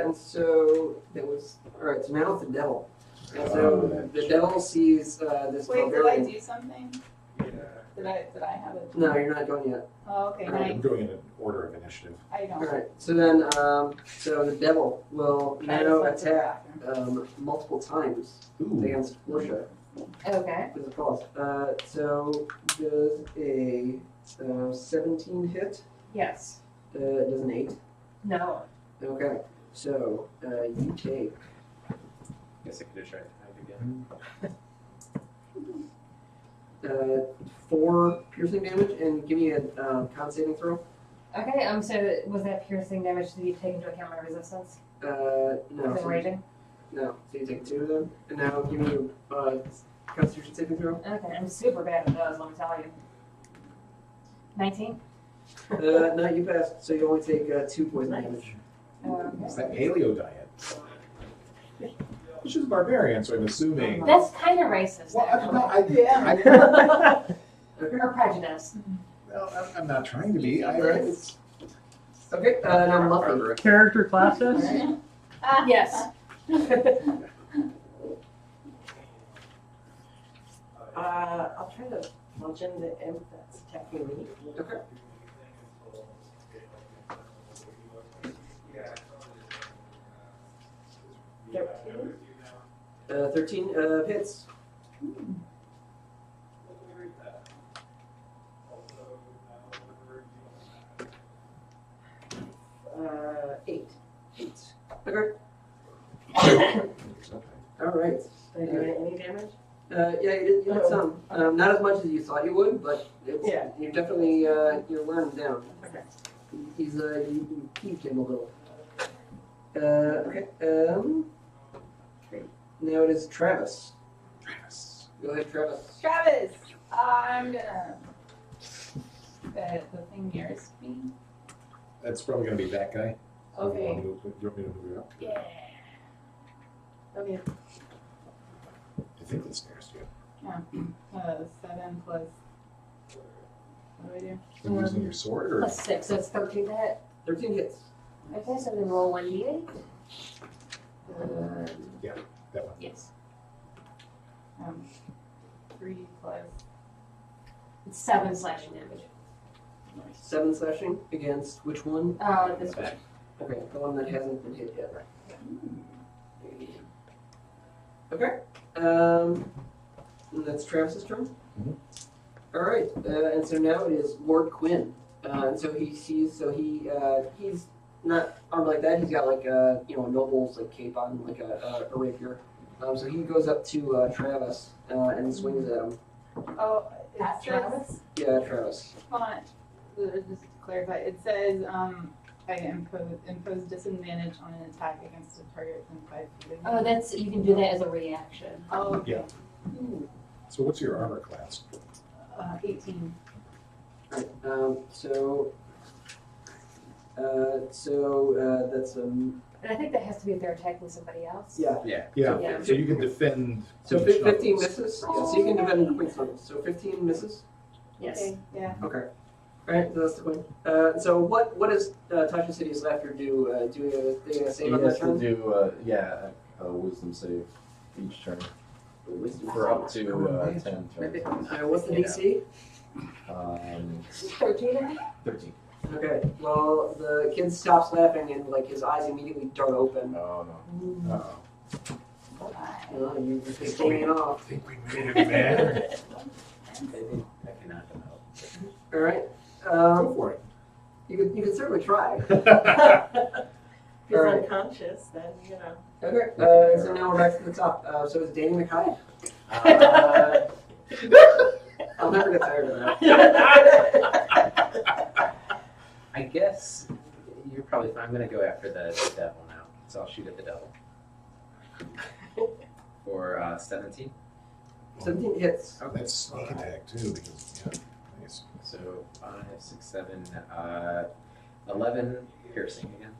And so that was. All right. So now it's the devil. And so the devil sees this Wait, did I barbarian. do something? Did I have it? No, you're not going yet. Oh, okay. Alright. I'm going in an order of initiative. I All don't. right. So then, so the devil will Try to now flip to the attack bathroom. multiple times Ooh. against Portia. Okay. With a cross. So does a 17 hit? Yes. Does an 8? No. Okay. So you take. Guess I could have tried to hide again. 4 piercing damage and give me a con saving throw. Okay. So was that piercing damage? Did you take into account my resistance? No. Was it So raging? no. So you take 2 of them. And now give me a Constitution saving throw. Okay. I'm super bad at those. Let me tell you. 19. No, you passed. So you only take 2 poison damage. It's that paleo diet. She's a barbarian, so I'm assuming. That's kind of racist. Well, actually. Or prejudice. Well, I'm not trying to be. Okay, now Muffy. Character classes? Yes. I'll try to bludgeon the imp that's attacking me. Okay. Thirteen. 13 hits. 8. 8. Okay. All right. Did I do any damage? Yeah, you did some. Not as much as you thought you would, but it's, Yeah. you definitely you're wearing him down. Okay. He's you peeved him a little. Okay. Now it is Travis. Travis. Go ahead, Travis. Travis, I'm gonna. The thing nearest me. That's probably going to be that guy. Okay. Do you want me to move it up? Yeah. Okay. I think that's nearest you. 7 plus. What do I do? Are you using your sword or? Plus 6, so it's 13 to hit. 13 hits. Okay, so then roll 1d8. That one. Yes. 3 plus. It's 7 slashing damage. 7 slashing against which one? This one. Okay, the one that hasn't been hit yet. Okay. And that's Travis's turn. Mhm. All right, and so now it is Lord Quinn. And so he sees. So he's not armed like that. He's got like a a noble's like cape on, like a rapier. So he goes up to Travis and swings at him. Oh, it At says, Travis? Yeah, Travis. hold on. Just to clarify, it says I impose disadvantage on an attack against a target within 5 feet of me. Oh, that's, you can do that as a reaction. Oh, okay. Yeah. So what's your armor class? 18. All right. That's And I think that has to be if they're attacking somebody else. yeah. Yeah. Yeah. Yeah. So you can defend. So Queen 15 Snuggles. misses. Yeah, so you can defend Queen Snuggles. So 15 misses. Yes. Okay, yeah. Okay. All right, so that's the Queen. So what does Tasha City's laughter do? Do they save on He has that to turn? do, a wisdom save each turn for up to 10 turns. What's the DC? 13, I think? 13. Okay. Well, the kid stops laughing and like his eyes immediately dart open. Oh no. Uh-oh. You're just hanging off. I think we made it, man. I cannot help. All right. Go for it. You could certainly try. If he's All right. unconscious, then, Okay. So now we're back to the top. So it's Danny McKay. I'll never get tired of that. I guess you're probably fine. I'm gonna go after the devil now, so I'll shoot at the devil. For 17. 17 hits. That's sneak attack too, because nice. So 5, 6, 7, 11 piercing again.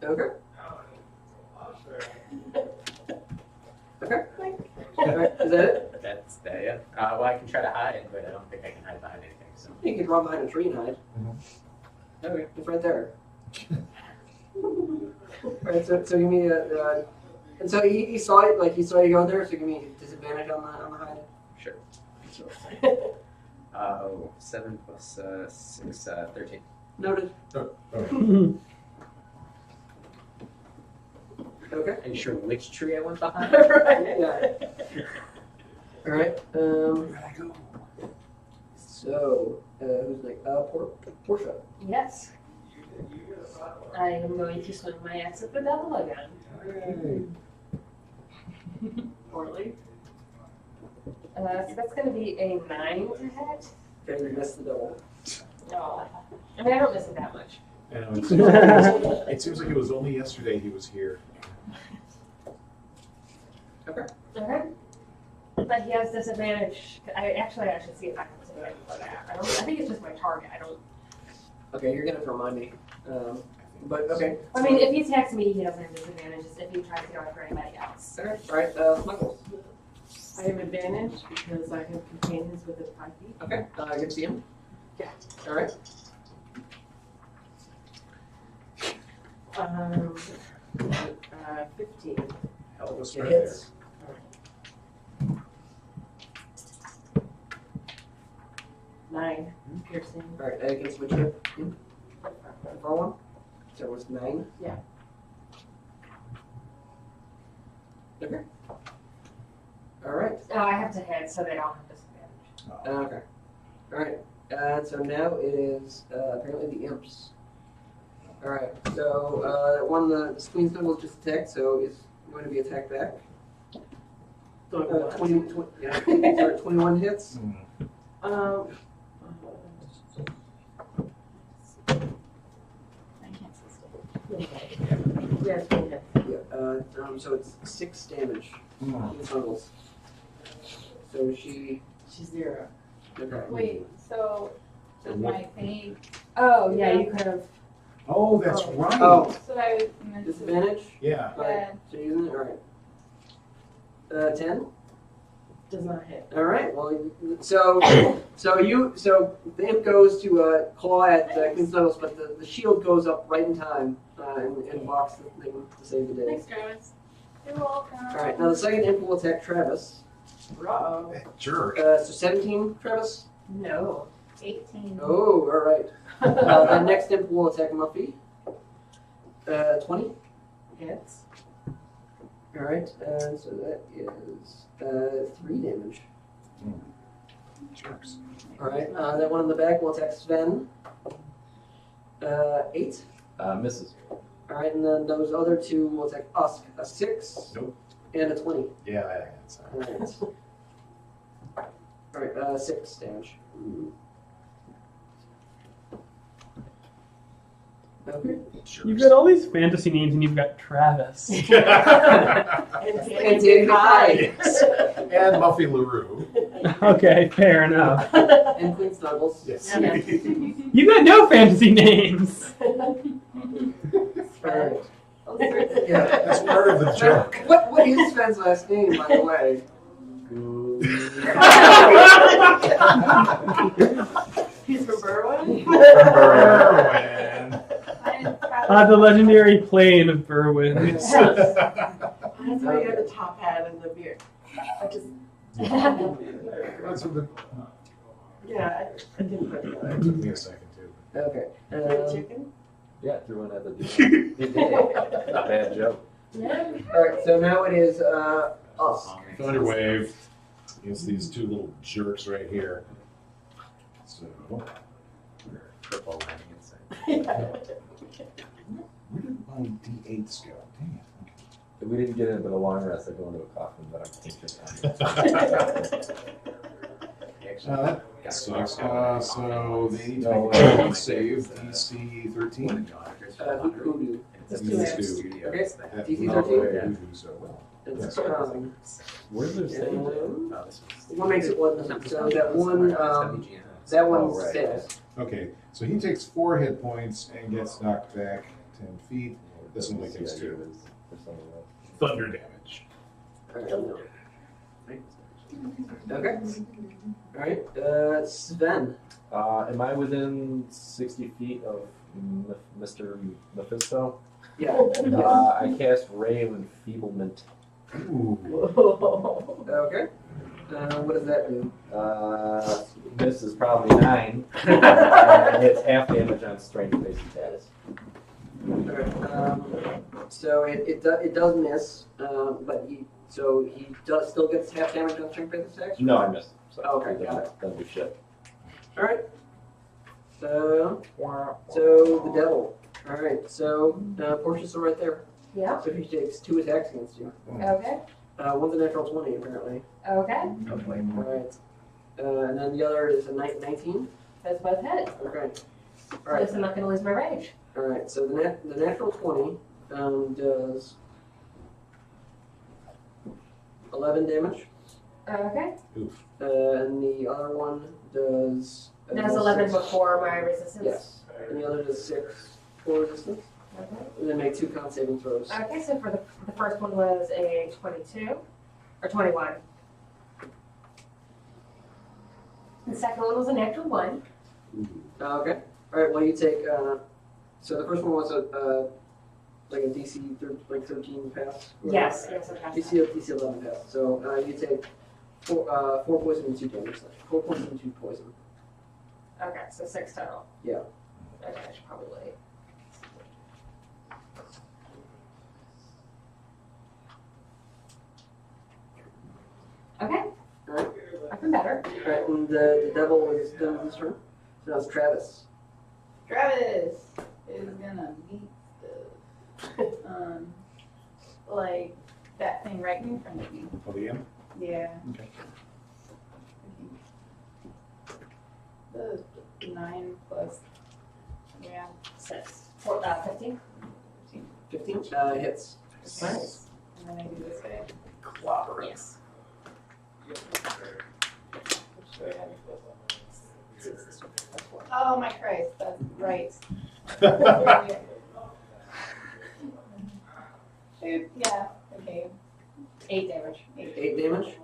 Okay. Okay. All right. Is that it? That's that, yeah. Well, I can try to hide, but I don't think I can hide behind anything. So. You can run behind a tree and hide. Okay. It's right there. Alright, so give me a, and so he saw it, like he saw you go there, so give me disadvantage on the hide. Sure. 7 plus 6, 13. Noted. Oh. Okay. Are you sure which tree I went behind? Right. Yeah. Alright, Where'd I go? so, who's like, Portia. Yes. I am going to swing my axe at the devil again. Poorly. So that's going to be a 9 to hit. Okay, you missed the double. No. I mean, I don't miss it that much. It seems like it was only yesterday he was here. Okay. Okay. But he has disadvantage. I should see if I can save it for that. I think it's just my target. I don't. Okay, you're gonna have to remind me. But okay. I mean, if he attacks me, he doesn't have disadvantage. Just if he tries to go after anybody else. Okay, alright, Michael. I have advantage because I have companions within 5 feet. Okay, good to see him. Yeah. Alright. 15. Hell of a It spread hits. Piercing. All right, against which hip? For one. So it was 9. Yeah. Okay. All right. Oh, I have to hit, so they don't have disadvantage. Okay. All right. So now it is apparently the imps. All right. So one of the Queen Snuggles just attacked, so is going to be attacked back. 21 hits. Um, I can't see still. yes, we have. Yeah. So it's 6 damage. Queen Snuggles. So she's 0. okay. Wait, so does my thing, Oh, yeah, you could have. Oh, that's right. Oh, so I was meant to. disadvantage. Yeah. All right. So you're using it. All right. 10. Does not hit. All right. Well, so the imp goes to claw at Queen Snuggles, but the shield goes up right in time and blocks the thing to save the day. Thanks, Travis. You're welcome. All right. Now the second imp will attack Travis. Uh-oh. That jerk. So 17, Travis. No. 18. Oh, all right. The next imp will attack Muffy. 20. Hits. All right. So that is 3 damage. Jerks. All right. That one in the back will attack Sven. 8. Misses. All right, and then those other 2 will attack Usk. A 6. Nope. And a 20. Yeah, that hits. All right. All right. 6 damage. Okay. You've got all these fantasy names and you've got Travis. And David Hyde. And Buffy LaRue. Okay, fair enough. And Queen Snuggles. Yes. You got no fantasy names. All right. Yeah. Yeah. That's part of the joke. What is Sven's last name, by the way? He's from Berwyn? Berwyn. The legendary plane of Berwyn. That's why you have the top hat and the beard. I just, That's what the, yeah, I didn't put it it took me a second too. Okay. Chicken? Yeah, threw one at the dude. Not bad joke. All right. So now it is us. Thunder Wave against these 2 little jerks right here. So, Football landing inside. where did my D8s go? Dang If we didn't get in but a long rest, I'd go into a coffin, but I'm thinking. it. That sucks. So they need to No make a way. save DC 13. Hoodoo. Just These do 2. Okay. That DC not 13? way do so well. It's Where's their save? what makes it one? So that one that one Oh, right. stays. Okay, so he takes 4 hit points and gets knocked back 10 feet. This one only takes 2. Thunder damage. All right. Okay. All right. Sven. Am I within 60 feet of Mr. Mephisto? Yeah. I cast Ray of Enfeeblement. Ooh. Okay. What does that do? This is probably 9. And it's half damage on strength-based attacks. Okay. So it does miss, but he does still gets half damage on strength-based attacks. No, I missed. So Okay, got it. Doesn't do shit. All right. So the devil. All right. So Portia's still right there. Yeah. So he takes 2 attacks against you. Okay. One's a natural 20 apparently. Okay. All right. And then the other is a 19. Those both hit. Okay. All At right. least I'm not going to lose my rage. All right. So the natural 20 does 11 damage, Okay. and the other one does. That's 11 before my resistance. Yes. And the other does 6 for resistance. Okay. And then make 2 con saving throws. Okay, so for the first one was a 22, or 21. The second one was a natural 1. Okay. All right. Well, you take. So the first one was like a DC 13 pass. Yes, yes, I passed that. DC 11 pass. So you take 4 poison and 2 damage. 4 poison and 2 poison. Okay, so 6 total. Yeah. Okay, I should probably wait. Okay. Alright. I feel better. Alright, and the devil is done with this turn. So now it's Travis. Travis is gonna beat the like that thing right in front of me. Oh, the imp? Yeah. Okay. The 9 plus. Yeah. 6. 15? 15 hits. Nice. And then I do this way. Clobber. Yes. Oh my Christ, that's right. Shoot, yeah, okay. 8 damage. 8 damage.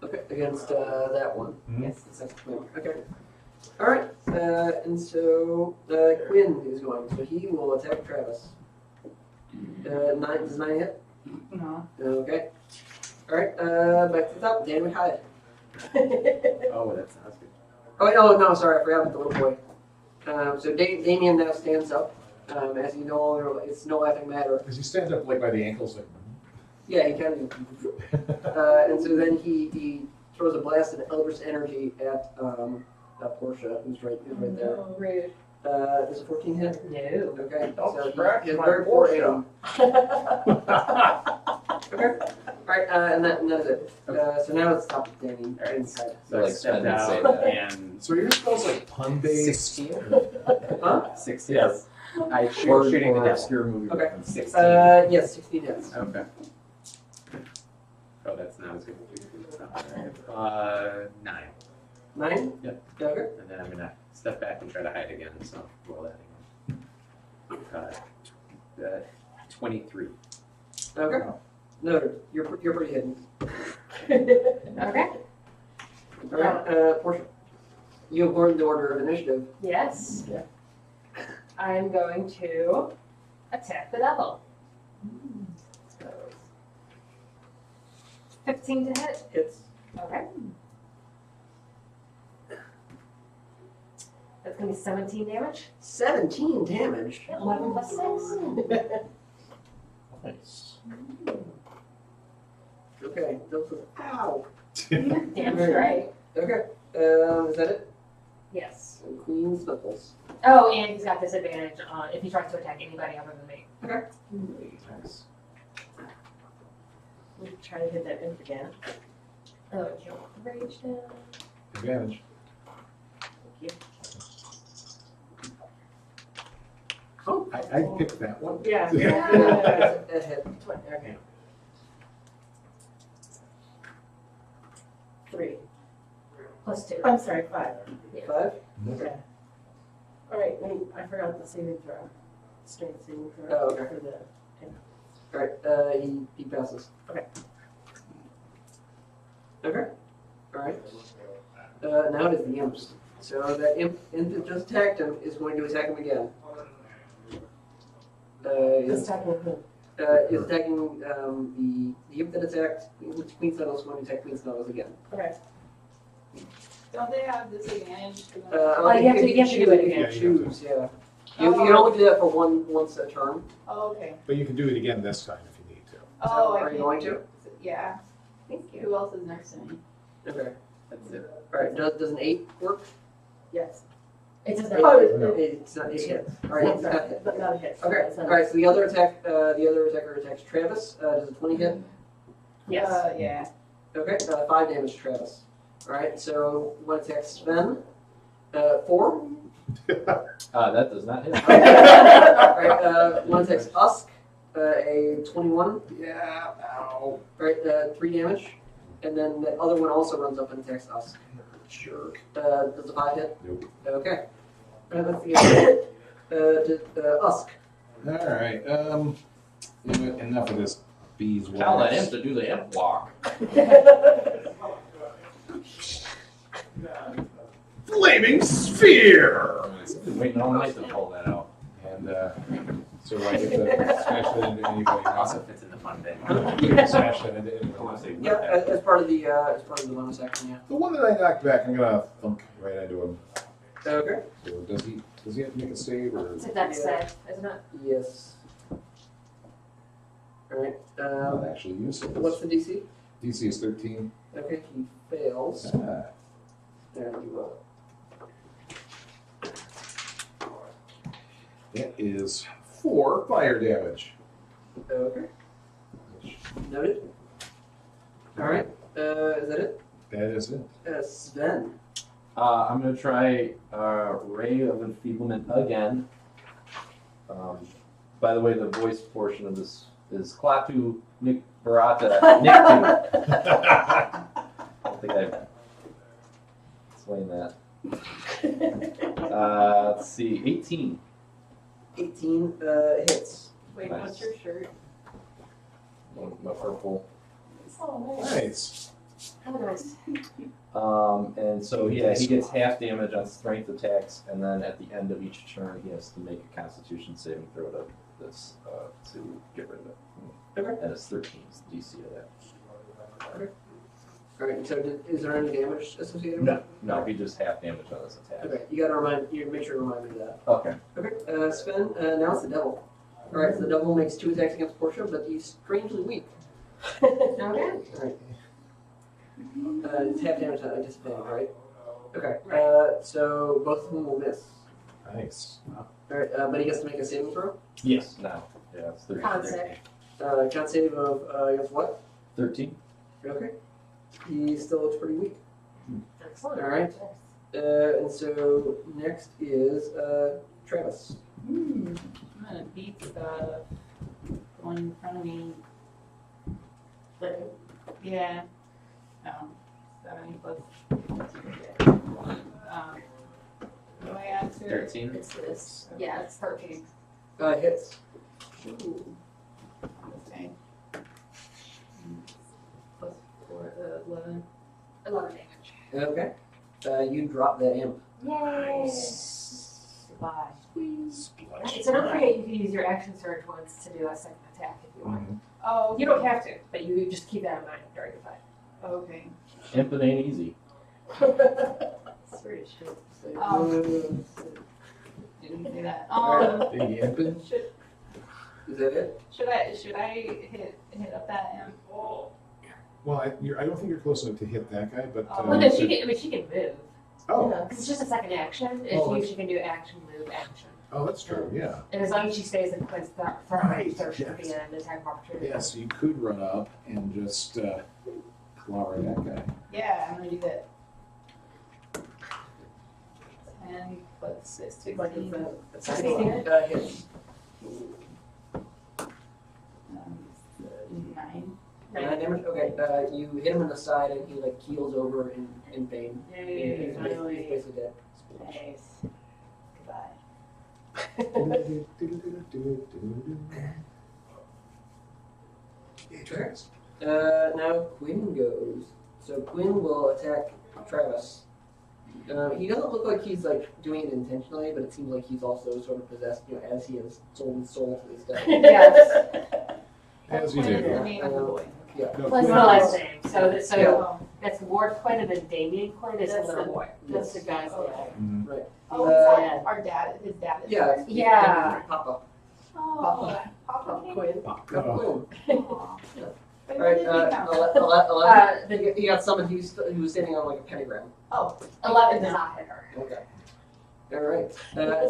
Okay, against that one. Mhm. Yes, the second Quinn. Okay. Alright, and so Quinn is going, so he will attack Travis. 9, does 9 hit? No. Okay. Alright, back to the top, Dan McHyde. Oh, that sounds good. Oh, wait, oh, no, sorry, I forgot about the little boy. So Damien now stands up. As you know, it's no laughing matter. Does he stand up like by the ankles? Like, Yeah, he kind of. And so then he throws a blast of Eldritch energy at Portia, who's right there. No, rude. Does a 14 hit? No. Okay. Don't So scratch he has my very poor Portia. aim. Okay. Alright, and that is it. So now it's top of Danny Alright. inside. So I Like, stepped spend and say out that. and so are your spells like pun-based? 16. Huh? 16. Yes. I Or shooting the devil. obscure movie Okay. reference. 16. Yes, 16 hits. Okay. Oh, that's not as good. 9. 9? Yep. Okay. And then I'm gonna step back and try to hide again. So roll that again. 23. Okay. No, you're pretty hidden. Okay. Alright, Portia. You have learned the order of initiative. Yes. Yeah. I'm going to attack the devil. 15 to hit. Hits. Okay. That's going to be 17 damage. 17 damage. 11 plus 6. Nice. Okay. Ow. Damn right. Okay. Is that it? Yes. And Queen's Knuckles. Oh, and he's got disadvantage if he tries to attack anybody other than me. Nice. We try to hit that imp again. Oh, kill rage down. Advantage. Oh. I picked that one. Yeah. That hit. Okay. 3. Plus 2. I'm sorry, 5. 5. Okay. All right, I forgot the saving throw. Strength saving throw. Oh, okay. For the Alright, he passes. Okay. Okay. Alright. Now it is the imps. So that imp that just attacked him is going to attack him again. this time with who? Is attacking the imp that attacked Queen Snuggles, going to attack Queen Snuggles again. Okay. Don't they have disadvantage? Oh, you have to do it again. If you choose, yeah. You can only do that for once a turn. Oh, okay. But you can do it again this time if you need to. Oh, I Are you can- going to? Yeah. Thank you. Who else is next to me? Okay. That's it. Alright, does an 8 work? Yes. It does Oh, not. It's not, it hits. Alright, it's not hit. But not a hit. Okay, It's not- alright, so the other attacker attacks Travis. Does a 20 hit? Yes. Yeah. Okay, 5 damage to Travis. Alright, so one attacks Sven. 4. That does not hit. Alright, one attacks Usk. A 21. Yeah, ow. Alright, 3 damage. And then the other one also runs up and attacks Usk. Jerk. Does a 5 hit? Nope. Okay. That's the other. Usk. Alright, enough of this bees Tell that wax. imp to do the imp walk. Flaming sphere! I've been waiting all night to pull that out. And So do I get to smash that into anybody Also else? fits in the fun bit. You can smash that into anybody else. Yeah, as part of the bonus action, yeah. The one that I knocked back, I'm gonna thunk right into him. Okay. So does he have to make a save or? It's a dex save, isn't it? Yes. All right. Not actually use it. What's the DC? DC is 13. Okay, he fails. Ah, There you that is 4 fire damage. go. Okay. Noted. All right. Is that it? That is it. Sven. I'm gonna try Ray of Enfeeblement again. By the way, the voice portion of this is Klaatu Nick Barata Nicktu. I don't think I've explained that. Let's see, 18. 18 hits. Wait, Nice. what's your shirt? My purple. Oh, Nice. Oh, nice. And so yeah, he gets half damage on strength attacks, and then at the end of each turn, he has to make a Constitution saving throw to this to get rid of it. Okay. And it's 13 is the DC of that. All right. So, is there any damage associated with No, it? no, he just half damage on this attack. Okay. You gotta make sure to remind me of that. Okay. Okay. Sven. Now it's the devil. All right. So the devil makes 2 attacks against Portia, but he's strangely weak. Okay. All right. It's half damage at disadvantage, right? Okay. So both of them will miss. Nice. All right. But he gets to make a saving throw. Yes. No. Yeah, it's 13. Con save. Con save of against what? 13. Okay. He still looks pretty weak. Excellent. All right. And so next is Travis. I'm gonna beat the one in front of me. Yeah. 70 plus. What do I add to it? 13. It's this. Yeah, it's 13. Hits. Okay. Plus 4, 11. 11 damage. Okay. You drop that imp. Yay! Goodbye. Splash. So don't forget you can use your action surge once to do a second attack if you want. Mhm. Oh, You don't have to, but you just keep that in mind during the fight. Okay. Impet ain't easy. Sorry, shit. Mm, Didn't say that. Big impet. Is that it? Should I hit up that imp? Well, I don't think you're close enough to hit that guy, but. Oh. Well, no, she can. I mean, she can move. Oh, Because it's just a second action. If Oh, she can do action, move, action. oh, that's true. Yeah. And as long as she stays in place, that for Right, her, should be yes. an attack of opportunity. Yeah. So you could run up and just clobber that guy. Yeah, I'm gonna do that. 10 plus 16. Like it's a 16. hits. 9. 9 damage. Okay. You hit him in the side, and he like keels over in pain. Yay, He's finally. basically dead. Nice. Goodbye. Now Quinn goes. So Quinn will attack Travis. He doesn't look like he's like doing it intentionally, but it seems like he's also sort of possessed, as he has sold his soul to this guy. Yes. As you What is the do. name of the boy? Yeah. No, Plus the Quinn last is- name. So Oh, that's Ward Quinn, and then Damien Quinn is the That's little the- boy. That's the guy's name. okay. Mhm. Right. Oh, Yeah. our dad, his dad is Yeah. Yeah. Papa. Oh, Papa Quinn. Quinn. Oh, Aw. Wait, All where right. did he come from? 11. He got summoned. He was standing on like a pentagram. Oh, 11 does not hit her. Okay. All right.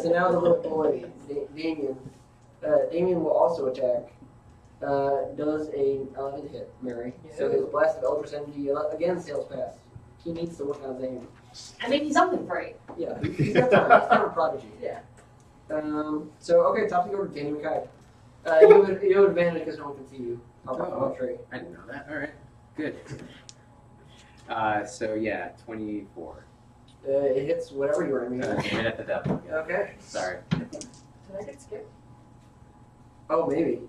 So now the little boy, Damien. Damien will also attack. Does a 11 hit, Mary. So his blast of Eldritch Energy again sails past. He needs to work on his aim. I mean, he's something great. Yeah, he's got time. He's kind of a prodigy. Yeah. So okay, top of the order, Danny McKay. You have advantage because no one can see you. Up on the tree. I didn't know that. All right. Good. So yeah, 24. It hits whatever you're aiming at. Right at the devil. Yeah. Okay. Sorry. Did I get skipped? Oh, maybe.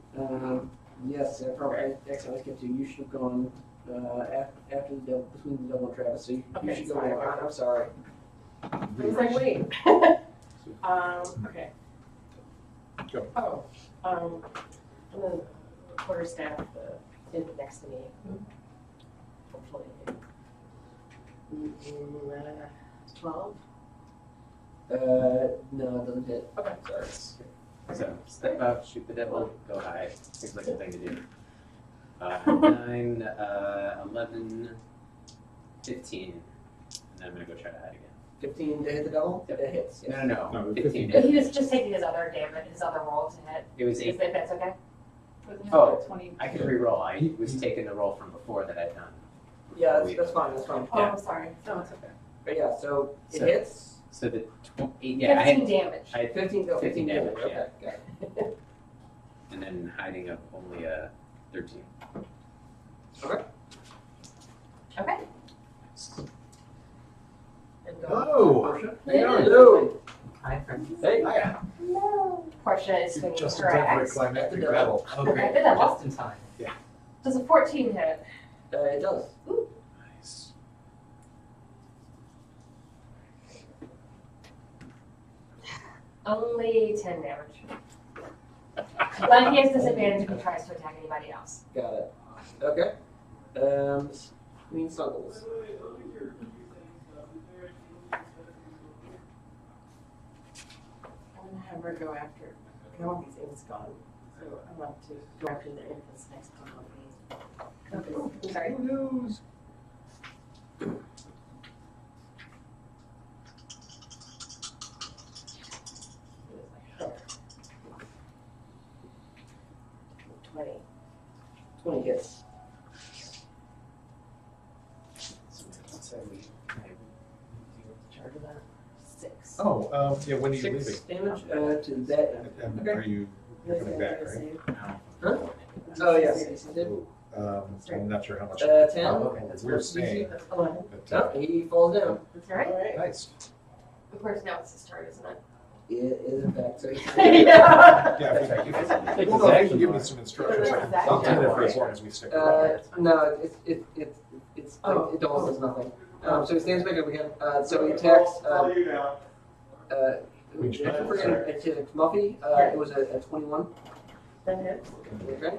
Yes, I probably accidentally skipped you. You should have gone after the devil, between the devil and Travis. So you Okay, should go. sorry. I'm sorry. I was like, wait. okay. Go. Oh, I'm the quarterstaff, the kid next to me. Hopefully. 12. No, it doesn't hit. Okay. Sorry. So step up, shoot the devil, go high. Seems like the thing to do. 9, 11, 15. And then I'm gonna go try to hide again. 15 to hit the devil? Yep. It hits. Yes. No, No, 15. But he was just taking his other damage, his other roll to hit. It was 8. If that's okay. Oh, 20. I could re-roll. I was taking the roll from before that I'd done. Yeah, that's fine. That's fine. Oh, sorry. No, it's okay. But yeah, so it So- hits. So the 8, yeah, I 15 had, damage. I had 15 15 damage, Okay, yeah. got it. and then hiding of only 13. Okay. Okay. And, Hello. Portia? Hello. Hello. Hi, friends. Hey. Hiya. No. Portia is swinging Just in her time for a axe. climactic battle. Oh, great. I did that well. Just in time. Does a 14 hit? It does. Nice. Only 10 damage. But he has disadvantage if he tries to attack anybody else. Got it. Okay. Queen Snuggles. I'm gonna have her go after. I want these things gone. So I want to go after the infants next time. Okay. Sorry. Who knows? Oh. 20. 20 hits. So we Charge of that. 6. Oh, yeah, when are you 6 leaving? damage to that. Okay. Are you you're coming back, right? Huh? Oh, yes. He did. Ooh, I'm not sure how much. 10. okay, that's We're staying. 11. But, Oh, he falls down. That's right. Alright. nice. Of course, now it's his turn, isn't it? It is in fact. So he's Yeah. Yeah, if you Take well, his no, you action can give me bar. some instructions. Exactly. I'll do it for as long as we stick around. no, it's Oh. it almost does nothing. So he stands back up again. So he attacks. Queen I Snuggles, forget sorry. it's Muffy. It was a 21. That hits. Okay.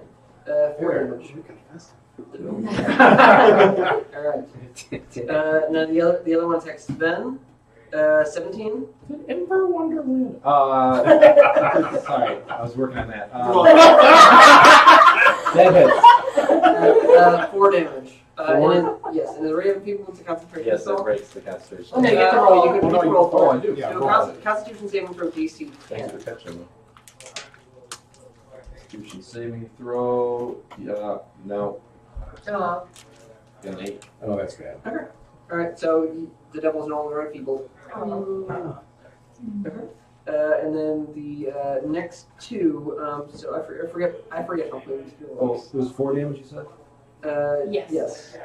4 damage. All right. Now the other one attacks Sven. 17. Emperor Wonderland. Sorry, I was working on that. That hits. 4 damage. 4? And then, yes, and the rate of people with the concentration Yes, that spell. breaks the concentration. Oh, no, you have to roll. You can no, you- roll oh, I 4. do. Yeah, So roll. Constitution saving throw DC 10. Thanks for catching me. Constitution saving throw. Yeah, no. Oh. An 8. Oh, that's bad. All right, so the devil's no longer enfeebled. And then the next 2. So I forget how quickly this Oh, works. it was 4 damage you said? Yes. Yes.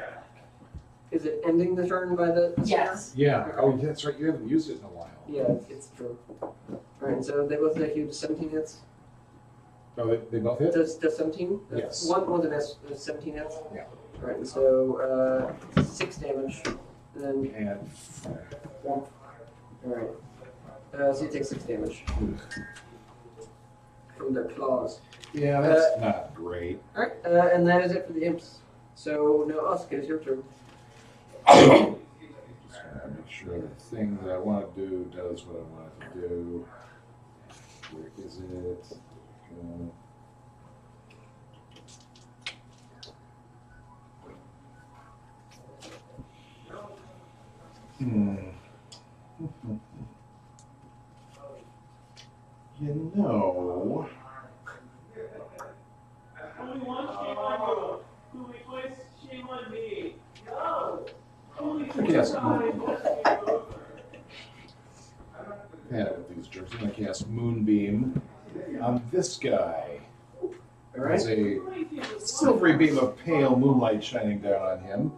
Is it ending the turn by the snare? Yes. Yeah. Oh, that's right. You haven't used it in a while. Yeah, it's true. All right, so they both attack you to 17 hits. Oh, they both hit? Does 17? Yes. One's an S, 17 hits. Yeah. All right, so 6 damage, and then And 1. All right. So you take 6 damage from their claws. yeah, that's not great. All right, and that is it for the imps. So no, Oscar, it's your turn. Just gotta make sure the thing that I want to do does what I want it to do. Where is it? You know, Only one shame on you. Who requests shame on me? No. Only Yes. time. yeah, with these jerks, I'm gonna cast Moonbeam on this guy. All right. There's a silvery beam of pale moonlight shining down on him.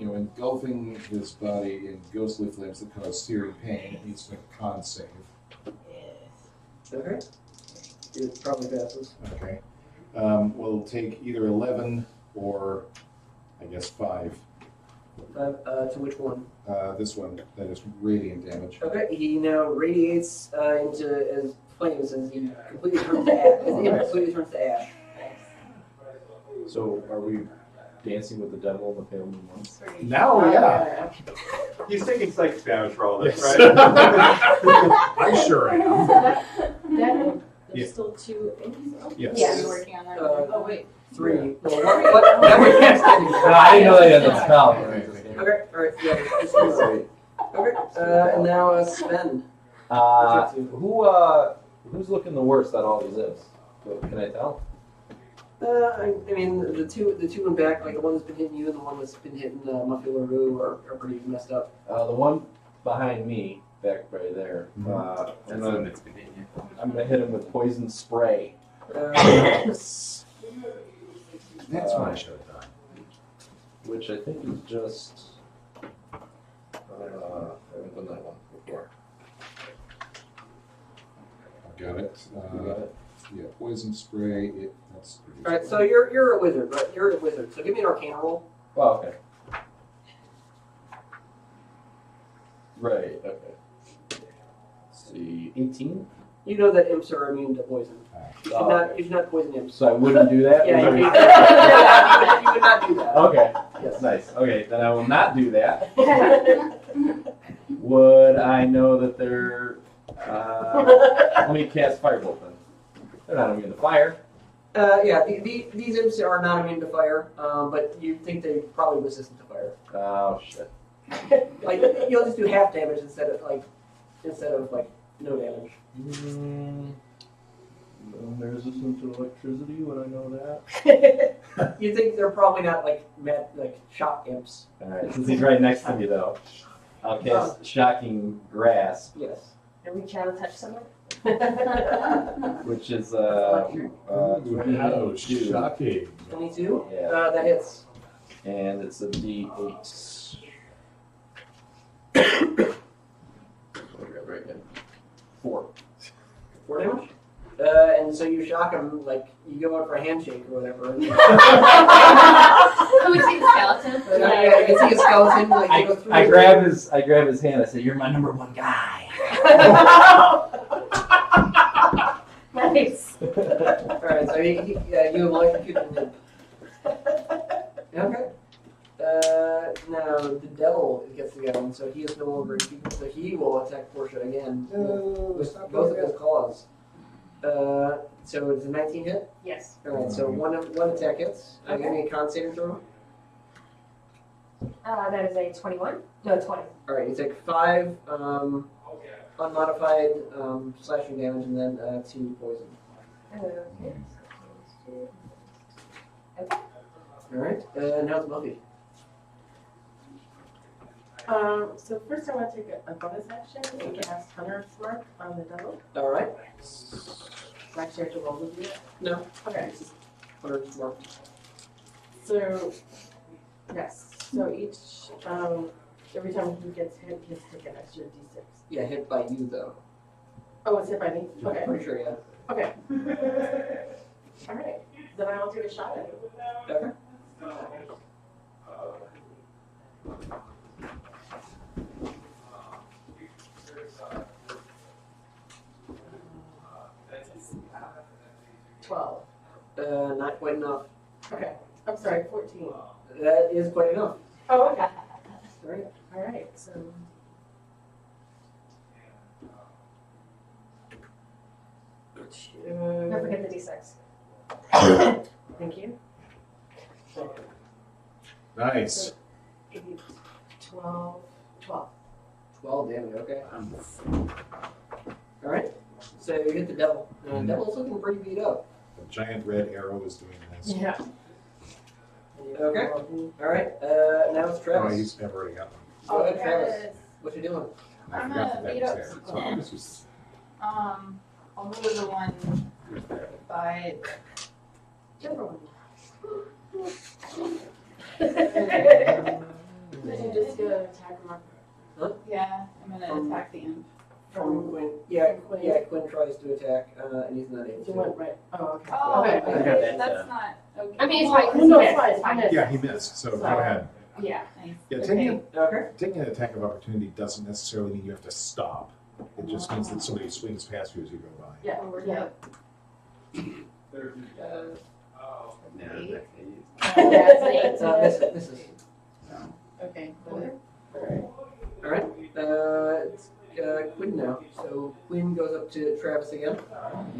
Engulfing his body in ghostly flames that cause searing pain. It needs to make a con save. Okay. It probably passes. Okay. We'll take either 11 or, I guess, 5 To which one? This one, that is radiant damage. Okay, he now radiates into as flames as he completely turns to ash. As the imp completely turns to ash. So are we dancing with the devil in the pale moon once? Now, yeah. He's taking psychic damage for all this, Yes. right? I sure am. That there's Yeah. still 2 imps. Yes. Yeah. You're working on that. Oh wait. 3. Well, what was casting? No, I didn't know they had the spell. Okay, alright, yeah. Just do that. Okay, and now Sven. Who's looking the worst out of all these imps? Can I tell? I mean, the two in back, like the one that's been hitting you and the one that's been hitting Muffy LaRue are pretty messed up. The one behind me, back right there. That's the one that's been hitting you. I'm gonna hit him with poison spray. Yes. That's what I should have done. Which I think is just. I haven't done that one before. Got it. You got it? Yeah, poison spray. That's Alright, so you're a wizard, right? You're a wizard. So give me an Arcana roll. Oh, okay. Right, okay. Let's see, 18? You know that imps are immune to poison. You should not poison imps. So I wouldn't do that? Yeah, Sorry. you would not do that. Okay, Yes. nice. Okay, then I will not do that. Would I know that they're... let me cast Firebolt then. They're not immune to fire. Yeah, these imps are not immune to fire, but you think they're probably resistant to fire. Oh, shit. Like you'll just do half damage instead of no damage. They're resistant to electricity, would I know that? You think they're probably not like shock imps. Alright, since he's right next to me though, I'll cast Shocking Grasp, Yes. And reach out and touch someone. which is Wow, 22. shocking. 22. Yeah. That hits. And it's a D8. What do we got right here? 4. 4 damage. And so you shock him, like you go out for a handshake or whatever. And, Who would see the skeleton? yeah, you can see a skeleton like they go through. I grab his hand. I say, "You're my number one guy." Nice. Alright, so you electrocuted him. Okay. Now the devil gets to go, so he is no longer. So he will attack Portia again with both of his claws. So it's a 19 hit. Yes. Alright, so one attack hits. Give me a con saving throw. That is a 21. No, 20. Alright, you take 5 unmodified slashing damage and then 2 poison. Okay. Alright, now it's Buffy. So first I want to take a bonus action and cast Hunter's Mark on the devil. Alright. I actually have to roll to do it. No. Okay. Hunter's Mark. So yes. So each every time he gets hit, he has to take an extra d6. Yeah, hit by you though. Oh, it's hit by me? Okay. I'm pretty sure, yeah. Okay. Alright. Then I will take a shot at it. Okay. Not quite enough. Okay. I'm sorry, 14. That is quite enough. Oh, okay. Alright. Alright, so. Don't forget the D6. Thank you. Nice. 8, 12. 12 damage, okay. Alright. So you hit the devil. The devil's looking pretty beat up. The giant red arrow is doing this. Yeah. Okay. Alright, now it's Oh, Travis. I've already got one. Go ahead, Travis. Yes. What you doing? I I'm forgot gonna that beat was up there. So I'll just I'll move the one by. Did you just go attack him? Yeah, I'm gonna attack the imp. From Quinn. Yeah, Quinn tries to attack, and he's not able You to. went right. Oh, okay. Oh, okay. I got that, that's not okay. I mean, it's fine. No, it's It's fine. fine. It's fine. yeah, he missed. So go ahead. Yeah. Nice. Yeah, Okay. taking an attack of opportunity doesn't necessarily mean you have to stop. It just means that somebody swings past you as you go by. Yeah. Yeah. No, Eight. that's Misses. Okay. Alright, it's Quinn now. So Quinn goes up to Travis again.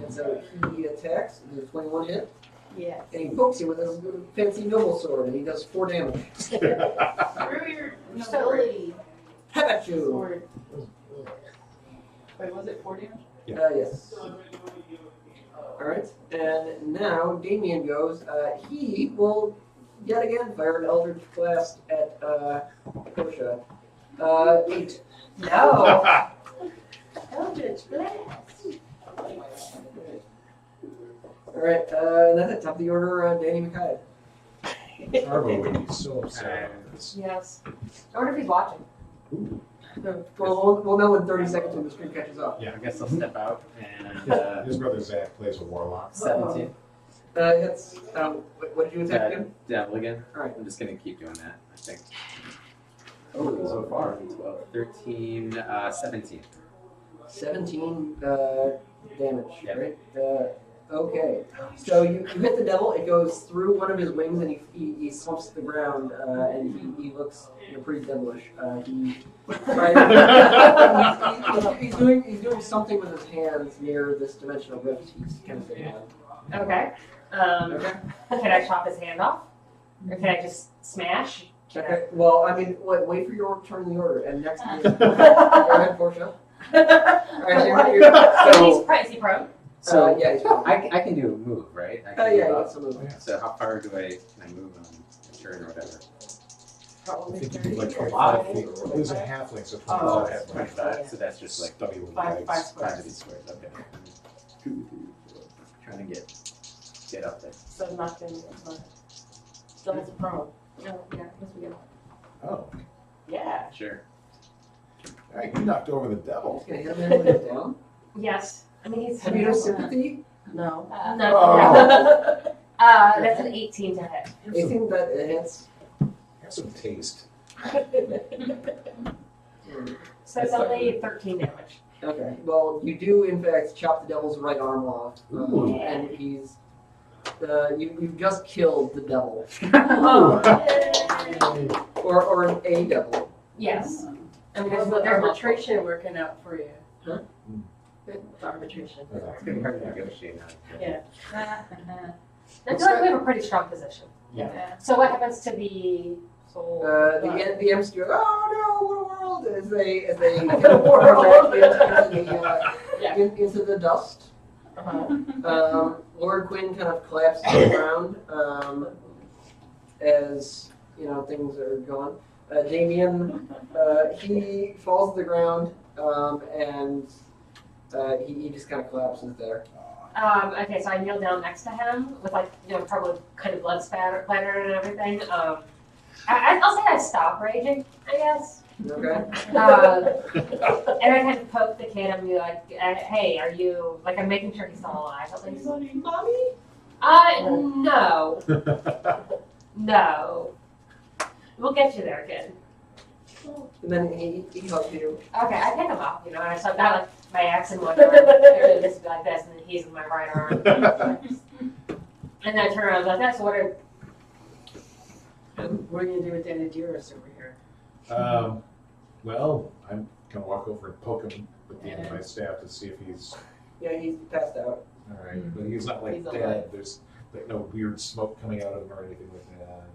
And so he attacks, does a 21 hit, Yes. and he pokes you with his fancy noble sword, and he does 4 damage. Through your nobility How about you? sword. Wait, was it 4 damage? Yes. Alright, and now Damien goes. He will yet again fire an Eldritch Blast at Portia. 8. No. Eldritch Blast. Alright, and that's at top of the order, Danny McKay. Arvo would be so upset about this. Yes. I wonder if he's watching. Well, we'll know in 30 seconds when the stream catches up. I guess I'll step out and His brother Zach plays a warlock. 17. It's, what did you attack again? Devil again. Alright. I'm just gonna keep doing that, I think. Oh, so far. 12, 13, 17. 17 damage, Yep. right? Okay. So you hit the devil, it goes through one of his wings, and he slumps to the ground, and he looks pretty devilish. He's doing something with his hands near this dimensional rift he's kind of sitting on. Okay. Okay. Can I chop his hand off? Or can I just smash? Okay. Well, I mean, wait for your turn in the order, and next is go ahead, Portia. Alright, Is he prone? So yeah, he's fine. I can do a move, right? I can Yeah, move you up. got some movement. So how far can I move on a turn or whatever? I Probably think you 30. do like A lot. 25 feet. It was a halfling, so 25 Oh, half 25. So that's just like study with Five legs. 5 squares. of these squares. Okay. 2, 3, 4. Trying to get up there. So nothing. Still prone. No, yeah, yes we do. Oh, Yeah. Sure. all right, you knocked over the devil. Just gonna hit him and lay him down. Yes. I mean, he's. Have you no sympathy? No. No. Oh. That's an 18 to hit. 18 that hits. Have some taste. So it's only 13 damage. Okay. Well, you do in fact chop the devil's right arm off, Ooh. and he's. You've just killed the devil, or a devil. Yes. I mean, How's there's the multiple. arbitration working out for you? Huh? The arbitration. It's gonna be hard to negotiate now. Yeah. I feel like we have a pretty strong position. Yeah. So what happens to the soul? The MCs go, oh no, what a world! As they project into the dust. Uh-huh. Lord Quinn kind of collapses to the ground as things are going. Damien, he falls to the ground and he just kind of collapses there. Okay, so I kneel down next to him with probably kind of blood splattered and everything. I'll say I stop raging, I guess. Okay. And I kind of poke the kid and be like, hey, are you, I'm making sure he's still alive at least. Mommy? No. No. We'll get you there, kid. And then he hugs you. Okay, I pick him up, and so I've got my axe in one arm, and this like this, and then he's in my right arm. And then I turn around and I was like, so what are... What are you gonna do with Danadiris over here? Well, I'm gonna walk over and poke him with the end of my staff to see if he's Yeah, he's passed out. all right. But he's not like He's dead. alive. There's no weird smoke coming out of him or anything like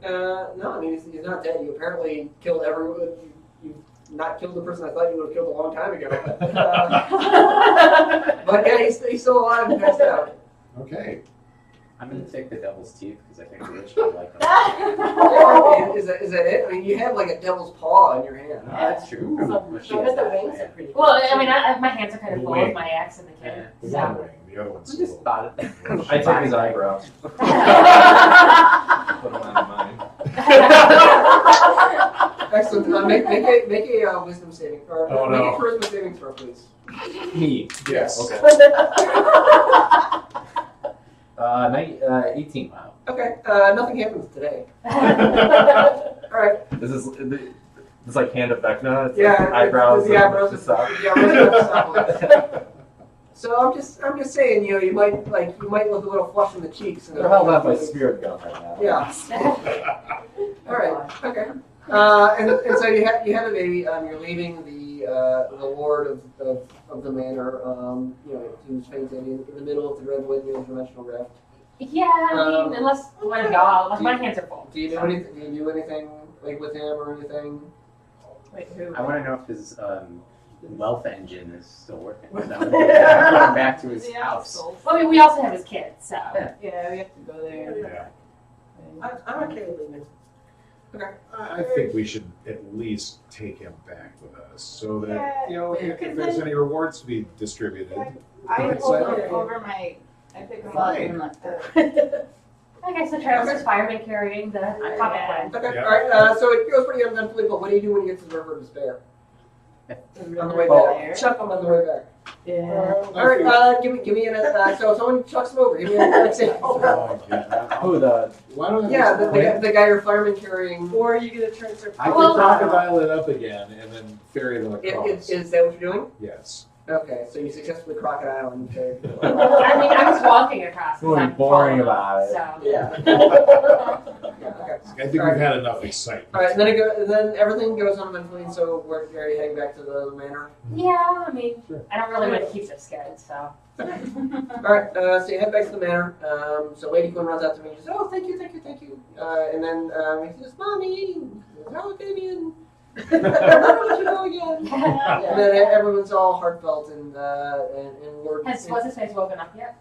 that. No, I mean, he's not dead. You apparently killed everyone. You've not killed the person I thought you would have killed a long time ago. But yeah, he's still alive and passed out. Okay. I'm gonna take the devil's teeth because I think the rich would like them. Is that it? I mean, you have like a devil's paw in your hand. That's true. Well, she I has bet the that, wings yeah. are pretty Well, cool, I mean, too. my hands are kind of full with my axe and the kid. The So. one wing, the other one's I just thought it. I take his eyebrows. Put them on mine. Excellent. Make a wisdom saving or Oh, make no. a charisma saving throw, please. Me. Yes. Okay. 18. Wow. Okay. Nothing happens today. All That's right. This is like hand of Vecna. It's Yeah. like eyebrows. The eyebrows. and stuff. Yeah. We're So I'm just saying, you might look a little flush in the cheeks. And They're held up by spirit gun right now. Yeah. All right. Okay. And so you have a baby. You're leaving the lord of the manor. Who's fainted in the middle of the Redwood interdimensional rift. Yeah, I mean, unless one of y'all, like my hands are full. Do you do anything? Do you do anything like with him or anything? Wait, who? I want to know if his wealth engine is still working. So going back to his house. Well, I mean, we also have his kids, so. Yeah, we have to go there. Yeah. I'm okay with leaving. I think we should at least take him back with us so that, Yeah, if there's any rewards to be distributed. I Okay, hold so- him over my, I pick him up Fine. and like the. Okay, so Travis fireman carrying the pocket plan. Okay. Yeah. All right. So it goes pretty uneventfully. But what do you do when you get to the River of Despair? On the way There. back. Chuck him on the way back. Yeah. All right. Give me an. So someone chucks him over. Give me an example. Oh, yeah. Who the? Why don't I Yeah, just the guy you're fireman carrying. Or are you gonna turn to? I Well, can crocodile it up again and then ferry them Is across. that what you're doing? Yes. Okay, so you successfully crocodile and carry. I mean, I was walking across. 'cause Really I'm boring falling, about it. So. Yeah. Yeah. Okay. I think we've had enough excitement. All right, and then everything goes uneventfully. And so we're heading back to the manor. Yeah, I mean, Sure. I don't really want to keep them scared, so. All right, so you head back to the manor. So Lady Quinn runs out to me and she says, "Oh, thank you." And then he says, "Mommy, how Damien?" And then everyone's all heartfelt and Lord. What's his face woken up yet?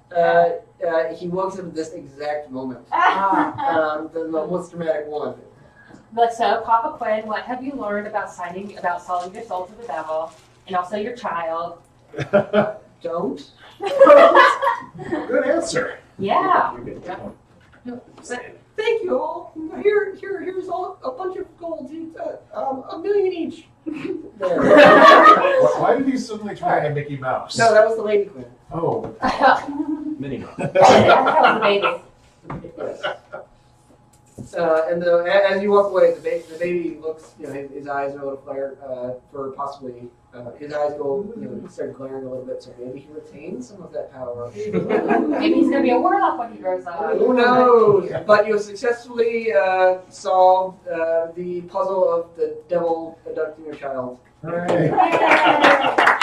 He wakes up at this exact moment. Ah. The most dramatic one. Like, so, Papa Quinn, what have you learned about selling your soul to the devil, and also your child? Don't. Good answer. Yeah. Thank you all. Here's all a bunch of gold. $1 million each. There. Why did you suddenly try to Mickey Mouse? No, that was the Lady Quinn. Oh. Mini. That was the baby. Yes. And as you walk away, the baby looks. His eyes are a little flare for possibly. His eyes go. Start glaring a little bit. So maybe he retains some of that power. Maybe he's gonna be a warlock when he grows up. Who knows? But you successfully solved the puzzle of the devil abducting your child. Hooray.